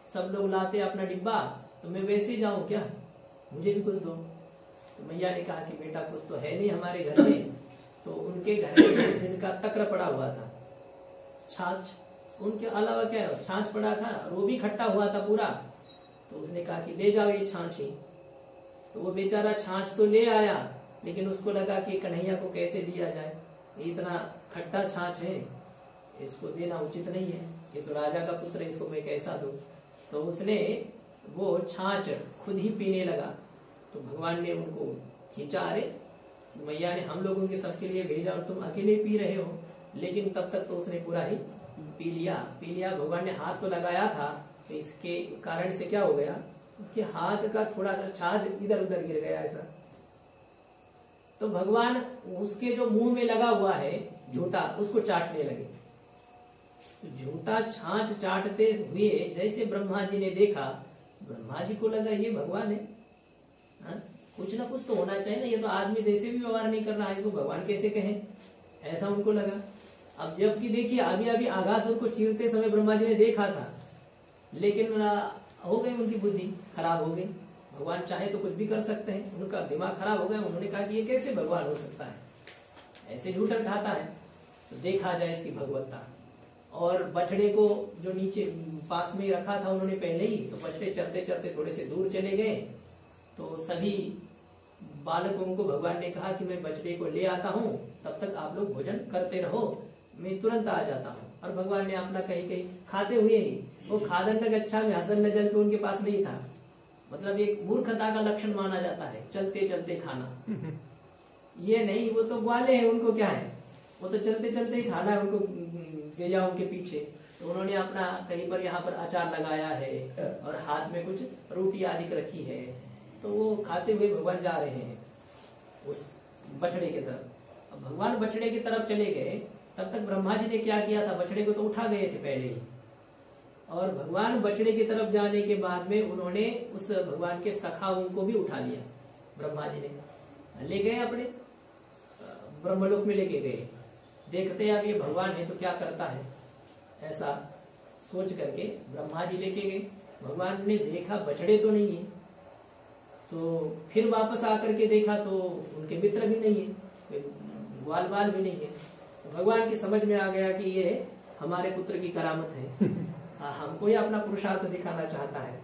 सब लोग लाते अपना डिब्बा तो मैं वैसे ही जाऊं क्या, मुझे भी कुछ दो। तो मैया ने कहा कि बेटा कुछ तो है नहीं हमारे घर में। तो उनके घर में जिनका तक्र पड़ा हुआ था, छाछ, उनके अलावा क्या है, छाछ पड़ा था, वो भी खट्टा हुआ था पूरा। तो उसने कहा कि ले जाओ ये छाछ ही। तो वो बेचारा छाछ तो ले आया, लेकिन उसको लगा कि कन्हैया को कैसे दिया जाए, इतना खट्टा छाछ है, इसको देना उचित नहीं है, ये तो राजा का पुत्र है, इसको मैं कैसा दूं। तो उसने वो छाछ खुद ही पीने लगा। तो भगवान ने उनको खींचा, अरे मैया ने हम लोगों के सबके लिए भेजा और तुम अकेले पी रहे हो। लेकिन तब तक तो उसने पूरा ही पी लिया। भगवान ने हाथ तो लगाया था, तो इसके कारण से क्या हो गया, उसके हाथ का थोड़ा सा छाछ इधर उधर गिर गया ऐसा। तो भगवान उसके जो मुंह में लगा हुआ है झूठा, उसको चाटने लगे। तो झूठा छाछ चाटते हुए जैसे ब्रह्मा जी ने देखा, ब्रह्मा जी को लगा ये भगवान है, हा? कुछ ना कुछ तो होना चाहिए ना, ये तो आदमी जैसे भी व्यवहार नहीं कर रहा है, इसको भगवान कैसे कहें, ऐसा उनको लगा। अब जबकि देखिए अभी अभी आगासुर को चीरते समय ब्रह्मा जी ने देखा था, लेकिन हो गई उनकी बुद्धि खराब हो गई। भगवान चाहे तो कुछ भी कर सकते हैं, उनका दिमाग खराब हो गया। उन्होंने कहा कि ये कैसे भगवान हो सकता है, ऐसे झूठा खाता है। तो देखा जाए इसकी भगवत्ता। और बछड़े को जो नीचे पास में ही रखा था उन्होंने पहले ही, तो बछड़े चलते चलते थोड़े से दूर चले गए। तो सभी बालकों को भगवान ने कहा कि मैं बछड़े को ले आता हूँ, तब तक आप लोग भोजन करते रहो, मैं तुरंत आ जाता हूँ। और भगवान ने अपना कहीं कहीं खाते हुए ही, वो खादन न गच्छा में हसन न जल पे उनके पास नहीं था, मतलब एक मूर्खता का लक्षण माना जाता है चलते चलते खाना। ये नहीं, वो तो ग्वाले हैं, उनको क्या है, वो तो चलते चलते ही खाना है उनको, गया उनके पीछे। तो उन्होंने अपना कहीं पर यहाँ पर अचार लगाया है और हाथ में कुछ रोटी आदि रखी है, तो वो खाते हुए भगवान जा रहे हैं उस बछड़े की तरफ। अब भगवान बछड़े की तरफ चले गए, तब तक ब्रह्मा जी ने क्या किया था, बछड़े को तो उठा गए थे पहले ही। और भगवान बछड़े की तरफ जाने के बाद में उन्होंने उस भगवान के सखाओं को भी उठा लिया। ब्रह्मा जी ने ले गए अपने ब्रह्मलोक में लेके गए। देखते हैं अब ये भगवान है तो क्या करता है, ऐसा सोच करके ब्रह्मा जी लेके गए। भगवान ने देखा बछड़े तो नहीं है, तो फिर वापस आकर के देखा तो उनके मित्र भी नहीं है, ग्वाल बाल भी नहीं है। तो भगवान की समझ में आ गया कि ये हमारे पुत्र की करामत है, हमको ये अपना पुरुषार्थ दिखाना चाहता है।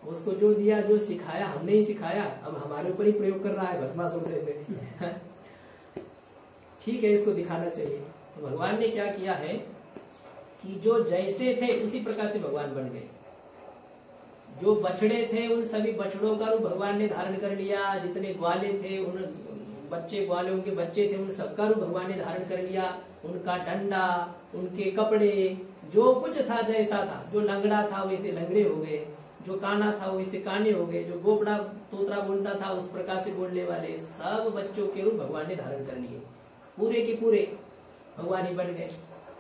उसको जो दिया, जो सिखाया, हमने ही सिखाया, अब हमारे ऊपर ही प्रयोग कर रहा है भस्मासुर से। ठीक है, इसको दिखाना चाहिए। तो भगवान ने क्या किया है कि जो जैसे थे उसी प्रकार से भगवान बन गए। जो बछड़े थे उन सभी बछड़ों का रूप भगवान ने धारण कर लिया। जितने ग्वाले थे, उन बच्चे ग्वालों के बच्चे थे, उन सबका रूप भगवान ने धारण कर लिया। उनका डंडा, उनके कपड़े, जो कुछ था जैसा था, जो लंगड़ा था वैसे लंगड़े हो गए, जो काना था वैसे काने हो गए, जो गोपड़ा तोतरा बोलता था उस प्रकार से बोलने वाले सब बच्चों के रूप भगवान ने धारण कर लिए। पूरे के पूरे भगवान ही बन गए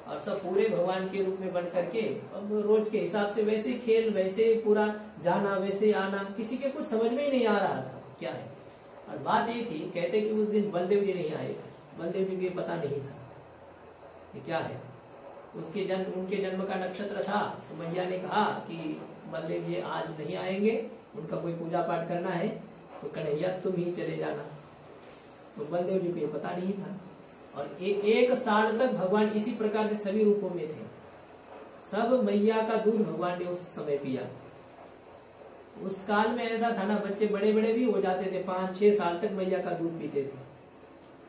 और सब पूरे भगवान के रूप में बन करके अब रोज के हिसाब से वैसे खेल, वैसे पूरा जाना, वैसे आना, किसी के कुछ समझ में ही नहीं आ रहा था क्या है। और बात ये थी, कहते कि उस दिन बलदेव जी नहीं आए, बलदेव जी को पता नहीं था कि क्या है। उसके जन्म, उनके जन्म का नक्षत्र था, तो मैया ने कहा कि बलदेव जी आज नहीं आएंगे, उनका कोई पूजा पाठ करना है, तो कन्हैया तुम ही चले जाना। तो बलदेव जी को ये पता नहीं था। और एक साल तक भगवान इसी प्रकार से सभी रूपों में थे। सब मैया का दूध भगवान ने उस समय पिया। उस काल में ऐसा था ना, बच्चे बड़े बड़े भी हो जाते थे, 5-6 साल तक मैया का दूध पीते थे।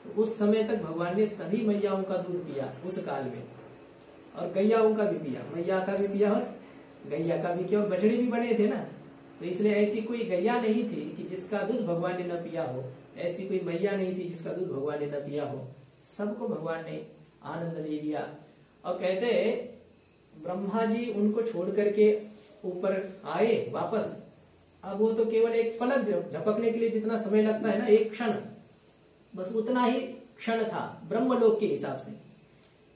तो उस समय तक भगवान ने सभी मैयाओं का दूध पिया उस काल में, और गैयाओं का भी पिया, मैया का भी पिया और गैया का भी किया। और बछड़े भी बड़े थे ना, तो इसलिए ऐसी कोई गैया नहीं थी कि जिसका दूध भगवान ने न पिया हो, ऐसी कोई मैया नहीं थी जिसका दूध भगवान ने न पिया हो। सबको भगवान ने आनंद ले लिया। और कहते ब्रह्मा जी उनको छोड़ करके ऊपर आए वापस। अब वो तो केवल एक पलक झपकने के लिए जितना समय लगता है ना, एक क्षण, बस उतना ही क्षण था ब्रह्मलोक के हिसाब से।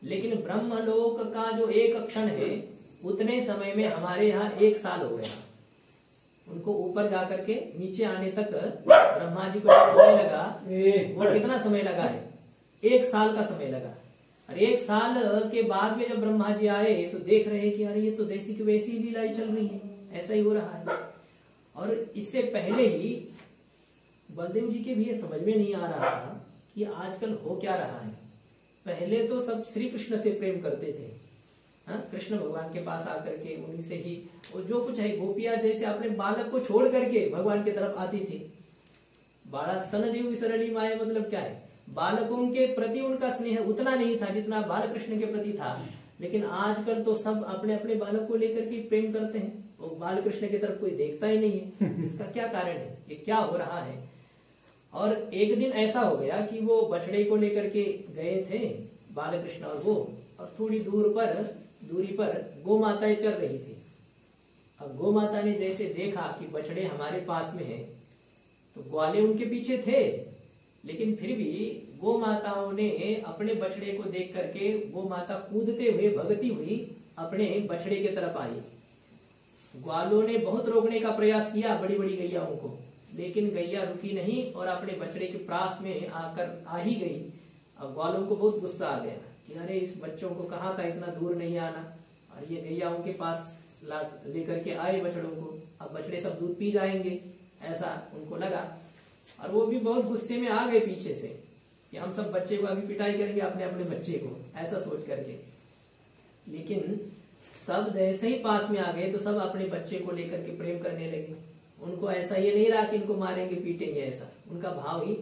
लेकिन ब्रह्मलोक का जो एक क्षण है उतने समय में हमारे यहाँ 1 साल हो गया। उनको ऊपर जाकर के नीचे आने तक ब्रह्मा जी को जो समय लगा वो कितना समय लगा है? 1 साल का समय लगा। और 1 साल के बाद में जब ब्रह्मा जी आए तो देख रहे हैं कि अरे ये तो जैसी की वैसी लीलाएं चल रही है, ऐसा ही हो रहा है। और इससे पहले ही बलदेव जी के भी ये समझ में नहीं आ रहा था कि आजकल हो क्या रहा है। पहले तो सब श्री कृष्ण से प्रेम करते थे, कृष्ण भगवान के पास आकर के उन्हीं से ही वो जो कुछ है, गोपियां जैसे अपने बालक को छोड़ करके भगवान की तरफ आती थी। बाड़ा स्तन देव विसरणी माए मतलब क्या है? बालकों के प्रति उनका स्नेह उतना नहीं था जितना बाल कृष्ण के प्रति था। लेकिन आजकल तो सब अपने अपने बालक को लेकर के प्रेम करते हैं, वो बाल कृष्ण की तरफ कोई देखता ही नहीं है। इसका क्या कारण है? ये क्या हो रहा है? और एक दिन ऐसा हो गया कि वो बछड़े को लेकर के गए थे बाल कृष्ण और वो, और थोड़ी दूरी पर गौ माताएं चल रही थी। अब गौ माता ने जैसे देखा कि बछड़े हमारे पास में है तो ग्वाले उनके पीछे थे, लेकिन फिर भी गौ माताओं ने अपने बछड़े को देख करके गौ माता कूदते हुए भगती हुई अपने बछड़े की तरफ आई। ग्वालों ने बहुत रोकने का प्रयास किया बड़ी बड़ी गैयाओं को, लेकिन गैया रुकी नहीं और अपने बछड़े के पास में आकर आ ही गई। अब ग्वालों को बहुत गुस्सा आ गया कि अरे इस बच्चों को कहाँ का इतना दूर नहीं आना, और ये गैयाओं के पास लेकर के आए बछड़ों को, अब बछड़े सब दूध पी जाएंगे ऐसा उनको लगा। और वो भी बहुत गुस्से में आ गए पीछे से कि हम सब बच्चे को अभी पिटाई करेंगे अपने अपने बच्चे को, ऐसा सोच करके। लेकिन सब जैसे ही पास में आ गए तो सब अपने बच्चे को लेकर के प्रेम करने लगे। उनको ऐसा ये नहीं रहा कि इनको मारेंगे पीटेंगे, ऐसा उनका भाव ही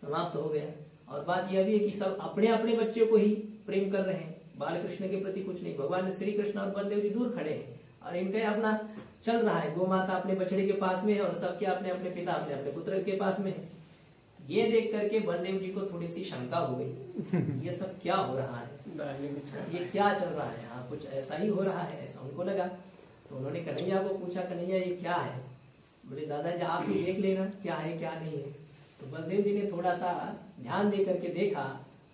समाप्त हो गया। और बात यह भी है कि सब अपने अपने बच्चे को ही प्रेम कर रहे हैं, बाल कृष्ण के प्रति कुछ नहीं। भगवान श्री कृष्ण और बलदेव जी दूर खड़े हैं और इनका अपना चल रहा है। गौ माता अपने बछड़े के पास में है और सबके अपने अपने पिता अपने अपने पुत्र के पास में है। ये देख करके बलदेव जी को थोड़ी सी शंका हो गई, ये सब क्या हो रहा है, ये क्या चल रहा है, हाँ कुछ ऐसा ही हो रहा है, ऐसा उनको लगा। तो उन्होंने कन्हैया को पूछा, कन्हैया ये क्या है? बोले दादाजी आप ही देख लेना क्या है क्या नहीं है। तो बलदेव जी ने थोड़ा सा ध्यान दे करके देखा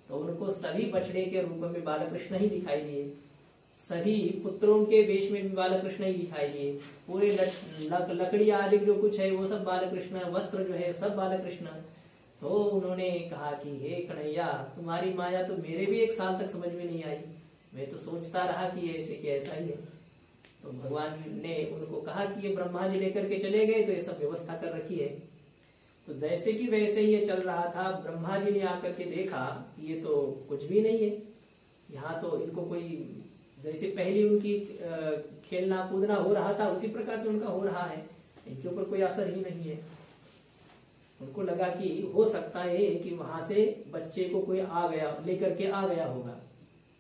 तो उनको सभी बछड़े के रूप में बालकृष्ण ही दिखाई दिए, सभी पुत्रों के वेश में भी बालकृष्ण ही दिखाई दिए। पूरे लकड़ी आदि जो कुछ है वो सब बालकृष्ण, वस्त्र जो है सब बालकृष्ण। तो उन्होंने कहा कि हे कन्हैया तुम्हारी माया तो मेरे भी 1 साल तक समझ में नहीं आई, मैं तो सोचता रहा कि ऐसे कि ऐसा ही है। तो भगवान ने उनको कहा कि ये ब्रह्मा जी लेकर के चले गए तो ये सब व्यवस्था कर रखी है। तो जैसे कि वैसे ही ये चल रहा था। ब्रह्मा जी ने आकर के देखा कि ये तो कुछ भी नहीं है, यहाँ तो इनको कोई जैसे पहले उनकी खेलना कूदना हो रहा था उसी प्रकार से उनका हो रहा है, इनके ऊपर कोई असर ही नहीं है। उनको लगा कि हो सकता है कि वहां से बच्चे को कोई आ गया लेकर के आ गया होगा,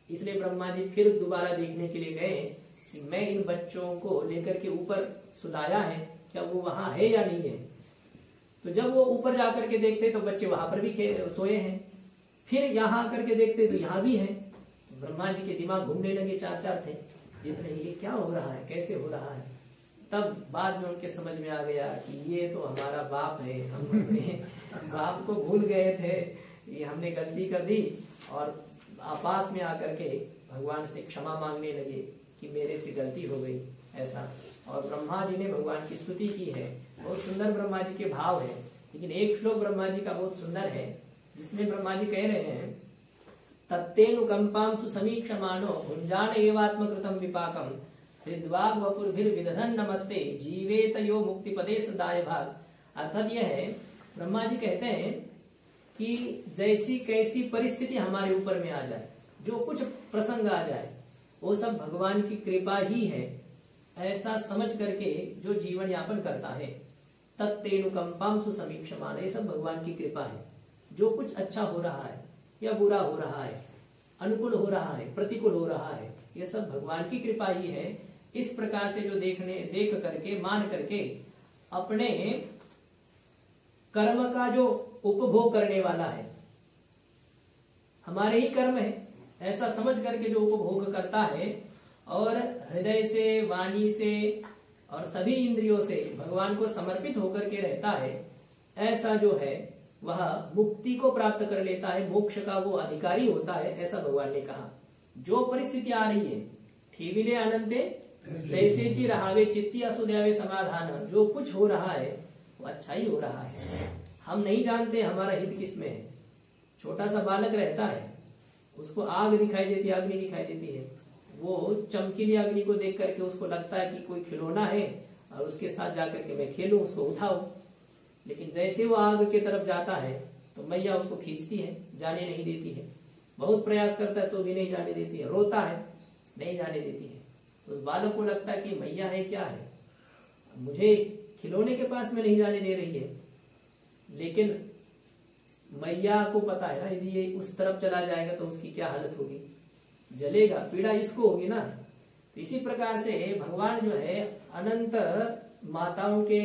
इसलिए ब्रह्मा जी फिर दोबारा देखने के लिए गए कि मैं इन बच्चों को लेकर के ऊपर सुलाया है, क्या वो वहां है या नहीं है। तो जब वो ऊपर जाकर के देखते तो बच्चे वहां पर भी सोए हैं, फिर यहाँ आकर के देखते तो यहाँ भी हैं। ब्रह्मा जी के दिमाग घूमने लगे, 4 थे, इतने ये क्या हो रहा है, कैसे हो रहा है। तब बाद में उनके समझ में आ गया कि ये तो हमारा बाप है, हम अपने बाप को भूल गए थे, ये हमने गलती कर दी। और पास में आकर के भगवान से क्षमा मांगने लगे कि मेरे से गलती हो गई ऐसा। और ब्रह्मा जी ने भगवान की स्तुति की है, बहुत सुंदर ब्रह्मा जी के भाव है। लेकिन एक श्लोक ब्रह्मा जी का बहुत सुंदर है जिसमें ब्रह्मा जी कह रहे हैं, तत्तेनुकंपां सुसमीक्षमाणो भुंजान एवात्मकृतं विपाकम हृद्वाग वपुर्भिर्विदधन नमस्ते जीवेत यो मुक्ति पदे सदाय भाग। अर्थात यह है, ब्रह्मा जी कहते हैं कि जैसी कैसी परिस्थिति हमारे ऊपर में आ जाए, जो कुछ प्रसंग आ जाए, वो सब भगवान की कृपा ही है, ऐसा समझ करके जो जीवन यापन करता है। तत्तेनुकंपां सुसमीक्षमाण, ये सब भगवान की कृपा है। जो कुछ अच्छा हो रहा है या बुरा हो रहा है, अनुकूल हो रहा है, प्रतिकूल हो रहा है, ये सब भगवान की कृपा ही है। इस प्रकार से जो देख करके मान करके अपने कर्म का जो उपभोग करने वाला है, हमारे ही कर्म है, ऐसा समझ करके जो उपभोग करता है और हृदय से, वाणी से और सभी इंद्रियों से भगवान को समर्पित होकर के रहता है, ऐसा जो है वह मुक्ति को प्राप्त कर लेता है, मोक्ष का वो अधिकारी होता है, ऐसा भगवान ने कहा। जो परिस्थिति आ रही है केविले अनंते जैसे ची रहावे चित्ती असुद्यावे समाधान। जो कुछ हो रहा है वो अच्छा ही हो रहा है, हम नहीं जानते हमारा हित किसमें है। छोटा सा बालक रहता है, उसको आग दिखाई देती है, अग्नि दिखाई देती है, वो चमकीली अग्नि को देख करके उसको लगता है कि कोई खिलौना है और उसके साथ जाकर के मैं खेलूं, उसको उठाऊं। लेकिन जैसे वो आग की तरफ जाता है तो मैया उसको खींचती है, जाने नहीं देती है। बहुत प्रयास करता है तो भी नहीं जाने देती है, रोता है नहीं जाने देती है। तो उस बालक को लगता है कि मैया है क्या है, मुझे खिलौने के पास में नहीं जाने दे रही है। लेकिन मैया को पता है ना, यदि ये उस तरफ चला जाएगा तो उसकी क्या हालत होगी, जलेगा, पीड़ा इसको होगी ना। तो इसी प्रकार से भगवान जो है अनंत माताओं के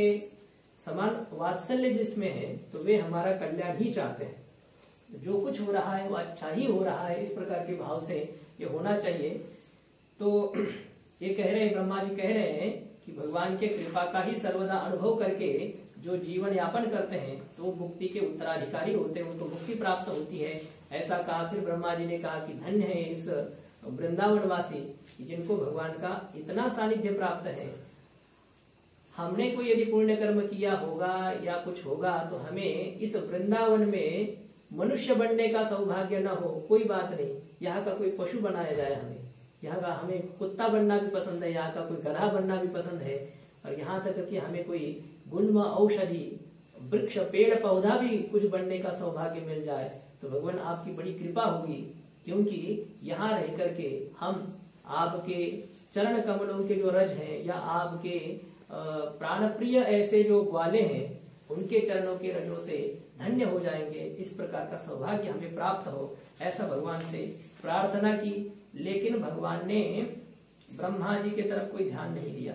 समान वात्सल्य जिसमें है, तो वे हमारा कल्याण ही चाहते हैं। जो कुछ हो रहा है वो अच्छा ही हो रहा है, इस प्रकार के भाव से ये होना चाहिए। तो ये कह रहे हैं, ब्रह्मा जी कह रहे हैं कि भगवान के कृपा का ही सर्वदा अनुभव करके जो जीवन यापन करते हैं तो मुक्ति के उत्तराधिकारी होते हैं, उनको मुक्ति प्राप्त होती है। ऐसा कहा। फिर ब्रह्मा जी ने कहा कि धन्य है इस वृंदावनवासी जिनको भगवान का इतना सानिध्य प्राप्त है। हमने कोई यदि पुण्य कर्म किया होगा या कुछ होगा तो हमें इस वृंदावन में मनुष्य बनने का सौभाग्य न हो, कोई बात नहीं, यहाँ का कोई पशु बनाया जाए, हमें यहाँ का, हमें कुत्ता बनना भी पसंद है, यहाँ का कोई गधा बनना भी पसंद है, और यहाँ तक कि हमें कोई गुल्म औषधि वृक्ष पेड़ पौधा भी कुछ बनने का सौभाग्य मिल जाए तो भगवान आपकी बड़ी कृपा होगी। क्योंकि यहाँ रह करके हम आपके चरण कमलों के जो रज हैं या आपके प्राण प्रिय ऐसे जो ग्वाले हैं उनके चरणों के रजों से धन्य हो जाएंगे। इस प्रकार का सौभाग्य हमें प्राप्त हो, ऐसा भगवान से प्रार्थना की। लेकिन भगवान ने ब्रह्मा जी की तरफ कोई ध्यान नहीं दिया।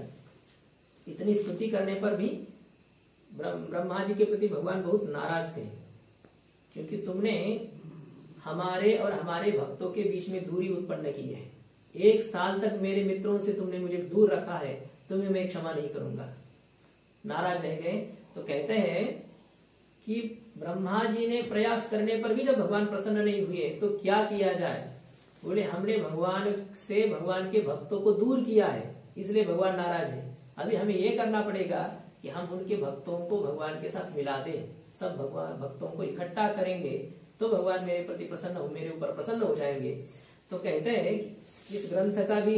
इतनी स्तुति करने पर भी ब्रह्मा जी के प्रति भगवान बहुत नाराज थे, क्योंकि तुमने हमारे और हमारे भक्तों के बीच में दूरी उत्पन्न की है। 1 साल तक मेरे मित्रों से तुमने मुझे दूर रखा है, तुम्हें मैं क्षमा नहीं करूंगा। नाराज रह गए। तो कहते हैं कि ब्रह्मा जी ने प्रयास करने पर भी जब भगवान प्रसन्न नहीं हुए तो क्या किया जाए। बोले हमने भगवान से भगवान के भक्तों को दूर किया है, इसलिए भगवान नाराज है। अभी हमें ये करना पड़ेगा कि हम उनके भक्तों को भगवान के साथ मिला दें, सब भगवान भक्तों को इकट्ठा करेंगे तो भगवान मेरे प्रति मेरे ऊपर प्रसन्न हो जाएंगे। तो कहते हैं कि इस ग्रंथ का भी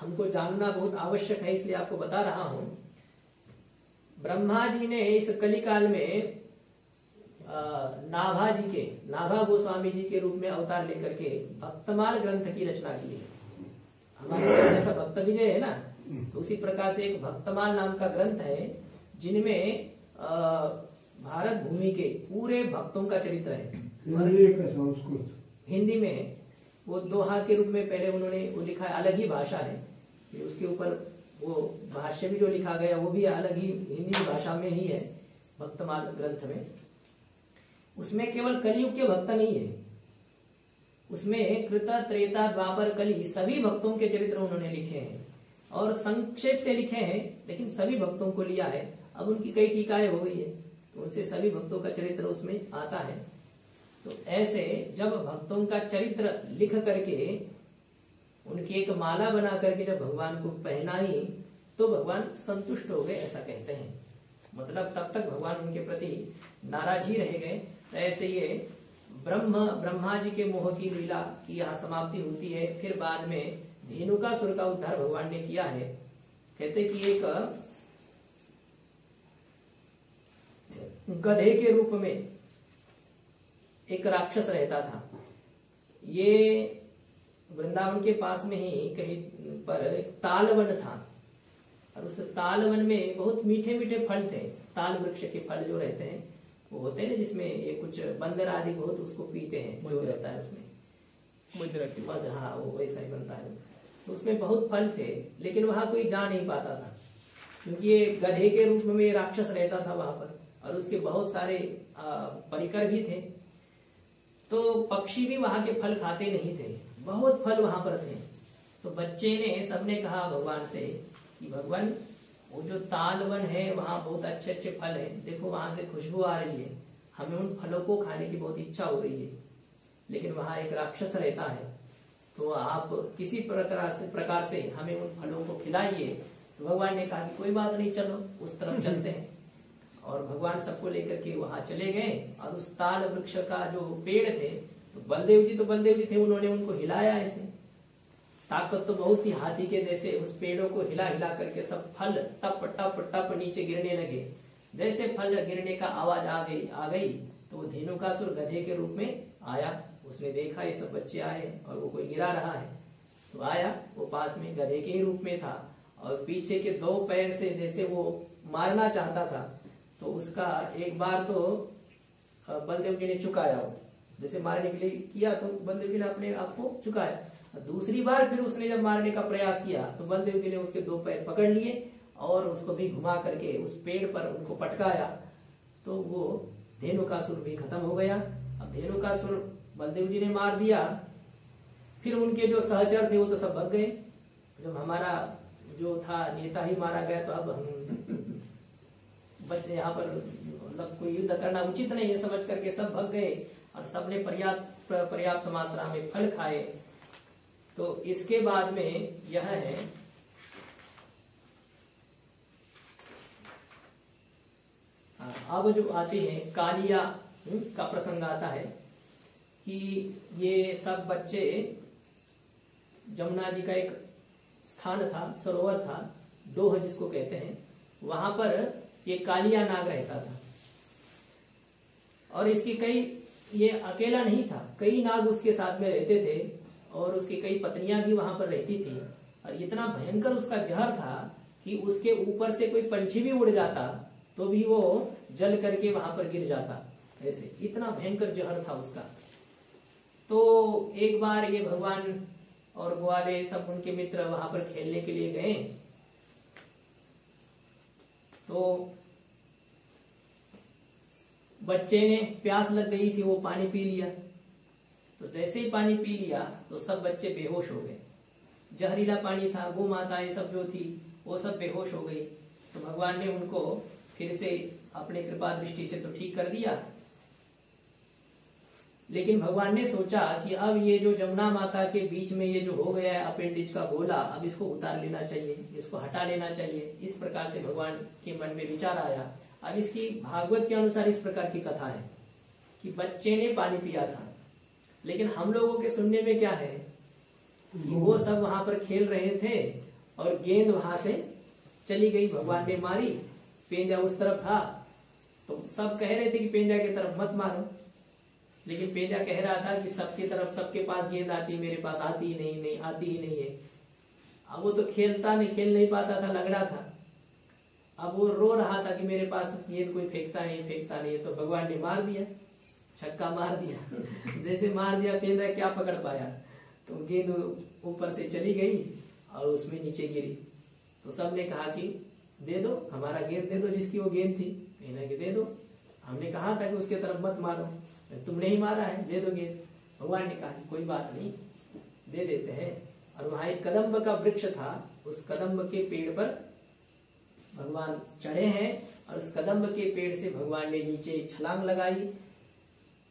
हमको जानना बहुत आवश्यक है, इसलिए आपको बता रहा हूं। ब्रह्मा जी ने इस कलिकाल में नाभा गोस्वामी जी के रूप में अवतार लेकर के भक्तमाल ग्रंथ की रचना की है। हमारे जैसा भक्त विजय है ना, तो उसी प्रकार से एक भक्तमाल नाम का ग्रंथ है जिनमें भारत भूमि के पूरे भक्तों का चरित्र है। हिंदी में है वो, दोहा के रूप में पहले उन्होंने वो लिखा है, अलग ही भाषा है। फिर उसके ऊपर वो भाष्य भी जो लिखा गया वो भी अलग ही हिंदी भाषा में ही है भक्तमाल ग्रंथ में। उसमें केवल कलयुग के भक्त नहीं है, उसमें कृत त्रेता द्वापर कली सभी भक्तों के चरित्र उन्होंने लिखे हैं और संक्षेप से लिखे हैं, लेकिन सभी भक्तों को लिया है। अब उनकी कई टीकाएं हो गई है तो उनसे सभी भक्तों का चरित्र उसमें आता है। तो ऐसे जब भक्तों का चरित्र लिख करके उनकी एक माला बना करके जब भगवान को पहनाई तो भगवान संतुष्ट हो गए, ऐसा कहते हैं। मतलब तब तक भगवान उनके प्रति नाराज ही रह गए। तो ऐसे ये ब्रह्मा जी के मोह की लीला की यहाँ समाप्ति होती है। फिर बाद में धेनुकासुर का उद्धार भगवान ने किया है। कहते कि एक गधे के रूप में एक राक्षस रहता था। ये वृंदावन के पास में ही कहीं पर एक तालवन था और उस तालवन में बहुत मीठे मीठे फल थे। ताल वृक्ष के फल जो रहते हैं वो होते हैं ना, जिसमें ये कुछ बंदर आदि बहुत उसको पीते हैं, जो रहता है उसमें मध, हाँ वो वैसा ही बनता है। तो उसमें बहुत फल थे, लेकिन वहां कोई जा नहीं पाता था क्योंकि ये गधे के रूप में राक्षस रहता था वहां पर और उसके बहुत सारे परिकर भी थे। तो पक्षी भी वहां के फल खाते नहीं थे, बहुत फल वहां पर थे। तो बच्चे ने सबने कहा भगवान से कि भगवान वो जो तालवन है वहां बहुत अच्छे अच्छे फल है, देखो वहां से खुशबू आ रही है, हमें उन फलों को खाने की बहुत इच्छा हो रही है, लेकिन वहां एक राक्षस रहता है तो आप किसी प्रकार से हमें उन फलों को खिलाइए। तो भगवान ने कहा कि कोई बात नहीं, चलो उस तरफ चलते हैं। और भगवान सबको लेकर के वहां चले गए और उस ताल वृक्ष का जो पेड़ थे, तो बलदेव जी थे, उन्होंने उनको हिलाया ऐसे। ताकत तो बहुत ही हाथी के जैसे, उस पेड़ों को हिला हिला करके सब फल टप टप टप नीचे गिरने लगे। जैसे फल गिरने का आवाज आ गई तो वो धेनुकासुर गधे के रूप में आया। उसने देखा ये सब बच्चे आए और वो कोई गिरा रहा है, तो आया, वो पास में गधे के ही रूप में था और पीछे के 2 पैर से जैसे वो मारना चाहता था। तो उसका एक बार तो बलदेव जी ने चुकाया, वो जैसे मारने के लिए किया तो बलदेव जी ने अपने आप को चुकाया। दूसरी बार फिर उसने जब मारने का प्रयास किया तो बलदेव जी ने उसके 2 पैर पकड़ लिए और उसको भी घुमा करके उस पेड़ पर उनको पटकाया। तो वो धेनुकासुर भी खत्म हो गया। अब धेनुकासुर बलदेव जी ने मार दिया, फिर उनके जो सहचर थे वो तो सब भग गए। जब हमारा जो था नेता ही मारा गया तो अब हम बच यहाँ पर मतलब कोई युद्ध करना उचित नहीं है समझ करके सब भग गए और सबने पर्याप्त मात्रा में फल खाए। तो इसके बाद में यह है अब जो आते हैं कालिया का प्रसंग आता है कि ये सब बच्चे, जमुना जी का एक स्थान था, सरोवर था, डोह जिसको कहते हैं, वहां पर ये कालिया नाग रहता था। और इसकी ये अकेला नहीं था, कई नाग उसके साथ में रहते थे और उसकी कई पत्नियां भी वहां पर रहती थी। और इतना भयंकर उसका जहर था कि उसके ऊपर से कोई पंछी भी उड़ जाता तो भी वो जल करके वहां पर गिर जाता, ऐसे इतना भयंकर जहर था उसका। तो एक बार ये भगवान और ग्वाले सब उनके मित्र वहां पर खेलने के लिए गए। तो बच्चे ने प्यास लग गई थी, वो पानी पी लिया। तो जैसे ही पानी पी लिया तो सब बच्चे बेहोश हो गए। जहरीला पानी था, गौ माताएं सब जो थी वो सब बेहोश हो गई। तो भगवान ने उनको फिर से अपने कृपा दृष्टि से तो ठीक कर दिया। लेकिन भगवान ने सोचा कि अब ये जो जमुना माता के बीच में ये जो हो गया है अपेंडिज का गोला, अब इसको उतार लेना चाहिए, इसको हटा लेना चाहिए। इस प्रकार से भगवान के मन में विचार आया। अब इसकी भागवत के अनुसार इस प्रकार की कथा है कि बच्चे ने पानी पिया था, लेकिन हम लोगों के सुनने में क्या है कि वो सब वहां पर खेल रहे थे और गेंद वहां से चली गई, भगवान ने मारी, पेंजा उस तरफ था। तो सब कह रहे थे कि पेंजा की तरफ मत मारो, लेकिन पेंजा कह रहा था कि सबकी तरफ, सबके पास गेंद आती, मेरे पास आती ही नहीं आती ही नहीं है। अब वो तो खेल नहीं पाता था, लंगड़ा था। अब वो रो रहा था कि मेरे पास गेंद कोई फेंकता नहीं। तो भगवान ने मार दिया, छक्का मार दिया। जैसे मार दिया, पेंजा क्या पकड़ पाया, तो गेंद ऊपर से चली गई और उसमें नीचे गिरी। तो सबने कहा कि दे दो, हमारा गेंद दे दो, जिसकी वो गेंद थी, कहना कि दे दो, हमने कहा था कि उसके तरफ मत मारो, तुमने ही मारा है, दे दो गेंद। भगवान ने कहा कि कोई बात नहीं, दे देते हैं। और वहां एक कदम्ब का वृक्ष था, उस कदम्ब के पेड़ पर भगवान चढ़े हैं और उस कदम्ब के पेड़ से भगवान ने नीचे छलांग लगाई।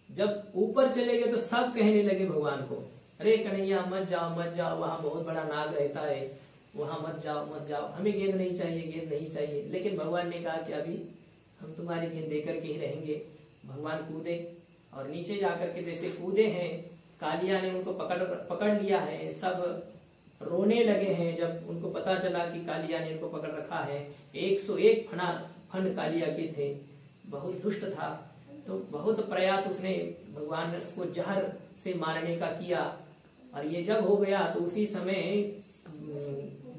जब ऊपर चले गए तो सब कहने लगे भगवान को, अरे कन्हैया मत जाओ, वहां बहुत बड़ा नाग रहता है, वहां मत जाओ, हमें गेंद नहीं चाहिए। लेकिन भगवान ने कहा कि अभी हम तुम्हारी गेंद देकर के ही रहेंगे। भगवान कूदे और नीचे जाकर के जैसे कूदे हैं, कालिया ने उनको पकड़ लिया है। सब रोने लगे हैं जब उनको पता चला कि कालिया ने इनको पकड़ रखा है। 101 फन कालिया के थे, बहुत दुष्ट था। तो बहुत प्रयास उसने भगवान को जहर से मारने का किया। और ये जब हो गया तो उसी समय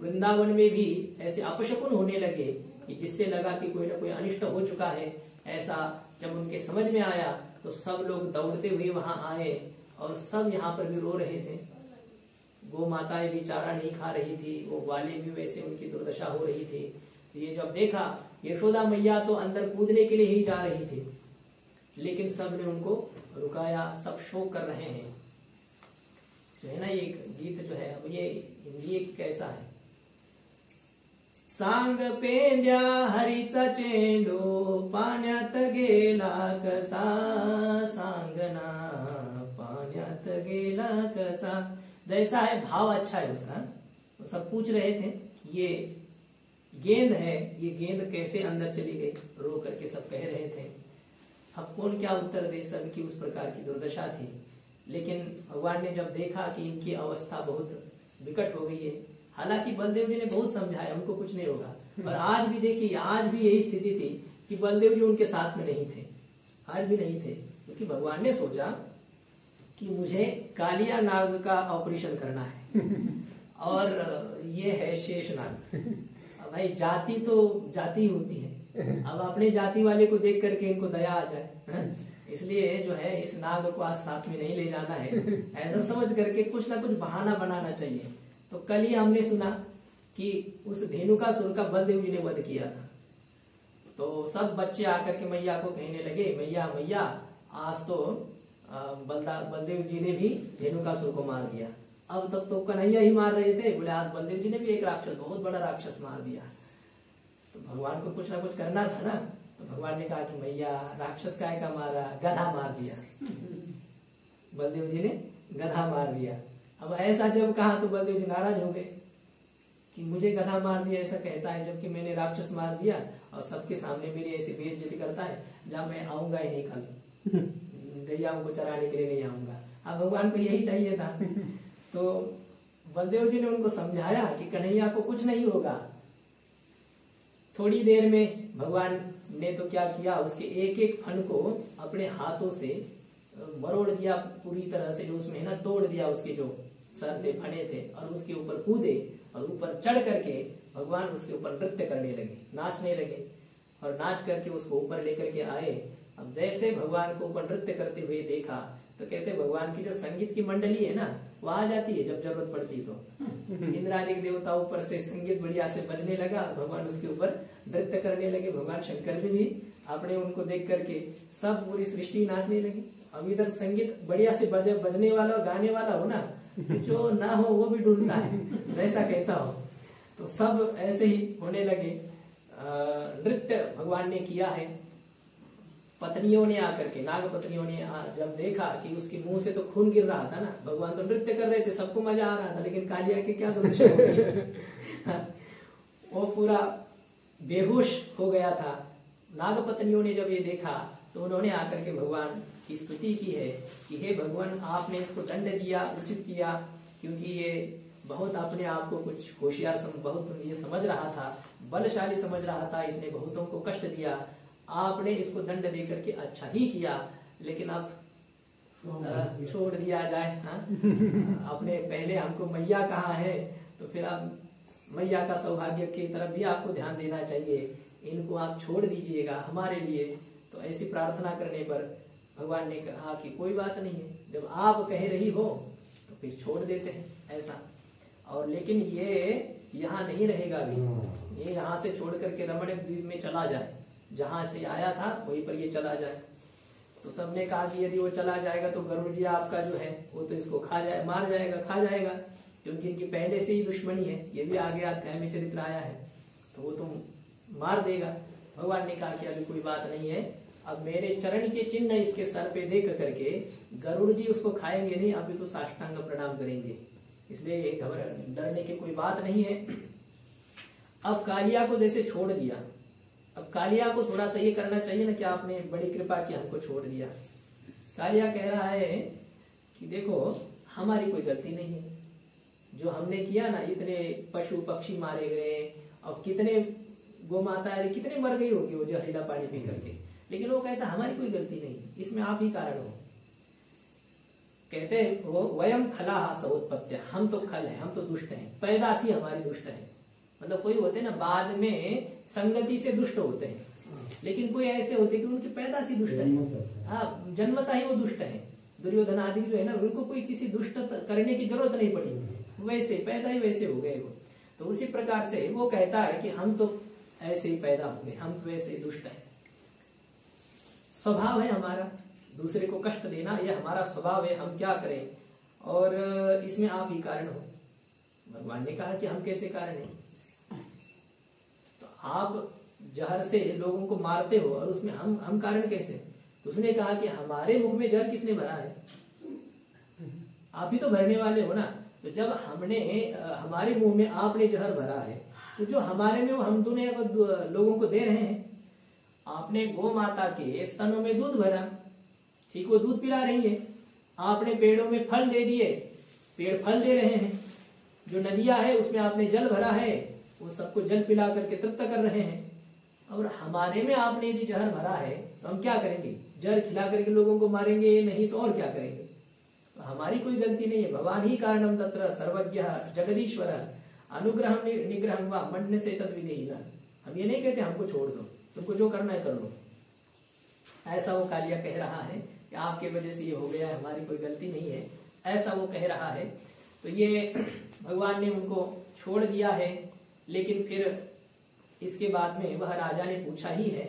वृंदावन में भी ऐसे अपशकुन होने लगे कि जिससे लगा कि कोई ना कोई अनिष्ट हो चुका है। ऐसा जब उनके समझ में आया तो सब लोग दौड़ते हुए वहां आए और सब यहाँ पर भी रो रहे थे। गौ माताएं भी चारा नहीं खा रही थी, वो ग्वाले भी वैसे उनकी दुर्दशा हो रही थी। तो ये जब देखा, यशोदा मैया तो अंदर कूदने के लिए ही जा रही थी, लेकिन सब ने उनको रुकाया, सब शोक कर रहे हैं। जो है ना ये गीत जो है, अब ये हिंदी कैसा है, सांग पेंद्या हरीचा चेंडू पाण्यात गेला कसा, सांगना पाण्यात गेला कसा, जैसा है भाव अच्छा है उसका। तो सब पूछ रहे थे ये गेंद है, ये गेंद कैसे अंदर चली गई, रो करके सब कह रहे थे। अब कौन क्या उत्तर दे, सबकी उस प्रकार की दुर्दशा थी। लेकिन भगवान ने जब देखा कि इनकी अवस्था बहुत विकट हो गई है, हालांकि बलदेव जी ने बहुत समझाया उनको कुछ नहीं होगा, और आज भी देखिए, आज भी यही स्थिति थी कि बलदेव जी उनके साथ में नहीं थे, आज भी नहीं थे, क्योंकि भगवान ने सोचा कि मुझे कालिया नाग का ऑपरेशन करना है और ये है शेष नाग। अब भाई जाति तो जाति होती है, अब अपने जाति वाले को देख करके इनको दया आ जाए, इसलिए जो है इस नाग को आज साथ में नहीं ले जाना है, ऐसा समझ करके कुछ ना कुछ बहाना बनाना चाहिए। तो कल ही हमने सुना कि उस धेनुकासुर का बलदेव जी ने वध किया था। तो सब बच्चे आकर के मैया को कहने लगे, मैया मैया आज तो बलदेव जी ने भी धेनुकासुर को मार दिया। अब तक तो कन्हैया ही मार रहे थे, बोले आज बलदेव जी ने भी एक राक्षस, बहुत बड़ा राक्षस मार दिया। तो भगवान को कुछ ना कुछ करना था ना, तो भगवान ने कहा कि मैया राक्षस काय का मारा, गधा मार दिया। बलदेव जी ने गधा मार दिया। अब ऐसा जब कहा तो बलदेव जी नाराज हो गए कि मुझे गधा मार दिया ऐसा कहता है, जबकि मैंने राक्षस मार दिया और सबके सामने मेरी ऐसी बेइज्जती करता है, जब मैं आऊंगा ही नहीं, कल गैयाओं को चराने के लिए नहीं आऊंगा। अब भगवान को यही चाहिए था। तो बलदेव जी ने उनको समझाया कि कन्हैया को कुछ नहीं होगा। थोड़ी देर में भगवान ने तो क्या किया, उसके एक एक फन को अपने हाथों से मरोड़ दिया पूरी तरह से, जो उसमें है ना तोड़ दिया, उसके जो सर थे फने थे, और उसके ऊपर कूदे और ऊपर चढ़ करके भगवान उसके ऊपर नृत्य करने लगे, नाचने लगे, और नाच करके उसको ऊपर लेकर के आए। अब जैसे भगवान को ऊपर नृत्य करते हुए देखा तो कहते भगवान की जो संगीत की मंडली है ना, वो आ जाती है जब जरूरत पड़ती तो। इंद्रादिक देवता ऊपर से संगीत बढ़िया से बजने लगा, भगवान उसके ऊपर नृत्य करने लगे। भगवान शंकर जी भी अपने उनको देख करके सब पूरी सृष्टि नाचने लगी। अब इधर संगीत बढ़िया से बजने वाला गाने वाला हो ना, जो ना हो वो भी डूबता है, जैसा कैसा हो। तो सब ऐसे ही होने लगे। नृत्य भगवान ने किया है। पत्नियों ने आकर के, नाग पत्नियों ने जब देखा कि उसके मुंह से तो खून गिर रहा था ना, भगवान तो नृत्य कर रहे थे, सबको मजा आ रहा था, लेकिन कालिया के क्या दुर्दशा हो गई। वो पूरा बेहोश हो गया था। नाग पत्नियों ने जब ये देखा तो उन्होंने आकर के भगवान की स्तुति की है कि हे भगवान, आपने इसको दंड दिया, उचित किया, क्योंकि ये बहुत अपने आप को कुछ होशियार बहुत ये समझ रहा था, बलशाली समझ रहा था, इसने बहुतों को कष्ट दिया, आपने इसको दंड देकर के अच्छा ही किया। लेकिन अब छोड़ दिया जाए। हाँ, आपने पहले हमको मैया कहा है, तो फिर अब मैया का सौभाग्य की तरफ भी आपको ध्यान देना चाहिए, इनको आप छोड़ दीजिएगा हमारे लिए। तो ऐसी प्रार्थना करने पर भगवान ने कहा कि कोई बात नहीं है, जब आप कह रही हो तो फिर छोड़ देते हैं ऐसा। और लेकिन ये यहाँ नहीं रहेगा अभी, ये यहाँ से छोड़ करके रमण द्वीप में चला जाए, जहां से आया था वहीं पर ये चला जाए। तो सबने कहा कि यदि वो चला जाएगा तो गरुड़ जी आपका जो है वो तो इसको खा जाए, मार जाएगा, खा जाएगा, क्योंकि इनकी पहले से ही दुश्मनी है, ये भी आगे अध्याय में चरित्र आया है, तो वो तो मार देगा। भगवान ने कहा कि अभी कोई बात नहीं है, अब मेरे चरण के चिन्ह इसके सर पे देख करके गरुड़ जी उसको खाएंगे नहीं, अभी तो साष्टांग प्रणाम करेंगे, इसलिए डरने की कोई बात नहीं है। अब कालिया को जैसे छोड़ दिया, अब कालिया को थोड़ा सा ये करना चाहिए ना कि आपने बड़ी कृपा की, हमको छोड़ दिया। कालिया कह रहा है कि देखो हमारी कोई गलती नहीं है, जो हमने किया ना, इतने पशु पक्षी मारे गए और कितने गौ माता कितने मर गई होगी वो जहरीला पानी पी करके, लेकिन वो कहता हमारी कोई गलती नहीं, इसमें आप ही कारण हो। कहते वो वयम खला सहोत्पत्त्या, हम तो खल है, हम तो दुष्ट हैं, पैदाशी हमारी दुष्ट है। मतलब कोई होते ना बाद में संगति से दुष्ट होते हैं, लेकिन कोई ऐसे होते कि उनकी पैदाशी दुष्ट है, हाँ जन्मता ही वो दुष्ट है। दुर्योधन आदि जो है ना, उनको कोई किसी दुष्ट करने की जरूरत नहीं पड़ी, वैसे पैदा ही वैसे हो गए वो। तो उसी प्रकार से वो कहता है कि हम तो ऐसे ही पैदा हो गए, हम तो ऐसे ही दुष्ट हैं, स्वभाव है हमारा दूसरे को कष्ट देना, यह हमारा स्वभाव है, हम क्या करें, और इसमें आप ही कारण हो। भगवान ने कहा कि हम कैसे कारण हैं, तो आप जहर से लोगों को मारते हो और उसमें हम कारण कैसे। तो उसने कहा कि हमारे मुख में जहर किसने भरा है, आप ही तो भरने वाले हो ना, तो जब हमने हमारे मुंह में आपने जहर भरा है, तो जो हमारे में वो हम दुनिया को लोगों को दे रहे हैं। आपने गौ माता के स्तनों में दूध भरा, ठीक, वो दूध पिला रही है। आपने पेड़ों में फल दे दिए, पेड़ फल दे रहे हैं। जो नदियां है उसमें आपने जल भरा है, वो सबको जल पिला करके तृप्त कर रहे हैं। और हमारे में आपने यदि जहर भरा है तो हम क्या करेंगे? जहर खिला करके लोगों को मारेंगे, नहीं तो और क्या करेंगे? तो हमारी कोई गलती नहीं है। भगवान ही कारणम तत्र सर्वज्ञ जगदीश्वर अनुग्रह निग्रह व मण्य से तद्विधि। हम ये नहीं कहते हमको छोड़ दो, तुमको जो करना है कर लो। ऐसा वो कालिया कह रहा है कि आपके वजह से ये हो गया, हमारी कोई गलती नहीं है, ऐसा वो कह रहा है। तो ये भगवान ने उनको छोड़ दिया है। लेकिन फिर इसके बाद में वह राजा ने पूछा ही है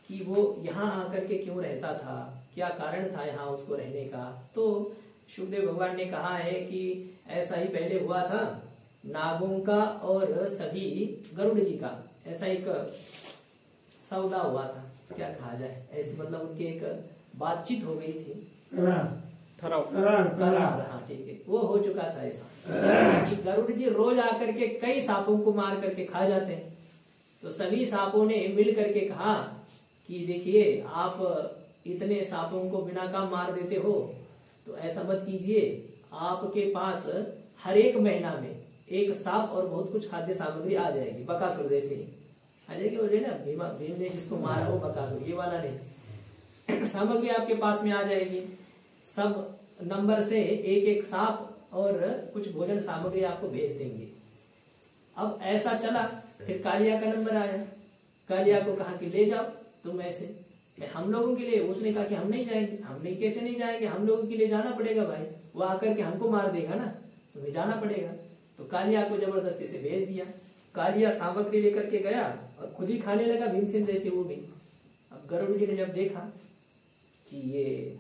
कि वो यहाँ आकर के क्यों रहता था, क्या कारण था यहाँ उसको रहने का। तो शुकदेव भगवान ने कहा है कि ऐसा ही पहले हुआ था, नागों का और सभी गरुड़ जी का ऐसा एक सौदा हुआ था, क्या कहा जाए, ऐसे मतलब उनकी एक बातचीत हो गई थी, हाँ ठीक है, वो हो चुका था ऐसा कि गरुड़ जी रोज आकर के कई सांपों को मार करके खा जाते हैं। तो सभी सांपों ने मिल करके कहा कि देखिए आप इतने सांपों को बिना काम मार देते हो, तो ऐसा मत कीजिए, आपके पास हर एक महीना में एक सांप और बहुत कुछ खाद्य सामग्री आ जाएगी, बकासुर जैसे ही आ जाएगी। वो ना भीम ने जिसको मारा वो बकासुर, ये वाला नहीं, सामग्री आपके पास में आ जाएगी, सब नंबर से एक एक सांप और कुछ भोजन सामग्री आपको भेज देंगे। अब ऐसा चला, फिर कालिया का नंबर आया, कालिया को कहा कि ले जाओ तुम ऐसे, हम लोगों के लिए। उसने कहा कि हम नहीं जाएंगे। हम नहीं, कैसे नहीं जाएंगे, हम लोगों के लिए जाना पड़ेगा भाई, वो आकर के हमको मार देगा ना, तुम्हें जाना पड़ेगा। तो कालिया को जबरदस्ती से भेज दिया। कालिया सामग्री लेकर के गया और खुद ही खाने लगा भीमसेन जैसे वो भी। अब गरुड़ जी ने जब देखा कि ये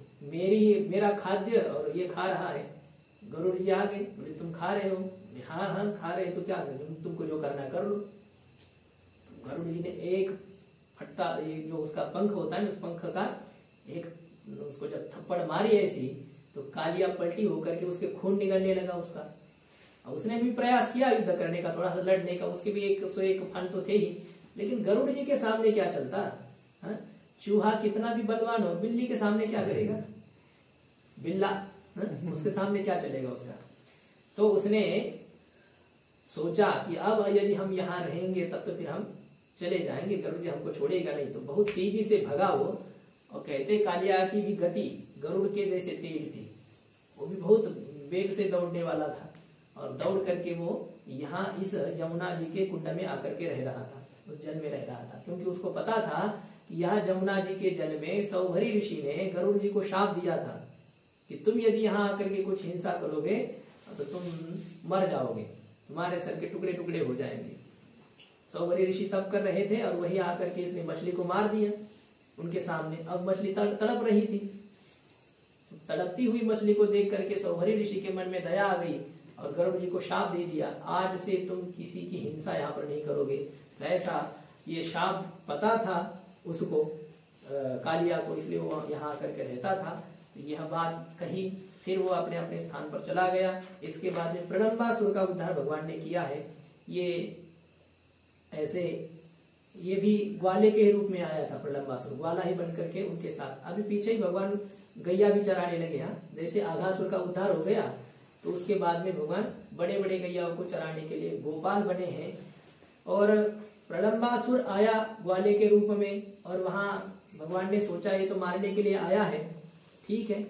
मेरा खाद्य और ये खा रहा है, गरुड़ जी आ गए, बोले तुम खा रहे हो? हाँ हाँ खा रहे, तो क्या तुमको जो करना है कर लो। गरुड़ जी ने एक फट्टा, ये जो उसका पंख होता है ना, उस पंख का एक उसको जब थप्पड़ मारी ऐसी, तो कालिया पलटी होकर के उसके खून निकलने लगा उसका। और उसने भी प्रयास किया युद्ध करने का, थोड़ा सा लड़ने का, उसके भी 101 फन तो थे ही, लेकिन गरुड़ जी के सामने क्या चलता। हाँ? चूहा कितना भी बलवान हो, बिल्ली के सामने क्या करेगा, बिल्ला उसके सामने क्या चलेगा उसका। तो उसने सोचा कि अब यदि हम यहाँ रहेंगे तब तो फिर हम चले जाएंगे, गरुड़ जी हमको छोड़ेगा नहीं। तो बहुत तेजी से भगा वो, और कहते कालिया की भी गति गरुड़ के जैसे तेज थी, वो भी बहुत वेग से दौड़ने वाला था। और दौड़ करके वो यहाँ इस जमुना जी के कुंड में आकर के रह रहा था, उस जल में रह रहा था, क्योंकि उसको पता था कि यहाँ जमुना जी के जल में सौभरी ऋषि ने गरुड़ जी को शाप दिया था कि तुम यदि यहाँ आकर के कुछ हिंसा करोगे तो तुम मर जाओगे, तुम्हारे सर के टुकड़े टुकड़े हो जाएंगे। सौभरी ऋषि तप कर रहे थे और वही आकर के इसने मछली को मार दिया उनके सामने। अब मछली तड़प रही थी, तड़पती हुई मछली को देख करके सौभरी ऋषि के मन में दया आ गई और गरुड़ जी को शाप दे दिया, आज से तुम किसी की हिंसा यहाँ पर नहीं करोगे। तो ऐसा ये शाप पता था उसको, कालिया को, इसलिए वो यहाँ आकर के रहता था। यह बात कही, फिर वो अपने अपने स्थान पर चला गया। इसके बाद में प्रलंबासुर का उद्धार भगवान ने किया है। ये ऐसे, ये भी ग्वाले के रूप में आया था प्रलंबासुर, ग्वाला ही बन करके उनके साथ। अभी पीछे ही भगवान गैया भी चराने लगे। जैसे आघासुर का उद्धार हो गया तो उसके बाद में भगवान बड़े बड़े गैयाओं को चराने के लिए गोपाल बने हैं। और प्रलंबासुर आया ग्वाले के रूप में, और वहां भगवान ने सोचा ये तो मारने के लिए आया है, ठीक है,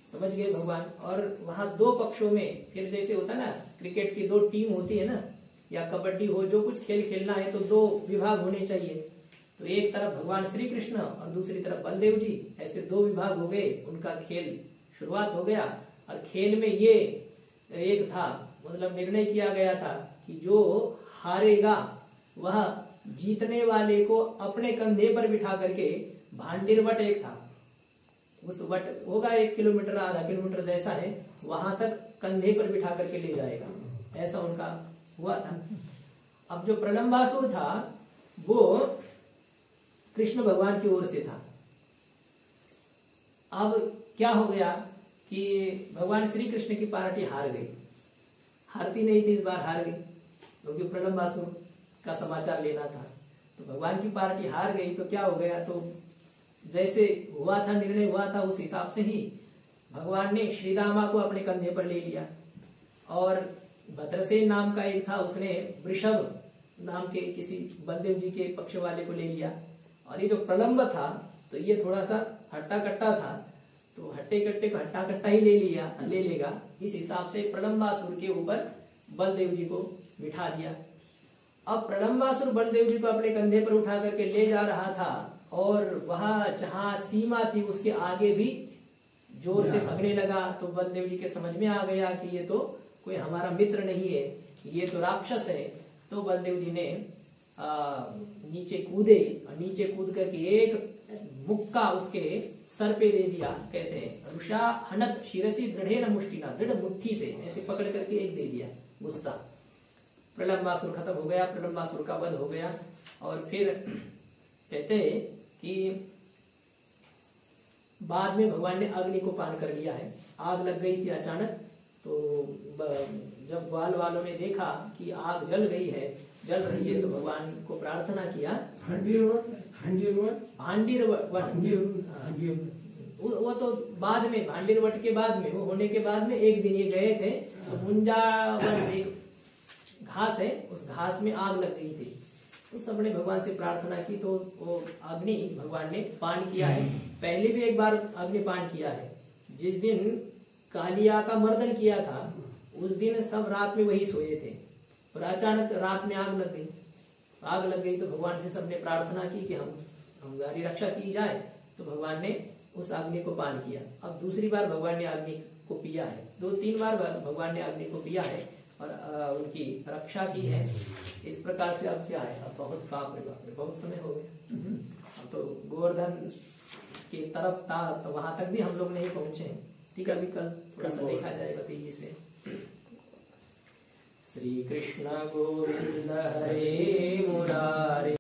समझ गए भगवान। और वहां दो पक्षों में, फिर जैसे होता है ना क्रिकेट की 2 टीम होती है ना, या कबड्डी हो, जो कुछ खेल खेलना है तो 2 विभाग होने चाहिए। तो एक तरफ भगवान श्री कृष्ण और दूसरी तरफ बलदेव जी, ऐसे 2 विभाग हो गए। उनका खेल शुरुआत हो गया। और खेल में ये एक था, मतलब निर्णय किया गया था कि जो हारेगा वह जीतने वाले को अपने कंधे पर बिठा करके, भांडिर वट एक था, उस वट होगा 1 किलोमीटर आधा किलोमीटर जैसा है, वहां तक कंधे पर बिठा करके ले जाएगा, ऐसा उनका हुआ था। अब जो प्रलंबासुर था वो कृष्ण भगवान की ओर से था। अब क्या हो गया कि भगवान श्री कृष्ण की पार्टी हार गई। हारती नहीं थी, इस बार हार गई क्योंकि प्रलंबासुर का समाचार लेना था। तो भगवान की पार्टी हार गई तो क्या हो गया, तो जैसे हुआ था, निर्णय हुआ था, उस हिसाब से ही भगवान ने श्रीदामा को अपने कंधे पर ले लिया। और भद्रसेन नाम का एक था, उसने वृषभ नाम के किसी बलदेव जी के पक्ष वाले को ले लिया। और ये जो प्रलंब था तो ये थोड़ा सा हट्टा कट्टा था, तो हट्टे कट्टे को हट्टा कट्टा ही ले लेगा, इस हिसाब से प्रलंबासुर के ऊपर बलदेव जी को बिठा दिया। अब प्रलंबासुर बलदेव जी को अपने कंधे पर उठा करके ले जा रहा था, और वहां जहां सीमा थी उसके आगे भी जोर से भगने लगा। तो बलदेव जी के समझ में आ गया कि ये तो कोई हमारा मित्र नहीं है, ये तो राक्षस है। तो बलदेव जी ने नीचे कूदे, और नीचे कूद करके एक मुक्का उसके सर पे दे दिया। कहते हैं रुषा हनत शिरसी दृढ़े न मुष्टिना, दृढ़ मुट्ठी से ऐसे पकड़ करके एक दे दिया गुस्सा। प्रलंबासुर खत्म हो गया, प्रलंबासुर का वध हो गया। और फिर कहते हैं कि बाद में भगवान ने अग्नि को पान कर लिया है। आग लग गई थी अचानक, तो जब ग्वाल वालों ने देखा कि आग जल गई है, जल रही है, तो भगवान को प्रार्थना किया। वो तो बाद में, भांडीरवट के बाद में, वो होने के बाद में एक दिन ये गए थे, तो मुंजावन एक घास है, उस घास में आग लग गई थी। तो सबने भगवान से प्रार्थना की, तो वो अग्नि भगवान ने पान किया है। पहले भी एक बार अग्नि पान किया है, जिस दिन कालिया का मर्दन किया था, उस दिन सब रात में वही सोए थे, और अचानक रात में आग लग गई। आग लग गई तो भगवान से सबने प्रार्थना की कि हमारी रक्षा की जाए। तो भगवान ने उस अग्नि को पान किया। अब दूसरी बार भगवान ने अग्नि को पिया है, 2-3 बार भगवान ने अग्नि को पिया है और उनकी रक्षा की है। इस प्रकार से अब क्या है, अब बहुत बाप रे बहुत समय हो गया। अब तो गोवर्धन की तरफ था, तो वहां तक भी हम लोग नहीं पहुंचे। ठीक है, अभी कल थोड़ा सा देखा जाएगा तेजी से। श्री कृष्ण गोविंद हरे मुरारे।